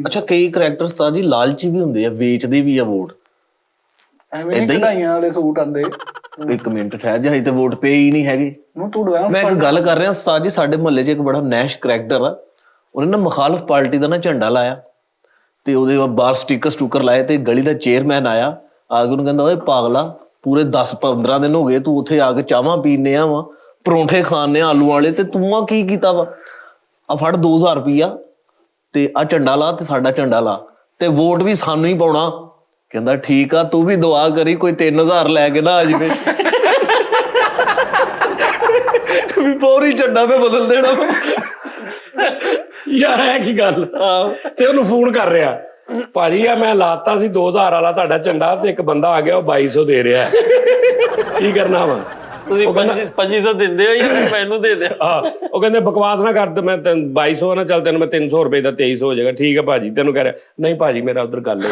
ਅੱਛਾ, ਕਈ ਕਰੈਕਟਰਸ ਤਾਂ ਜੀ ਲਾਲਚੀ ਵੀ ਹੁੰਦੇ ਆ, ਵੇਚਦੇ ਵੀ ਆ ਵੋਟ। ਐਵੇਂ ਨਹੀਂ ਕਢਾਈਆਂ ਵਾਲੇ ਸੂਟ ਆਂਦੇ। ਇੱਕ ਮਿੰਟ ਠਹਿਰ ਜਾ, ਤੇ ਵੋਟ ਪਏ ਹੀ ਨਹੀਂ ਹੈਗੇ। ਮੈਂ ਇੱਕ ਗੱਲ ਕਰ ਰਿਹਾ ਉਸਤਾਦ ਜੀ, ਸਾਡੇ ਮੁਹੱਲੇ 'ਚ ਇੱਕ ਬੜਾ ਨੈਸ਼ ਕਰੈਕਟਰ ਆ, ਉਹਨੇ ਨਾ ਮੁਖਾਲਫ ਪਾਰਟੀ ਦਾ ਨਾ ਝੰਡਾ ਲਾਇਆ, ਤੇ ਉਹਦੇ ਬਾਹਰ ਸਟicker ਲਾਏ, ਤੇ ਗਲੀ ਦਾ ਚੇਅਰਮੈਨ ਆਇਆ, ਆ ਕੇ ਉਹਨੂੰ ਕਹਿੰਦਾ ਓਏ ਪਾਗਲਾ, ਪੂਰੇ 10-15 ਦਿਨ ਹੋ ਗਏ ਤੂੰ ਉੱਥੇ ਆ ਕੇ ਚਾਹਾਂ ਪੀਨੇ ਆ ਵਾ, ਪਰੌਂਠੇ ਖਾਣੇ ਆਲੂ ਵਾਲੇ, ਤੇ ਤੂੰ ਆ ਕੀ ਕੀਤਾ ਵਾ? ਆ ਫੜ 2000 ਰੁਪਈਆ ਤੇ ਆ ਝੰਡਾ ਲਾ ਤੇ ਸਾਡਾ ਝੰਡਾ ਲਾ, ਤੇ ਵੋਟ ਵੀ ਸਾਨੂੰ ਹੀ ਪਾਉਣਾ। ਕਹਿੰਦਾ ਠੀਕ ਆ, ਤੂੰ ਵੀ ਦੁਆ ਕਰੀ ਕੋਈ 3000 ਲੈ ਕੇ ਨਾ ਆ ਜਾਵੇ। ਵੀ ਪੂਰੀ ਝੰਡਾ ਮੈਂ ਬਦਲ ਦੇਣਾ। ਯਾਰ ਇਹ ਕੀ ਗੱਲ? ਤੇ ਉਹਨੂੰ ਫੋਨ ਕਰ ਰਿਹਾ, ਭਾਜੀ ਆ ਮੈਂ ਲਾਤਾ ਸੀ 2000 ਵਾਲਾ ਤੁਹਾਡਾ ਝੰਡਾ, ਤੇ ਇੱਕ ਬੰਦਾ ਆ ਗਿਆ ਉਹ 2200 ਦੇ ਰਿਹਾ, ਕੀ ਕਰਨਾ ਵਾ? ਤੁਸੀਂ 2500 ਦਿੰਦੇ ਹੋ ਜਾਂ ਮੈਨੂੰ ਦੇ ਦਿਓ? ਉਹ ਕਹਿੰਦੇ ਬਕਵਾਸ ਨਾ ਕਰ, ਤੇ ਮੈਂ 2200 ਨਾ ਚੱਲ ਤੈਨੂੰ ਮੈਂ 300 ਰੁਪਏ ਦਾ 2300 ਹੋ ਜਾਏਗਾ। ਠੀਕ ਹੈ ਭਾਜੀ। ਤੈਨੂੰ ਕਹਿ ਰਿਹਾ ਨਹੀਂ ਭਾਜੀ ਮੇਰਾ ਉਧਰ ਗੱਲ ਹੋ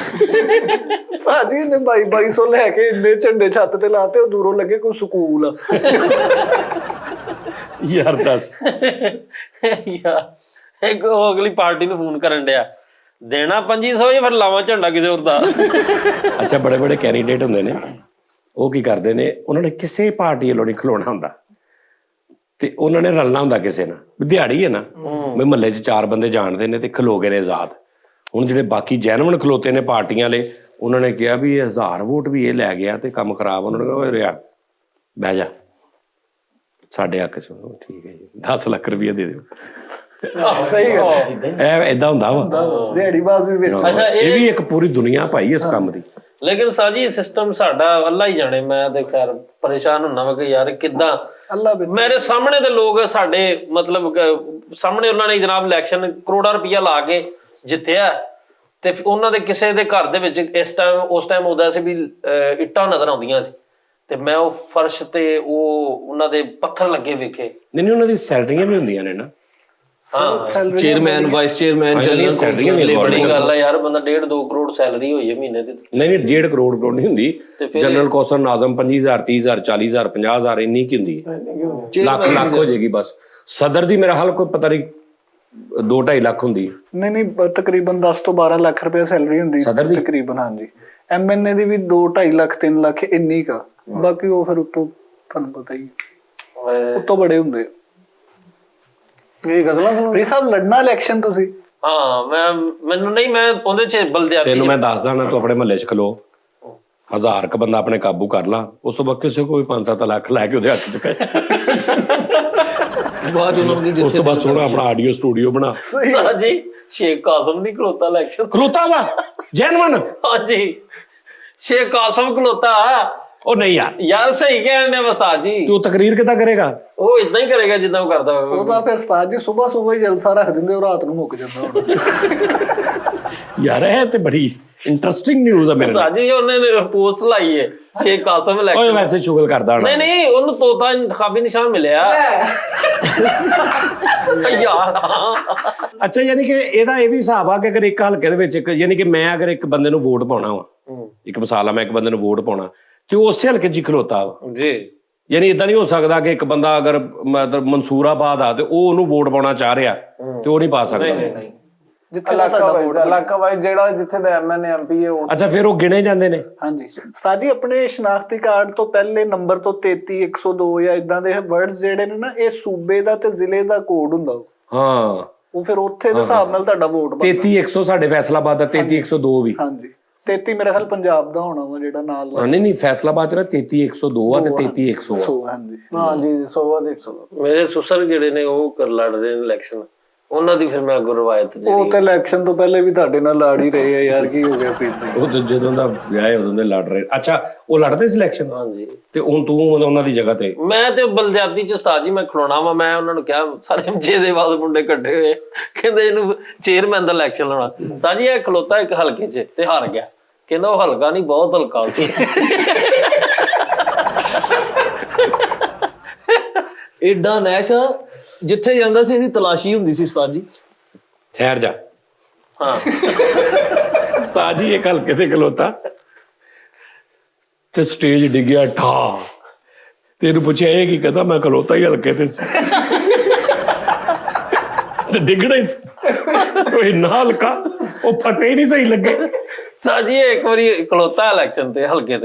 ਸਾਜੀ ਨੇ 2200 ਲੈ ਕੇ ਇੰਨੇ ਝੰਡੇ ਛੱਤ ਤੇ ਲਾਤੇ, ਉਹ ਦੂਰੋਂ ਲੱਗੇ ਕੋਈ ਸਕੂਲ ਆ। ਯਾਰ ਦੱਸ। ਯਾਰ ਇੱਕ ਉਹ ਅਗਲੀ ਪਾਰਟੀ ਨੂੰ ਫੋਨ ਕਰਨ ਡਿਆ, ਦੇਣਾ 2500 ਜਾਂ ਫਿਰ ਲਾਵਾਂ ਝੰਡਾ ਕਿਸੇ ਹੋਰ ਦਾ? ਅੱਛਾ, ਬੜੇ ਬੜੇ ਕੈਂਡੀਡੇਟ ਹੁੰਦੇ ਨੇ, ਉਹ ਕੀ ਕਰਦੇ ਨੇ, ਉਹਨਾਂ ਨੇ ਕਿਸੇ ਪਾਰਟੀ ਵੱਲੋਂ ਨਹੀਂ ਖਲੋਣਾ ਹੁੰਦਾ, ਤੇ ਉਹਨਾਂ ਨੇ ਰਲਣਾ ਹੁੰਦਾ ਕਿਸੇ ਨਾਲ। ਦਿਹਾੜੀ ਹੈ ਨਾ, ਵੀ ਮਹੱਲੇ 'ਚ 4 ਬੰਦੇ ਜਾਣਦੇ ਨੇ ਤੇ ਖਲੋ ਗਏ ਨੇ ਆਜ਼ਾਦ। ਹੁਣ ਜਿਹੜੇ ਬਾਕੀ ਜੈਨੂਇਨ ਖਲੋਤੇ ਨੇ ਪਾਰਟੀਆਂ ਵਾਲੇ, ਉਹਨਾਂ ਨੇ ਕਿਹਾ ਵੀ 1000 ਵੋਟ ਵੀ ਇਹ ਲੈ ਗਿਆ ਤੇ ਕੰਮ ਖਰਾਬ। ਉਹਨਾਂ ਨੇ ਕਿਹਾ ਓਏ ਰਿਆ ਬਹਿ ਜਾ, ਸਾਡੇ ਹੱਕ 'ਚ। ਠੀਕ ਹੈ ਜੀ, 10 ਲੱਖ ਰੁਪਈਆ ਦੇ ਦਿਓ। ਸਹੀ ਗੱਲ ਇਹ ਏਦਾਂ ਹੁੰਦਾ ਵਾ, ਦਿਹਾੜੀਬਾਜ਼ ਵੀ ਵਿੱਚ। ਅੱਛਾ, ਇਹ ਵੀ ਇੱਕ ਪੂਰੀ ਦੁਨੀਆ ਭਾਈ ਇਸ ਕੰਮ ਦੀ। ਲੇਕਿਨ ਸਾਜੀ ਸਿਸਟਮ ਸਾਡਾ ਅੱਲਾ ਹੀ ਜਾਣੇ। ਮੈਂ ਤੇ ਖੈਰ ਪਰੇਸ਼ਾਨ ਹੁੰਨਾ ਵਾ ਕਿ ਯਾਰ ਕਿੱਦਾਂ ਅੱਲਾ ਮੇਰੇ ਸਾਹਮਣੇ ਦੇ ਲੋਕ ਸਾਡੇ ਮਤਲਬ ਸਾਹਮਣੇ ਉਹਨਾਂ ਨੇ ਜਨਾਬ ਇਲੈਕਸ਼ਨ ਕਰੋੜਾਂ ਰੁਪਈਆ ਲਾ ਕੇ ਜਿੱਤਿਆ, ਤੇ ਉਹਨਾਂ ਦੇ ਕਿਸੇ ਦੇ ਘਰ ਦੇ ਵਿੱਚ ਉਸ ਟਾਈਮ ਉਹਦਾ ਸੀ ਵੀ ਇੱਟਾਂ ਨਜ਼ਰ ਆਉਂਦੀਆਂ ਸੀ, ਤੇ ਮੈਂ ਉਹ ਫਰਸ਼ ਤੇ ਉਹ ਉਹਨਾਂ ਦੇ ਪੱਥਰ ਲੱਗੇ ਵੇਖੇ। ਨਹੀਂ ਉਹਨਾਂ ਦੀ ਸੈਲਰੀਆਂ ਵੀ ਹੁੰਦੀਆਂ ਨੇ ਨਾ, ਚੇਅਰਮੈਨ, ਵਾਈਸ ਚੇਅਰਮੈਨ, ਜਨਰਲ ਸੈਲਰੀਆਂ ਨੇ। ਬੜੀ ਗੱਲ ਹੈ ਯਾਰ, ਬੰਦਾ 1.5-2 ਕਰੋੜ ਸੈਲਰੀ ਹੋਈ ਹੈ ਮਹੀਨੇ ਦੀ। ਨਹੀਂ 1.5 ਕਰੋੜ ਨਹੀਂ ਹੁੰਦੀ। ਜਨਰਲ ਕੌਂਸਲ ਨਾਜ਼ਮ 25000 30000 40000 50000 ਇੰਨੀ ਕੀ ਹੁੰਦੀ ਹੈ। ਲੱਖ ਹੋ ਜਾਏਗੀ ਬਸ। ਸਦਰ ਦੀ ਮੇਰਾ ਹਾਲ ਕੋਈ ਪਤਾ ਨਹੀਂ 2-2.5 ਲੱਖ ਹੁੰਦੀ ਹੈ। ਨਹੀਂ ਤਕਰੀਬਨ 10 ਤੋਂ 12 ਲੱਖ ਰੁਪਏ ਸੈਲਰੀ ਹੁੰਦੀ ਸਦਰ ਦੀ ਤਕਰੀਬਨ। ਹਾਂਜੀ, MNA ਦੀ ਵੀ 2-2.5 ਲੱਖ 3 ਲੱਖ ਇੰਨੀ ਕਾ, ਬਾਕੀ ਉਹ ਫਿਰ ਉੱਤੋਂ ਤੁਹਾਨੂੰ ਪਤਾ ਹੀ ਉੱਤੋਂ ਬੜੇ ਹੁੰਦੇ। ਇਹ ਗਜ਼ਲਾਂ ਸੁਣੋ ਪ੍ਰੀ ਸਾਹਿਬ, ਲੜਨਾ ਇਲੈਕਸ਼ਨ ਤੁਸੀਂ? ਹਾਂ, ਮੈਨੂੰ ਨਹੀਂ, ਮੈਂ ਉਹਦੇ ਚ ਬਲਦਿਆਤੀ। ਤੈਨੂੰ ਮੈਂ ਦੱਸਦਾ ਨਾ, ਤੂੰ ਆਪਣੇ ਮਹੱਲੇ 'ਚ ਖਲੋ, 1000 ਕ ਬੰਦਾ ਆਪਣੇ ਕਾਬੂ ਕਰ ਲਾ, ਉਸ ਤੋਂ ਬਾਅਦ ਕਿਸੇ ਕੋਈ 5-7 ਲੱਖ ਲੈ ਕੇ ਉਹਦੇ ਹੱਥ 'ਚ ਪੈ, ਬਾਅਦ ਚ ਉਹਨਾਂ ਨੂੰ ਉਸ ਤੋਂ ਬਾਅਦ ਸੋਹਣਾ ਆਪਣਾ ਆਡੀਓ ਸਟੂਡੀਓ ਬਣਾ। ਹਾਂਜੀ, ਸ਼ੇਖ ਕਾਸਮ ਦੀ ਖਲੋਤਾ ਇਲੈਕਸ਼ਨ। ਖਲੋਤਾ ਵਾ ਜੈਨੂਇਨ? ਹਾਂਜੀ, ਸ਼ੇਖ ਕਾਸਮ ਖਲੋਤਾ। ਉਹ ਨਹੀਂ ਯਾਰ, ਯਾਰ ਸਹੀ ਕਹਿਣ ਨੇ ਉਸਤਾਦ ਜੀ। ਤੂੰ ਤਕਰੀਰ ਕਿੱਦਾਂ ਕਰੇਗਾ? ਉਹ ਇਦਾਂ ਹੀ ਕਰੇਗਾ ਜਿੱਦਾਂ ਉਹ ਕਰਦਾ ਹੋਵੇ। ਉਹਦਾ ਫਿਰ ਉਸਤਾਦ ਜੀ ਸਵੇਰ ਹੀ ਜਲਸਾ ਰੱਖ ਦਿੰਦੇ, ਉਹ ਰਾਤ ਨੂੰ ਮੁੱਕ ਜਾਂਦਾ ਹੁਣ। ਯਾਰ ਇਹ ਤੇ ਬੜੀ ਇੰਟਰਸਟਿੰਗ ਨਿਊਜ਼ ਆ ਮੇਰੇ ਨਾਲ। ਉਸਤਾਦ ਜੀ ਉਹਨੇ ਪੋਸਟ ਲਾਈ ਹੈ ਸ਼ੇਖ ਕਾਸਮ ਓਏ ਇਲੈਕਸ਼ਨ। ਵੈਸੇ ਸ਼ੁਗਲ ਕਰਦਾ ਹੋਣਾ। ਨਹੀਂ ਉਹਨੂੰ ਤੋਤਾ ਇੰਤਖਾਬੀ ਨਿਸ਼ਾਨ ਮਿਲਿਆ ਯਾਰ। ਅੱਛਾ, ਯਾਨੀ ਕਿ ਇਹਦਾ ਇਹ ਵੀ ਹਿਸਾਬ ਆ ਕਿ ਅਗਰ ਇੱਕ ਹਲਕੇ ਦੇ ਵਿੱਚ ਯਾਨੀ ਕਿ ਮੈਂ ਅਗਰ ਇੱਕ ਬੰਦੇ ਨੂੰ ਵੋਟ ਪਾਉਣਾ ਵਾ, ਇੱਕ ਮਿਸਾਲ ਆ, ਮੈਂ ਇੱਕ ਬੰਦੇ ਨੂੰ ਵੋਟ ਪਾਉਣਾ ਤੇ ਉਹ ਉਸੇ ਹਲਕੇ 'ਚ ਖਲੋਤਾ ਵਾ ਜੀ। ਯਾਨੀ ਇਦਾਂ ਨਹੀਂ ਹੋ ਸਕਦਾ ਕਿ ਇੱਕ ਬੰਦਾ ਅਗਰ ਮਤਲਬ ਮਨਸੂਰਾਬਾਦ ਆ ਤੇ ਉਹ ਉਹਨੂੰ ਵੋਟ ਪਾਉਣਾ ਚਾਹ ਰਿਹਾ ਤੇ ਉਹ ਨਹੀਂ ਪਾ ਸਕਦਾ। ਜਿੱਥੇ ਇਲਾਕਾ ਵਾਈਜ਼ ਜਿਹੜਾ ਜਿੱਥੇ ਦਾ MNA MP ਹੈ ਉਹ। ਅੱਛਾ, ਫਿਰ ਉਹ ਗਿਣੇ ਜਾਂਦੇ ਨੇ? ਹਾਂਜੀ ਉਸਤਾਦ ਜੀ, ਆਪਣੇ ਸ਼ਨਾਖਤੀ ਕਾਰਡ ਤੋਂ ਪਹਿਲੇ ਨੰਬਰ ਤੋਂ 33 102 ਜਾਂ ਇਦਾਂ ਦੇ ਵਰਡਸ ਜਿਹੜੇ ਨੇ ਨਾ, ਇਹ ਸੂਬੇ ਦਾ ਤੇ ਜ਼ਿਲ੍ਹੇ ਦਾ ਕੋਡ ਹੁੰਦਾ। ਹਾਂ, ਉਹ ਫਿਰ ਉੱਥੇ ਦੇ ਹਿਸਾਬ ਨਾਲ ਤੁਹਾਡਾ ਵੋਟ ਬਣਦਾ। 33100 ਸਾਡੇ ਫੈਸਲਾਬਾਦ ਦਾ, 33102 ਵੀ। ਹਾਂਜੀ, 33 ਮੇਰੇ ਖਿਆਲ ਪੰਜਾਬ ਦਾ ਹੋਣਾ ਵਾ ਜਿਹੜਾ ਨਾਲ। ਨਹੀਂ ਫੈਸਲਾਬਾਦ 'ਚ ਨਾ 33102 ਆ ਤੇ 33100 ਆ। ਹਾਂਜੀ ਹਾਂਜੀ 100 ਦੇ 100। ਮੇਰੇ ਸੁਸਰ ਜਿਹੜੇ ਨੇ ਉਹ ਲੜਦੇ ਨੇ ਇਲੈਕਸ਼ਨ, ਉਹਨਾਂ ਦੀ ਫਿਰ ਮੈਂ ਅੱਗੋਂ ਰਵਾਇਤ ਉਹ ਤੇ ਇਲੈਕਸ਼ਨ ਤੋਂ ਪਹਿਲੇ ਵੀ ਤੁਹਾਡੇ ਨਾਲ ਲੜ ਹੀ ਰਹੇ ਆ ਯਾਰ, ਕੀ ਹੋ ਗਿਆ ਫਿਰ? ਉਹ ਤੇ ਜਦੋਂ ਦਾ ਵਿਆਹ ਹੈ ਉਦੋਂ ਦੇ ਲੜ ਰਹੇ। ਅੱਛਾ, ਉਹ ਲੜਦੇ ਸਿਲੈਕਸ਼ਨ? ਹਾਂਜੀ। ਤੇ ਹੁਣ ਤੂੰ ਉਹਨਾਂ ਦੀ ਜਗ੍ਹਾ ਤੇ? ਮੈਂ ਤੇ ਬਲਦਿਆਤੀ ਚ ਉਸਤਾਦ ਜੀ ਮੈਂ ਖਲੋਣਾ ਵਾ। ਮੈਂ ਉਹਨਾਂ ਨੂੰ ਕਿਹਾ, ਸਾਰੇ ਦੇ ਬਾਅਦ ਮੁੰਡੇ ਇਕੱਠੇ ਹੋਏ, ਕਹਿੰਦੇ ਇਹਨੂੰ ਚੇਅਰਮੈਨ ਦਾ ਇਲੈਕਸ਼ਨ ਲਾਉਣਾ। ਉਸਤਾਦ ਜੀ ਇਹ ਖਲੋਤਾ ਇੱਕ ਹਲਕੇ 'ਚ ਤੇ ਹਾਰ ਗਿਆ। ਕਹਿੰਦਾ ਉਹ ਹਲਕਾ ਨਹੀਂ, ਬਹੁਤ ਹਲਕਾ ਸੀ। ਏਡਾ ਨੈਸ਼ ਜਿੱਥੇ ਜਾਂਦਾ ਸੀ ਇਹਦੀ ਤਲਾਸ਼ੀ ਹੁੰਦੀ ਸੀ ਉਸਤਾਦ ਜੀ। ਠਹਿਰ ਜਾ। ਹਾਂ ਉਸਤਾਦ ਜੀ ਇੱਕ ਹਲਕੇ ਤੇ ਖਲੋਤਾ ਤੇ ਸਟੇਜ ਡਿੱਗਿਆ ਠਾ, ਤੇ ਇਹਨੂੰ ਪੁੱਛਿਆ ਇਹ ਕੀ ਕਹਿੰਦਾ, ਮੈਂ ਖਲੋਤਾ ਹੀ ਹਲਕੇ ਤੇ ਤੇ ਡਿੱਗਣਾ ਹੀ ਉਹ ਇੰਨਾ ਹਲਕਾ, ਉਹ ਫਟੇ ਹੀ ਨਹੀਂ ਸਹੀ ਲੱਗੇ। ਉਸਤਾਦ ਜੀ ਇੱਕ ਵਾਰੀ ਖਲੋਤਾ ਇਲੈਕਸ਼ਨ ਤੇ ਹਲਕੇ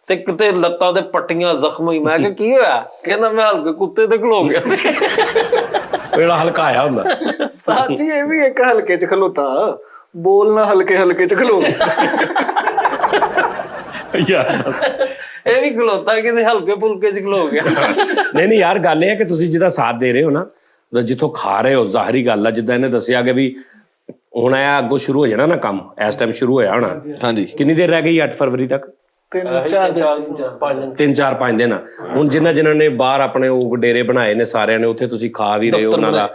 ਤੇ ਕਿਤੇ ਲੱਤਾਂ ਤੇ ਪੱਟੀਆਂ ਜ਼ਖਮੀ। ਮੈਂ ਕਿਹਾ ਕੀ ਹੋਇਆ? ਕਹਿੰਦਾ ਮੈਂ ਹਲਕੇ ਕੁੱਤੇ ਤੇ ਖਲੋ ਗਿਆ। ਜਿਹੜਾ ਹਲਕਾ ਆਇਆ ਹੁੰਦਾ। ਉਸਤਾਦ ਜੀ ਇਹ ਵੀ ਇੱਕ ਹਲਕੇ 'ਚ ਖਲੋਤਾ, ਬੋਲਣਾ ਹਲਕੇ 'ਚ ਖਲੋ ਗਿਆ। ਯਾਰ ਇਹ ਵੀ ਖਲੋਤਾ ਕਿਤੇ ਹਲਕੇ ਫੁਲਕੇ ਚ ਖਲੋ ਗਿਆ। ਨਹੀਂ ਯਾਰ, ਗੱਲ ਇਹ ਹੈ ਕਿ ਤੁਸੀਂ ਜਿਹਦਾ ਸਾਥ ਦੇ ਰਹੇ ਹੋ ਨਾ, ਜਿੱਥੋਂ ਖਾ ਰਹੇ ਹੋ, ਜ਼ਾਹਰੀ ਗੱਲ ਆ, ਜਿੱਦਾਂ ਇਹਨੇ ਦੱਸਿਆ ਕਿ ਵੀ ਹੁਣ ਇਹ ਅੱਗੋਂ ਸ਼ੁਰੂ ਹੋ ਜਾਣਾ ਨਾ ਕੰਮ, ਇਸ ਟਾਈਮ ਸ਼ੁਰੂ ਹੋਇਆ ਹੋਣਾ। ਹਾਂਜੀ ਕਿੰਨੀ ਦੇਰ ਰਹਿ ਗਈ? 8 ਫਰਵਰੀ ਤੱਕ 3-4-5 ਦਿਨ। ਹੁਣ ਜਿਨ੍ਹਾਂ ਨੇ ਬਾਹਰ ਆਪਣੇ ਉਹ ਡੇਰੇ ਬਣਾਏ ਨੇ ਸਾਰਿਆਂ ਨੇ, ਉੱਥੇ ਤੁਸੀਂ ਖਾ ਵੀ ਰਹੇ ਹੋ ਉਹਨਾਂ ਦਾ।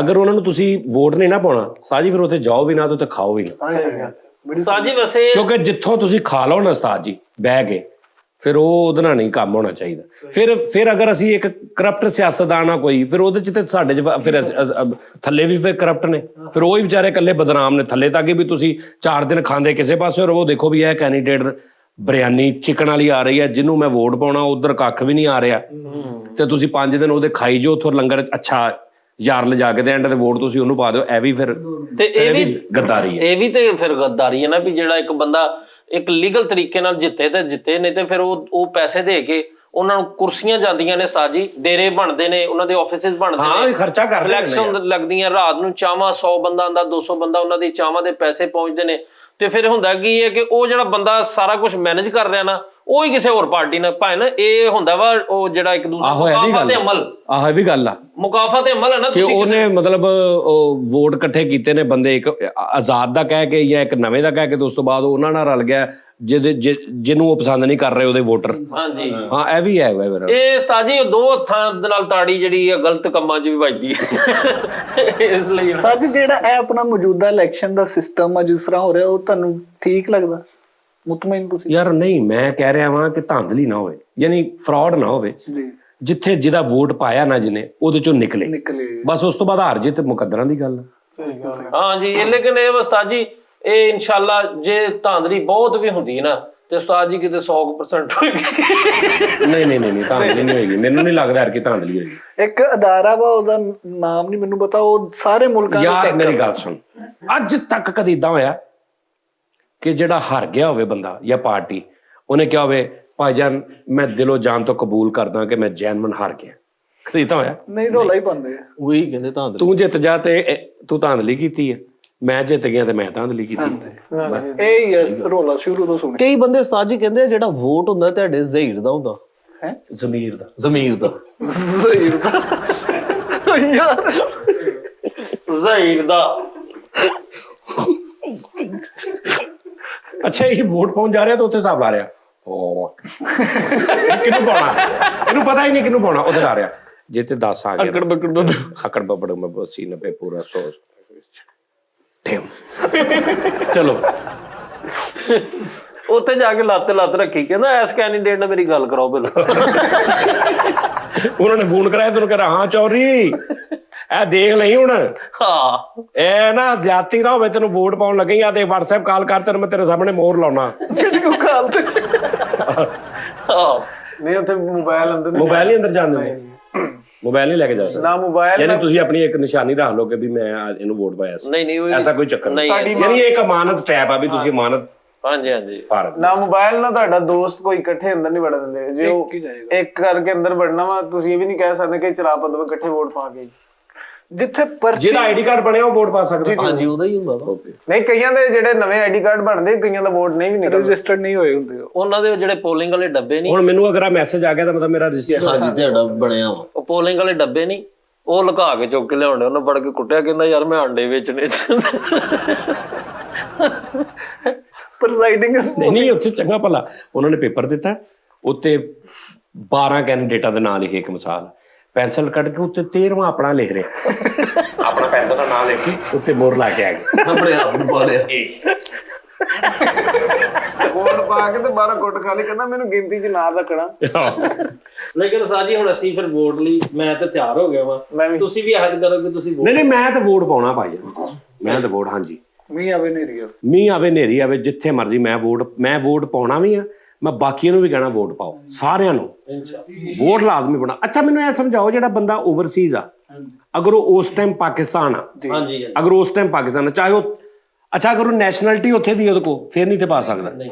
ਅਗਰ ਉਹਨਾਂ ਨੂੰ ਤੁਸੀਂ ਵੋਟ ਨਹੀਂ ਨਾ ਪਾਉਣਾ ਸਾਜੀ, ਫਿਰ ਉੱਥੇ ਜਾਓ ਵੀ ਨਾ ਤੇ ਉੱਥੇ ਖਾਓ ਵੀ ਨਾ। ਸਾਜੀ ਵੈਸੇ ਕਿਉਂਕਿ ਜਿੱਥੋਂ ਤੁਸੀਂ ਖਾ ਲਓ ਨਾ ਉਸਤਾਦ ਜੀ ਬਹਿ ਕੇ, ਫਿਰ ਉਹ ਉਹਦੇ ਨਾਲ ਨਹੀਂ ਕੰਮ ਹੋਣਾ ਚਾਹੀਦਾ। ਫਿਰ ਅਗਰ ਅਸੀਂ ਇੱਕ ਕਰਪਟ ਸਿਆਸਤਦਾਨ ਆ ਕੋਈ, ਫਿਰ ਉਹਦੇ ਚ ਤੇ ਸਾਡੇ ਚ ਫਿਰ ਥੱਲੇ ਵੀ ਫਿਰ ਕਰਪਟ ਨੇ, ਫਿਰ ਉਹ ਹੀ ਵਿਚਾਰੇ ਇਕੱਲੇ ਬਦਨਾਮ ਨੇ ਥੱਲੇ ਤੱਕ ਵੀ ਤੁਸੀਂ 4 ਦਿਨ ਖਾਂਦੇ ਕਿਸੇ ਪਾਸੇ, ਔਰ ਉਹ ਦੇਖੋ ਵੀ ਇਹ ਕੈਂਡੀਡੇਟ ਬਿਰਿਆਨੀ ਚਿਕਨ ਵਾਲੀ ਆ ਰਹੀ ਹੈ, ਜਿਹਨੂੰ ਮੈਂ ਵੋਟ ਪਾਉਣਾ ਉਧਰ ਕੱਖ ਵੀ ਨਹੀਂ ਆ ਰਿਹਾ, ਤੇ ਤੁਸੀਂ 5 ਦਿਨ ਉਹਦੇ ਖਾਈ ਜੋ, ਉੱਥੋਂ ਲੰਗਰ ਅੱਛਾ ਯਾਰ ਲਿਜਾ ਕੇ ਤੇ ਐਂਡ ਤੇ ਵੋਟ ਤੁਸੀਂ ਉਹਨੂੰ ਪਾ ਦਿਓ। ਇਹ ਵੀ ਫਿਰ ਤੇ ਇਹ ਵੀ ਗੱਦਾਰੀ ਹੈ। ਇਹ ਵੀ ਤੇ ਫਿਰ ਗੱਦਾਰੀ ਹੈ ਨਾ, ਵੀ ਜਿਹੜਾ ਇੱਕ ਬੰਦਾ ਇੱਕ ਲੀਗਲ ਤਰੀਕੇ ਨਾਲ ਜਿੱਤੇ ਤੇ ਜਿੱਤੇ, ਨਹੀਂ ਤੇ ਫਿਰ ਉਹ ਪੈਸੇ ਦੇ ਕੇ ਉਹਨਾਂ ਨੂੰ ਕੁਰਸੀਆਂ ਜਾਂਦੀਆਂ ਨੇ ਉਸਤਾਦ ਜੀ, ਡੇਰੇ ਬਣਦੇ ਨੇ, ਉਹਨਾਂ ਦੇ ਆਫਿਸਿਸ ਬਣਦੇ ਹਾਂ, ਨੇ, ਖਰਚਾ ਕਰਦੇ ਨੇ, ਇਲੈਕਸ਼ਨ ਲੱਗਦੀਆਂ, ਰਾਤ ਨੂੰ ਚਾਵਾਂ 100 ਬੰਦਾ ਆਉਂਦਾ, 200 ਬੰਦਾ, ਉਹਨਾਂ ਦੀ ਚਾਵਾਂ ਦੇ ਪੈਸੇ ਪਹੁੰਚਦੇ ਨੇ। ਤੇ ਫਿਰ ਹੁੰਦਾ ਕੀ ਹੈ ਕਿ ਉਹ ਜਿਹੜਾ ਬੰਦਾ ਸਾਰਾ ਕੁਝ ਮੈਨੇਜ ਕਰ ਰਿਹਾ ਨਾ, ਉਹ ਹੀ ਕਿਸੇ ਹੋਰ ਪਾਰਟੀ ਨਾਲ ਭਾਵੇਂ ਨਾ, ਇਹ ਹੁੰਦਾ ਵਾ ਉਹ ਜਿਹੜਾ ਇੱਕ ਦੂਸਰੇ ਮੁਕਾਫਾ ਤੇ ਅਮਲ, ਆਹ ਇਹ ਵੀ ਗੱਲ ਆ ਮੁਕਾਫਾ ਤੇ ਅਮਲ ਹੈ ਨਾ, ਕਿ ਉਹਨੇ ਮਤਲਬ ਵੋਟ ਇਕੱਠੇ ਕੀਤੇ ਨੇ ਬੰਦੇ, ਇੱਕ ਆਜ਼ਾਦ ਦਾ ਕਹਿ ਕੇ ਜਾਂ ਇੱਕ ਨਵੇਂ ਦਾ ਕਹਿ ਕੇ, ਤੇ ਉਸ ਤੋਂ ਬਾਅਦ ਉਹਨਾਂ ਨਾਲ ਰਲ ਗਿਆ ਜਿਹਨੂੰ ਉਹ ਪਸੰਦ ਨਹੀਂ ਕਰ ਰਹੇ ਉਹਦੇ ਵੋਟਰ। ਹਾਂਜੀ ਹਾਂ, ਇਹ ਵੀ ਹੈ ਮੇਰਾ। ਇਹ ਉਸਤਾਦ ਜੀ 2 ਹੱਥਾਂ ਦੇ ਨਾਲ ਤਾੜੀ ਜਿਹੜੀ ਆ ਗਲਤ ਕੰਮਾਂ 'ਚ ਵੀ ਵੱਜਦੀ ਹੈ। ਇਸ ਲਈ ਸੱਚ ਜਿਹੜਾ ਇਹ ਆਪਣਾ ਮੌਜੂਦਾ ਇਲੈਕਸ਼ਨ ਦਾ ਸਿਸਟਮ ਆ ਜਿਸ ਤਰ੍ਹਾਂ ਹੋ ਰਿਹਾ, ਉਹ ਤੁਹਾਨੂੰ ਠੀਕ ਲੱਗਦਾ? ਮੁਤਮਈਨ ਤੁਸੀਂ? ਯਾਰ ਨਹੀਂ, ਮੈਂ ਕਹਿ ਰਿਹਾ ਵਾਂ ਕਿ ਧਾਂਦਲੀ ਨਾ ਹੋਵੇ, ਯਾਨੀ ਫਰਾਡ ਨਾ ਹੋਵੇ। ਜੀ, ਜਿੱਥੇ ਜਿਹਦਾ ਵੋਟ ਪਾਇਆ ਨਾ ਜਿਹਨੇ, ਉਹਦੇ ਚੋਂ ਨਿਕਲੇ ਬਸ। ਉਸ ਤੋਂ ਬਾਅਦ ਹਾਰ ਜਿੱਤ ਮੁਕੱਦਰਾਂ ਦੀ ਗੱਲ ਆ। ਹਾਂ ਜੀ, ਲੇਕਿਨ ਇਹ ਉਸਤਾਦ ਜੀ ਇਹ ਇਨਸ਼ਾਅੱਲਾ ਜੇ ਧਾਂਦਲੀ ਬਹੁਤ ਵੀ ਹੁੰਦੀ ਨਾ, ਤੇ ਉਸਤਾਦ ਜੀ ਕਿਤੇ 100% ਹੋਏਗੀ। ਨਹੀਂ ਧਾਂਦਲੀ ਨਹੀਂ ਹੋਏਗੀ, ਮੈਨੂੰ ਨਹੀਂ ਲੱਗਦਾ ਯਾਰ ਕਿ ਧਾਂਦਲੀ ਹੋਏਗੀ। ਇੱਕ ਅਦਾਰਾ ਵਾ, ਉਹਦਾ ਨਾਮ ਨਹੀਂ ਮੈਨੂੰ ਪਤਾ, ਉਹ ਸਾਰੇ ਮੁਲਕਾਂ ਯਾਰ ਮੇਰੀ ਗੱਲ ਸੁਣ, ਅੱਜ ਤੱਕ ਕਦੀ ਇਦਾਂ ਹੋਇਆ ਕਿ ਜਿਹੜਾ ਹਾਰ ਗਿਆ ਹੋਵੇ ਬੰਦਾ ਜਾਂ ਪਾਰਟੀ, ਉਹਨੇ ਕਿਹਾ ਹੋਵੇ ਭਾਈਜਾਨ ਮੈਂ ਦਿਲੋਂ ਜਾਨ ਤੋਂ ਕਬੂਲ ਕਰਦਾ ਕਿ ਮੈਂ ਜੈਨਮਨ ਹਾਰ ਗਿਆ? ਕਦੀ ਤਾਂ ਹੋਇਆ ਨਹੀਂ? ਰੌਲਾ ਹੀ ਪਾਉਂਦੇ ਆ ਉਹੀ ਕਹਿੰਦੇ ਧਾਂਦਲੀ। ਤੂੰ ਜਿੱਤ ਜਾ ਤੇ ਤੂੰ ਧਾਂਦਲੀ ਕੀਤੀ ਹੈ, ਮੈਂ ਜਿੱਤ ਗਿਆ ਤੇ ਮੈਂ ਧਾਂਦਲੀ ਕੀਤੀ। ਇਹ ਹੀ ਹੈ ਰੌਲਾ ਸ਼ੁਰੂ ਤੋਂ ਸੁਣ। ਕਈ ਬੰਦੇ ਉਸਤਾਦ ਜੀ ਕਹਿੰਦੇ ਆ ਜਿਹੜਾ ਵੋਟ ਹੁੰਦਾ ਤੁਹਾਡੇ ਜ਼ਹੀਰ ਦਾ ਹੁੰਦਾ ਹੈ, ਜ਼ਮੀਰ ਦਾ ਜ਼ਮੀਰ ਦਾ ਯਾਰ ਜ਼ਹੀਰ ਦਾ। ਅੱਛਾ, ਇਹ ਵੋਟ ਪਾਉਣ ਜਾ ਰਿਹਾ ਤਾਂ ਉੱਥੇ ਹਿਸਾਬ ਲਾ ਰਿਹਾ, ਉਹ ਕਿਹਨੂੰ ਪਾਉਣਾ, ਇਹਨੂੰ ਪਤਾ ਹੀ ਨਹੀਂ ਕਿਹਨੂੰ ਪਾਉਣਾ, ਉੱਥੇ ਲਾ ਰਿਹਾ ਜੇ ਤੇ 10 ਆ ਗਿਆ ਅਕੜ ਬੱਬੜ ਮੈਂ 80 90 ਪੂਰਾ 100 ਚਲੋ ਉੱਥੇ ਜਾ ਕੇ ਲੱਤ ਰੱਖੀ, ਕਹਿੰਦਾ ਐਸ ਕੈਂਡੀਡੇਟ ਨਾਲ ਮੇਰੀ ਗੱਲ ਕਰਾਓ ਪਹਿਲਾਂ। ਉਹਨਾਂ ਨੇ ਫੋਨ ਕਰਾਇਆ, ਤੈਨੂੰ ਕਹਿੰਦਾ ਹਾਂ ਚੌਧਰੀ ਇਹ ਦੇਖ ਲਈ ਹੁਣ, ਹਾਂ ਇਹ ਨਾ ਜ਼ਿਆਦਤੀ ਨਾ ਹੋਵੇ, ਤੈਨੂੰ ਵੋਟ ਪਾਉਣ ਲੱਗੇ ਆ ਤੇ WhatsApp ਕਾਲ ਕਰ, ਤੈਨੂੰ ਮੈਂ ਤੇਰੇ ਸਾਹਮਣੇ ਮੋਹਰ ਲਾਉਣਾ। ਨਹੀਂ ਉੱਥੇ ਮੋਬਾਈਲ ਅੰਦਰ ਮੋਬਾਈਲ ਨਹੀਂ ਅੰਦਰ ਜਾਣ ਦਿੰਦੇ, ਮੋਬਾਈਲ ਨਹੀਂ ਲੈ ਕੇ ਜਾ ਸਕਦੇ ਨਾ ਮੋਬਾਈਲ, ਯਾਨੀ ਤੁਸੀਂ ਆਪਣੀ ਇੱਕ ਨਿਸ਼ਾਨੀ ਰੱਖ ਲਓ ਕਿ ਵੀ ਮੈਂ ਇਹਨੂੰ ਵੋਟ ਪਾਇਆ ਸੀ, ਨਹੀਂ ਐਸਾ ਕੋਈ ਚੱਕਰ ਨਹੀਂ। ਨਹੀਂ। ਯਾਨੀ ਇਹ ਇੱਕ ਅਮਾਨਤ ਟੈਪ ਆ ਵੀ ਤੁਸੀਂ ਅਮਾਨਤ ਹਾਂਜੀ ਫਾਰਮ ਨਾ ਮੋਬਾਈਲ ਨਾ ਤੁਹਾਡਾ ਦੋਸਤ ਕੋਈ ਇਕੱਠੇ ਅੰਦਰ ਨਹੀਂ ਵੜ ਦਿੰਦੇ। ਜੇ ਉਹ ਇੱਕ ਕਰਕੇ ਅੰਦਰ ਵੜਨਾ ਵਾ, ਤੁਸੀਂ ਇਹ ਵੀ ਨਹੀਂ ਕਹਿ ਸਕਦੇ ਕਿ ਚਲਾ ਪਦਵੇ ਇਕੱਠੇ ਵੋਟ ਪਾ ਕੇ। ਜਿੱਥੇ ਪਰਚੀ, ਜਿਹਦਾ ਆਈਡੀ ਕਾਰਡ ਬਣਿਆ ਉਹ ਵੋਟ ਪਾ ਸਕਦਾ। ਹਾਂਜੀ ਉਹਦਾ ਹੀ ਹੁੰਦਾ ਵਾ। ਨਹੀਂ, ਕਈਆਂ ਦੇ ਜਿਹੜੇ ਨਵੇਂ ਆਈਡੀ ਕਾਰਡ ਬਣਦੇ, ਕਈਆਂ ਦਾ ਵੋਟ ਨਹੀਂ ਵੀ ਨਿਕਲਦਾ, ਰਜਿਸਟਰਡ ਨਹੀਂ ਹੋਏ ਹੁੰਦੇ। ਉਹਨਾਂ ਦੇ ਜਿਹੜੇ ਪੋਲਿੰਗ ਵਾਲੇ ਡੱਬੇ ਨਹੀਂ, ਹੁਣ ਮੈਨੂੰ ਅਗਰ ਆ ਮੈਸੇਜ ਆ ਗਿਆ ਤਾਂ ਮਤਲਬ ਮੇਰਾ ਰਜਿਸਟਰ। ਹਾਂਜੀ ਤੁਹਾਡਾ ਬਣਿਆ ਵਾ। ਉਹ ਪੋਲਿੰਗ ਵਾਲੇ ਡੱਬੇ ਨਹੀਂ, ਉਹ ਲੁਕਾ ਕੇ ਚੁੱਕ ਕੇ ਲਿਆਉਂਦੇ, ਉਹਨੇ ਫੜ ਕੇ ਕੁੱਟਿਆ, ਕਹਿੰਦਾ ਯਾਰ ਮੈਂ ਅੰਡੇ ਵੇਚਣੇ। ਪ੍ਰੈਜ਼ਾਈਡਿੰਗ ਨਹੀਂ ਉੱਥੇ ਚੰਗਾ ਭਲਾ ਉਹਨਾਂ ਨੇ ਪੇਪਰ ਦਿੱਤਾ, ਉੱਤੇ 12 ਕੈਂਡੀਡੇਟਾਂ ਦੇ ਨਾਂ ਲਿਖੇ, ਇੱਕ ਮਿਸਾਲ ਪੈਨਸਲ ਕੱਢ ਕੇ ਉੱਤੇ 13ਵਾਂ ਆਪਣਾ ਲਿਖ ਰਿਹਾ, ਆਪਣਾ ਪੈਨਸਲ ਦਾ ਨਾਂ ਲਿਖ ਕੇ ਉੱਤੇ ਮੋਹਰ ਲਾ ਕੇ ਆ ਗਏ, ਆਪਣੇ ਆਪ ਨੂੰ ਪਾ ਲਿਆ। ਵੋਟ ਪਾ ਕੇ ਤੇ 12 ਕੁੱਟ ਖਾ ਲਈ, ਕਹਿੰਦਾ ਮੈਨੂੰ ਗਿਣਤੀ 'ਚ ਨਾ ਰੱਖਣਾ। ਲੇਕਿਨ ਸਾਜੀ ਹੁਣ ਅਸੀਂ ਫਿਰ ਵੋਟ ਲਈ ਮੈਂ ਤਾਂ ਤਿਆਰ ਹੋ ਗਿਆ ਵਾਂ, ਤੁਸੀਂ ਵੀ ਅਹਿਦ ਕਰੋ ਕਿ ਤੁਸੀਂ ਨਹੀਂ ਮੈਂ ਤਾਂ ਵੋਟ ਪਾਉਣਾ ਭਾਈ, ਮੈਂ ਤਾਂ ਵੋਟ, ਹਾਂਜੀ ਮੀਂਹ ਆਵੇ ਨੇਰੀ ਆਵੇ, ਮੀਂਹ ਆਵੇ ਨੇਰੀ ਆਵੇ, ਜਿੱਥੇ ਮਰਜ਼ੀ ਮੈਂ ਵੋਟ ਪਾਉਣਾ ਵੀ ਆ। ਮੈਂ ਬਾਕੀਆਂ ਨੂੰ ਵੀ ਕਹਿਣਾ ਵੋਟ ਪਾਓ, ਸਾਰਿਆਂ ਨੂੰ ਵੋਟ ਲਾਜ਼ਮੀ ਪਾਉਣਾ। ਅੱਛਾ ਮੈਨੂੰ ਇਹ ਸਮਝਾਓ, ਜਿਹੜਾ ਬੰਦਾ ਓਵਰਸੀਜ਼ ਆ, ਅਗਰ ਉਹ ਉਸ ਟਾਈਮ ਪਾਕਿਸਤਾਨ ਆ, ਹਾਂਜੀ ਅਗਰ ਉਸ ਟਾਈਮ ਪਾਕਿਸਤਾਨ ਆ, ਚਾਹੇ ਉਹ ਅੱਛਾ ਅਗਰ ਉਹ ਨੈਸ਼ਨੈਲਿਟੀ ਉੱਥੇ ਦੀ ਉਹਦੇ ਕੋਲ, ਫਿਰ ਨਹੀਂ ਤੇ ਪਾ ਸਕਦਾ। ਨਹੀਂ,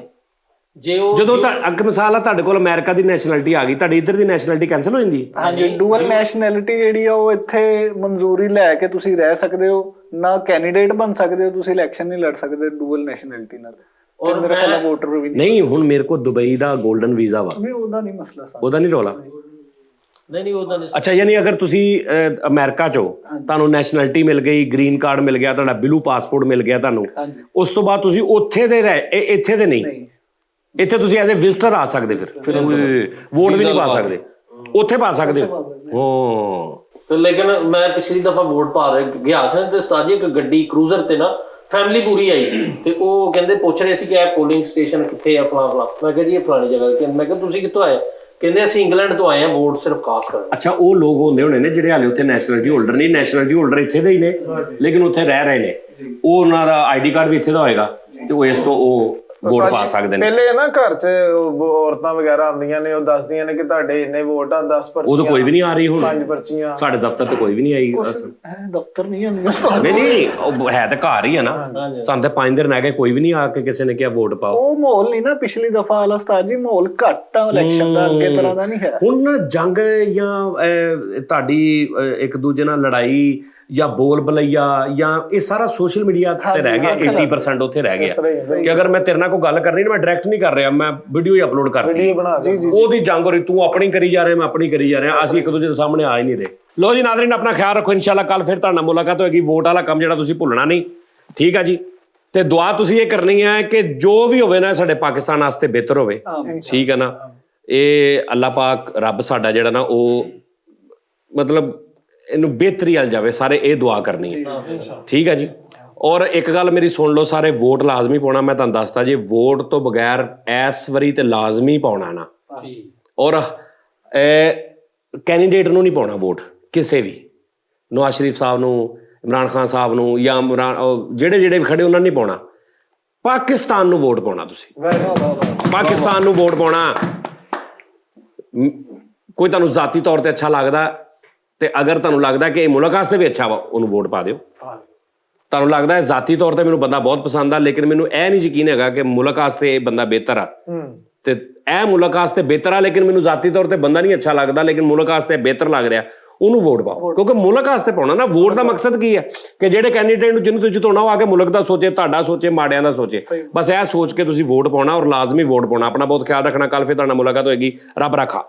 ਜੇ ਉਹ ਜਦੋਂ ਅੱਗੇ ਮਿਸਾਲ ਆ ਤੁਹਾਡੇ ਕੋਲ ਅਮਰੀਕਾ ਦੀ ਨੈਸ਼ਨੈਲਿਟੀ ਆ ਗਈ, ਤੁਹਾਡੀ ਇੱਧਰ ਦੀ ਨੈਸ਼ਨੈਲਿਟੀ ਕੈਂਸਲ ਹੋ ਜਾਂਦੀ ਹੈ। ਹਾਂਜੀ, ਡੂਅਲ ਨੈਸ਼ਨੈਲਿਟੀ ਜਿਹੜੀ ਆ ਉਹ ਇੱਥੇ ਮਨਜ਼ੂਰੀ ਲੈ ਕੇ ਤੁਸੀਂ ਰਹਿ ਸਕਦੇ ਹੋ, ਨਾ ਕੈਂਡੀਡੇਟ ਬਣ ਸਕਦੇ ਹੋ, ਤੁਸੀਂ ਇਲੈਕਸ਼ਨ ਨਹੀਂ ਲੜ ਸਕਦੇ ਡੂਅਲ ਨੈਸ਼ਨੈਲਿਟੀ ਨਾਲ। ਤੇ ਮੇਰਾ ਪਹਿਲਾ ਵੋਟਰ ਵੀ ਨਹੀਂ ਹੁਣ ਮੇਰੇ ਕੋਲ ਦੁਬਈ ਦਾ 골ਡਨ ਵੀਜ਼ਾ ਵਾ, ਨਹੀਂ, ਉਹਦਾ ਨਹੀਂ ਮਸਲਾ ਸਾਹਿਬ। ਉਹਦਾ ਨਹੀਂ ਰੌਲਾ। ਨਹੀਂ ਉਹਦਾ ਨਹੀਂ। ਅੱਛਾ, ਯਾਨੀ ਅਗਰ ਤੁਸੀਂ ਅਮਰੀਕਾ ਚੋਂ ਤੁਹਾਨੂੰ ਨੈਸ਼ਨੈਲਿਟੀ ਮਿਲ ਗਈ, ਗ੍ਰੀਨ ਕਾਰਡ ਮਿਲ ਗਿਆ, ਤੁਹਾਡਾ ਬਲੂ ਪਾਸਪੋਰਟ ਮਿਲ ਗਿਆ ਤੁਹਾਨੂੰ, ਉਸ ਤੋਂ ਬਾਅਦ ਤੁਸੀਂ ਉੱਥੇ ਦੇ ਇੱਥੇ ਦੇ ਨਹੀਂ, ਇੱਥੇ ਤੁਸੀਂ ਐਜ਼ ਅ ਵਿਜ਼ਟਰ ਆ ਸਕਦੇ, ਫਿਰ ਵੋਟ ਵੀ ਨਹੀਂ ਪਾ ਸਕਦੇ, ਉੱਥੇ ਪਾ ਸਕਦੇ ਹੋ। ਤੇ ਲੇਕਿਨ ਮੈਂ ਪਿਛਲੀ ਦਫਾ ਵੋਟ ਪਾ ਗਿਆ ਸੀ ਤੇ ਉਸਤਾਦ ਜੀ ਇੱਕ ਗੱਡੀ ਕਰੂਜ਼ਰ ਤੇ ਨਾ ਫੈਮਿਲੀ ਪੂਰੀ ਆਈ ਸੀ ਤੇ ਉਹ ਕਹਿੰਦੇ ਪੁੱਛ ਰਹੇ ਸੀ ਕਿ ਇਹ ਪੋਲਿੰਗ ਸਟੇਸ਼ਨ ਕਿੱਥੇ ਆ, ਫਲਾਣਾ। ਮੈਂ ਕਿਹਾ ਜੀ ਇਹ ਫਲਾਣੀ ਜਗ੍ਹਾ ਤੇ। ਮੈਂ ਕਿਹਾ ਤੁਸੀਂ ਕਿੱਥੋਂ ਆਏ? ਕਹਿੰਦੇ ਅਸੀਂ ਇੰਗਲੈਂਡ ਤੋਂ ਆਏ ਆ ਵੋਟ ਸਿਰਫ ਕਾਸਟ ਕਰਨ। ਅੱਛਾ, ਉਹ ਲੋਕ ਹੁੰਦੇ ਹੋਣੇ ਨੇ ਜਿਹੜੇ ਹਾਲੇ ਉੱਥੇ ਨੈਸ਼ਨਲਿਟੀ ਹੋਲਡਰ ਨਹੀਂ, ਨੈਸ਼ਨਲਿਟੀ ਹੋਲਡਰ ਇੱਥੇ ਦੇ ਹੀ ਨੇ ਲੇਕਿਨ ਉੱਥੇ ਰਹਿ ਰਹੇ ਨੇ, ਉਹ ਉਹਨਾਂ ਦਾ ਆਈਡੀ ਕਾਰਡ ਵੀ ਇੱਥੇ ਦਾ ਹੋਏਗਾ ਤੇ ਉਹ ਇਸ ਤੋਂ ਉਹ ਵੋਟ ਪਾ ਸਕਦੇ ਨੇ। ਪਹਿਲੇ ਨਾ ਘਰ 'ਚ ਔਰਤਾਂ ਵਗੈਰਾ ਆਉਂਦੀਆਂ ਨੇ, ਉਹ ਦੱਸਦੀਆਂ ਨੇ ਕਿ ਤੁਹਾਡੇ ਇੰਨੇ ਵੋਟ ਆ, 10 ਪਰਚੀਆਂ, ਉਹ ਤਾਂ ਕੋਈ ਵੀ ਨਹੀਂ ਆ ਰਹੀ ਹੁਣ, 5 ਪਰਚੀਆਂ। ਸਾਡੇ ਦਫ਼ਤਰ ਤੇ ਕੋਈ ਵੀ ਨਹੀਂ ਆਈ। ਦਫ਼ਤਰ ਨਹੀਂ ਆਉਂਦੇ ਨਹੀਂ ਉਹ ਹੈ ਤਾਂ ਘਰ ਹੀ ਆ ਨਾ, ਸਾਨੂੰ ਤਾਂ 5 ਦਿਨ ਰਹਿ ਗਏ, ਕੋਈ ਵੀ ਨਹੀਂ ਆ ਕੇ ਕਿਸੇ ਨੇ ਕਿਹਾ ਵੋਟ ਪਾਓ। ਉਹ ਮਾਹੌਲ ਨਹੀਂ ਨਾ ਪਿਛਲੀ ਦਫਾ ਵਾਲਾ ਉਸਤਾਦ ਜੀ, ਮਾਹੌਲ ਘੱਟ ਆ ਇਲੈਕਸ਼ਨ ਦਾ, ਅੱਗੇ ਤਰ੍ਹਾਂ ਦਾ ਨਹੀਂ ਹੈ ਹੁਣ। ਜੰਗ ਜਾਂ ਤੁਹਾਡੀ ਇੱਕ ਦੂਜੇ ਨਾਲ ਲੜਾਈ ਜਾਂ ਬੋਲ ਬਲਈਆ ਜਾਂ ਇਹ ਸਾਰਾ ਸੋਸ਼ਲ ਮੀਡੀਆ ਤੇ ਰਹਿ ਗਿਆ, 80% ਉੱਥੇ ਰਹਿ ਗਿਆ ਕਿ ਅਗਰ ਮੈਂ ਤੇਰੇ ਨਾਲ ਕੋਈ ਗੱਲ ਕਰਨੀ ਨਾ, ਮੈਂ ਡਾਇਰੈਕਟ ਨਹੀਂ ਕਰ ਰਿਹਾ, ਮੈਂ ਵੀਡੀਓ ਹੀ ਅਪਲੋਡ ਕਰਦੀ, ਉਹਦੀ ਜੰਗ ਹੋ ਰਹੀ, ਤੂੰ ਆਪਣੀ ਕਰੀ ਜਾ ਰਿਹਾ, ਮੈਂ ਆਪਣੀ ਕਰੀ ਜਾ ਰਿਹਾ, ਅਸੀਂ ਇੱਕ ਦੂਜੇ ਦੇ ਸਾਹਮਣੇ ਆ ਹੀ ਨਹੀਂ ਰਹੇ। ਲੋ ਜੀ ਨਾਜ਼ਰੀਨ, ਆਪਣਾ ਖਿਆਲ ਰੱਖੋ, ਇਨਸ਼ਾਅੱਲਾ ਕੱਲ ਫਿਰ ਤੁਹਾਡੇ ਨਾਲ ਮੁਲਾਕਾਤ ਹੋਏਗੀ। ਵੋਟ ਵਾਲਾ ਕੰਮ ਜਿਹੜਾ ਤੁਸੀਂ ਭੁੱਲਣਾ ਨਹੀਂ, ਠੀਕ ਆ ਜੀ। ਤੇ ਦੁਆ ਤੁਸੀਂ ਇਹ ਕਰਨੀ ਹੈ ਕਿ ਜੋ ਵੀ ਹੋਵੇ ਨਾ ਸਾਡੇ ਪਾਕਿਸਤਾਨ ਵਾਸਤੇ ਬਿਹਤਰ ਹੋਵੇ, ਠੀਕ ਹੈ ਨਾ। ਇਹ ਅੱਲਾਹ ਪਾਕ ਰੱਬ ਸਾਡਾ ਜਿਹੜਾ ਨਾ ਉਹ ਮਤਲਬ ਇਹਨੂੰ ਬਿਹਤਰੀ ਵੱਲ ਜਾਵੇ, ਸਾਰੇ ਇਹ ਦੁਆ ਕਰਨੀ ਹੈ, ਠੀਕ ਹੈ ਜੀ। ਔਰ ਇੱਕ ਗੱਲ ਮੇਰੀ ਸੁਣ ਲਓ ਸਾਰੇ, ਵੋਟ ਲਾਜ਼ਮੀ ਪਾਉਣਾ। ਮੈਂ ਤੁਹਾਨੂੰ ਦੱਸਦਾ ਜੀ, ਵੋਟ ਤੋਂ ਬਗੈਰ ਇਸ ਵਾਰੀ ਤੇ ਲਾਜ਼ਮੀ ਪਾਉਣਾ ਨਾ, ਔਰ ਕੈਂਡੀਡੇਟ ਨੂੰ ਨਹੀਂ ਪਾਉਣਾ ਵੋਟ, ਕਿਸੇ ਵੀ, ਨਵਾਜ਼ ਸ਼ਰੀਫ ਸਾਹਿਬ ਨੂੰ, ਇਮਰਾਨ ਖਾਨ ਸਾਹਿਬ ਨੂੰ, ਜਾਂ ਜਿਹੜੇ ਵੀ ਖੜੇ ਉਹਨਾਂ ਨੂੰ ਨਹੀਂ ਪਾਉਣਾ। ਪਾਕਿਸਤਾਨ ਨੂੰ ਵੋਟ ਪਾਉਣਾ ਤੁਸੀਂ, ਪਾਕਿਸਤਾਨ ਨੂੰ ਵੋਟ ਪਾਉਣਾ। ਕੋਈ ਤੁਹਾਨੂੰ ਜ਼ਾਤੀ ਤੌਰ ਤੇ ਅੱਛਾ ਲੱਗਦਾ ਤੇ ਅਗਰ ਤੁਹਾਨੂੰ ਲੱਗਦਾ ਕਿ ਇਹ ਮੁਲਕ ਵਾਸਤੇ ਵੀ ਅੱਛਾ ਵਾ, ਉਹਨੂੰ ਵੋਟ ਪਾ ਦਿਓ। ਤੁਹਾਨੂੰ ਲੱਗਦਾ ਹੈ ਜ਼ਾਤੀ ਤੌਰ ਤੇ ਮੈਨੂੰ ਬੰਦਾ ਬਹੁਤ ਪਸੰਦ ਆ ਲੇਕਿਨ ਮੈਨੂੰ ਇਹ ਨਹੀਂ ਯਕੀਨ ਹੈਗਾ ਕਿ ਮੁਲਕ ਵਾਸਤੇ ਇਹ ਬੰਦਾ ਬਿਹਤਰ ਆ, ਤੇ ਇਹ ਮੁਲਕ ਵਾਸਤੇ ਬਿਹਤਰ ਆ ਲੇਕਿਨ ਮੈਨੂੰ ਜ਼ਾਤੀ ਤੌਰ ਤੇ ਬੰਦਾ ਨਹੀਂ ਅੱਛਾ ਲੱਗਦਾ ਲੇਕਿਨ ਮੁਲਕ ਵਾਸਤੇ ਬਿਹਤਰ ਲੱਗ ਰਿਹਾ, ਉਹਨੂੰ ਵੋਟ ਪਾਓ। ਕਿਉਂਕਿ ਮੁਲਕ ਵਾਸਤੇ ਪਾਉਣਾ ਨਾ। ਵੋਟ ਦਾ ਮਕਸਦ ਕੀ ਹੈ ਕਿ ਜਿਹੜੇ ਕੈਂਡੀਡੇਟ ਨੂੰ ਜਿਹਨੂੰ ਤੁਸੀਂ ਜਿਤਾਉਣਾ ਉਹ ਆ ਕੇ ਮੁਲਕ ਦਾ ਸੋਚੇ, ਤੁਹਾਡਾ ਸੋਚੇ, ਮਾੜਿਆਂ ਦਾ ਸੋਚੇ। ਬਸ ਇਹ ਸੋਚ ਕੇ ਤੁਸੀਂ ਵੋਟ ਪਾਉਣਾ ਔਰ ਲਾਜ਼ਮੀ ਵੋਟ ਪਾਉਣਾ। ਆਪਣਾ ਬਹੁਤ ਖਿਆਲ ਰੱਖਣਾ। ਕੱਲ ਫਿਰ ਤੁਹਾਡਾ ਮੁਲਾਕਾਤ ਹੋਏਗੀ। ਰੱਬ ਰੱਖਾ।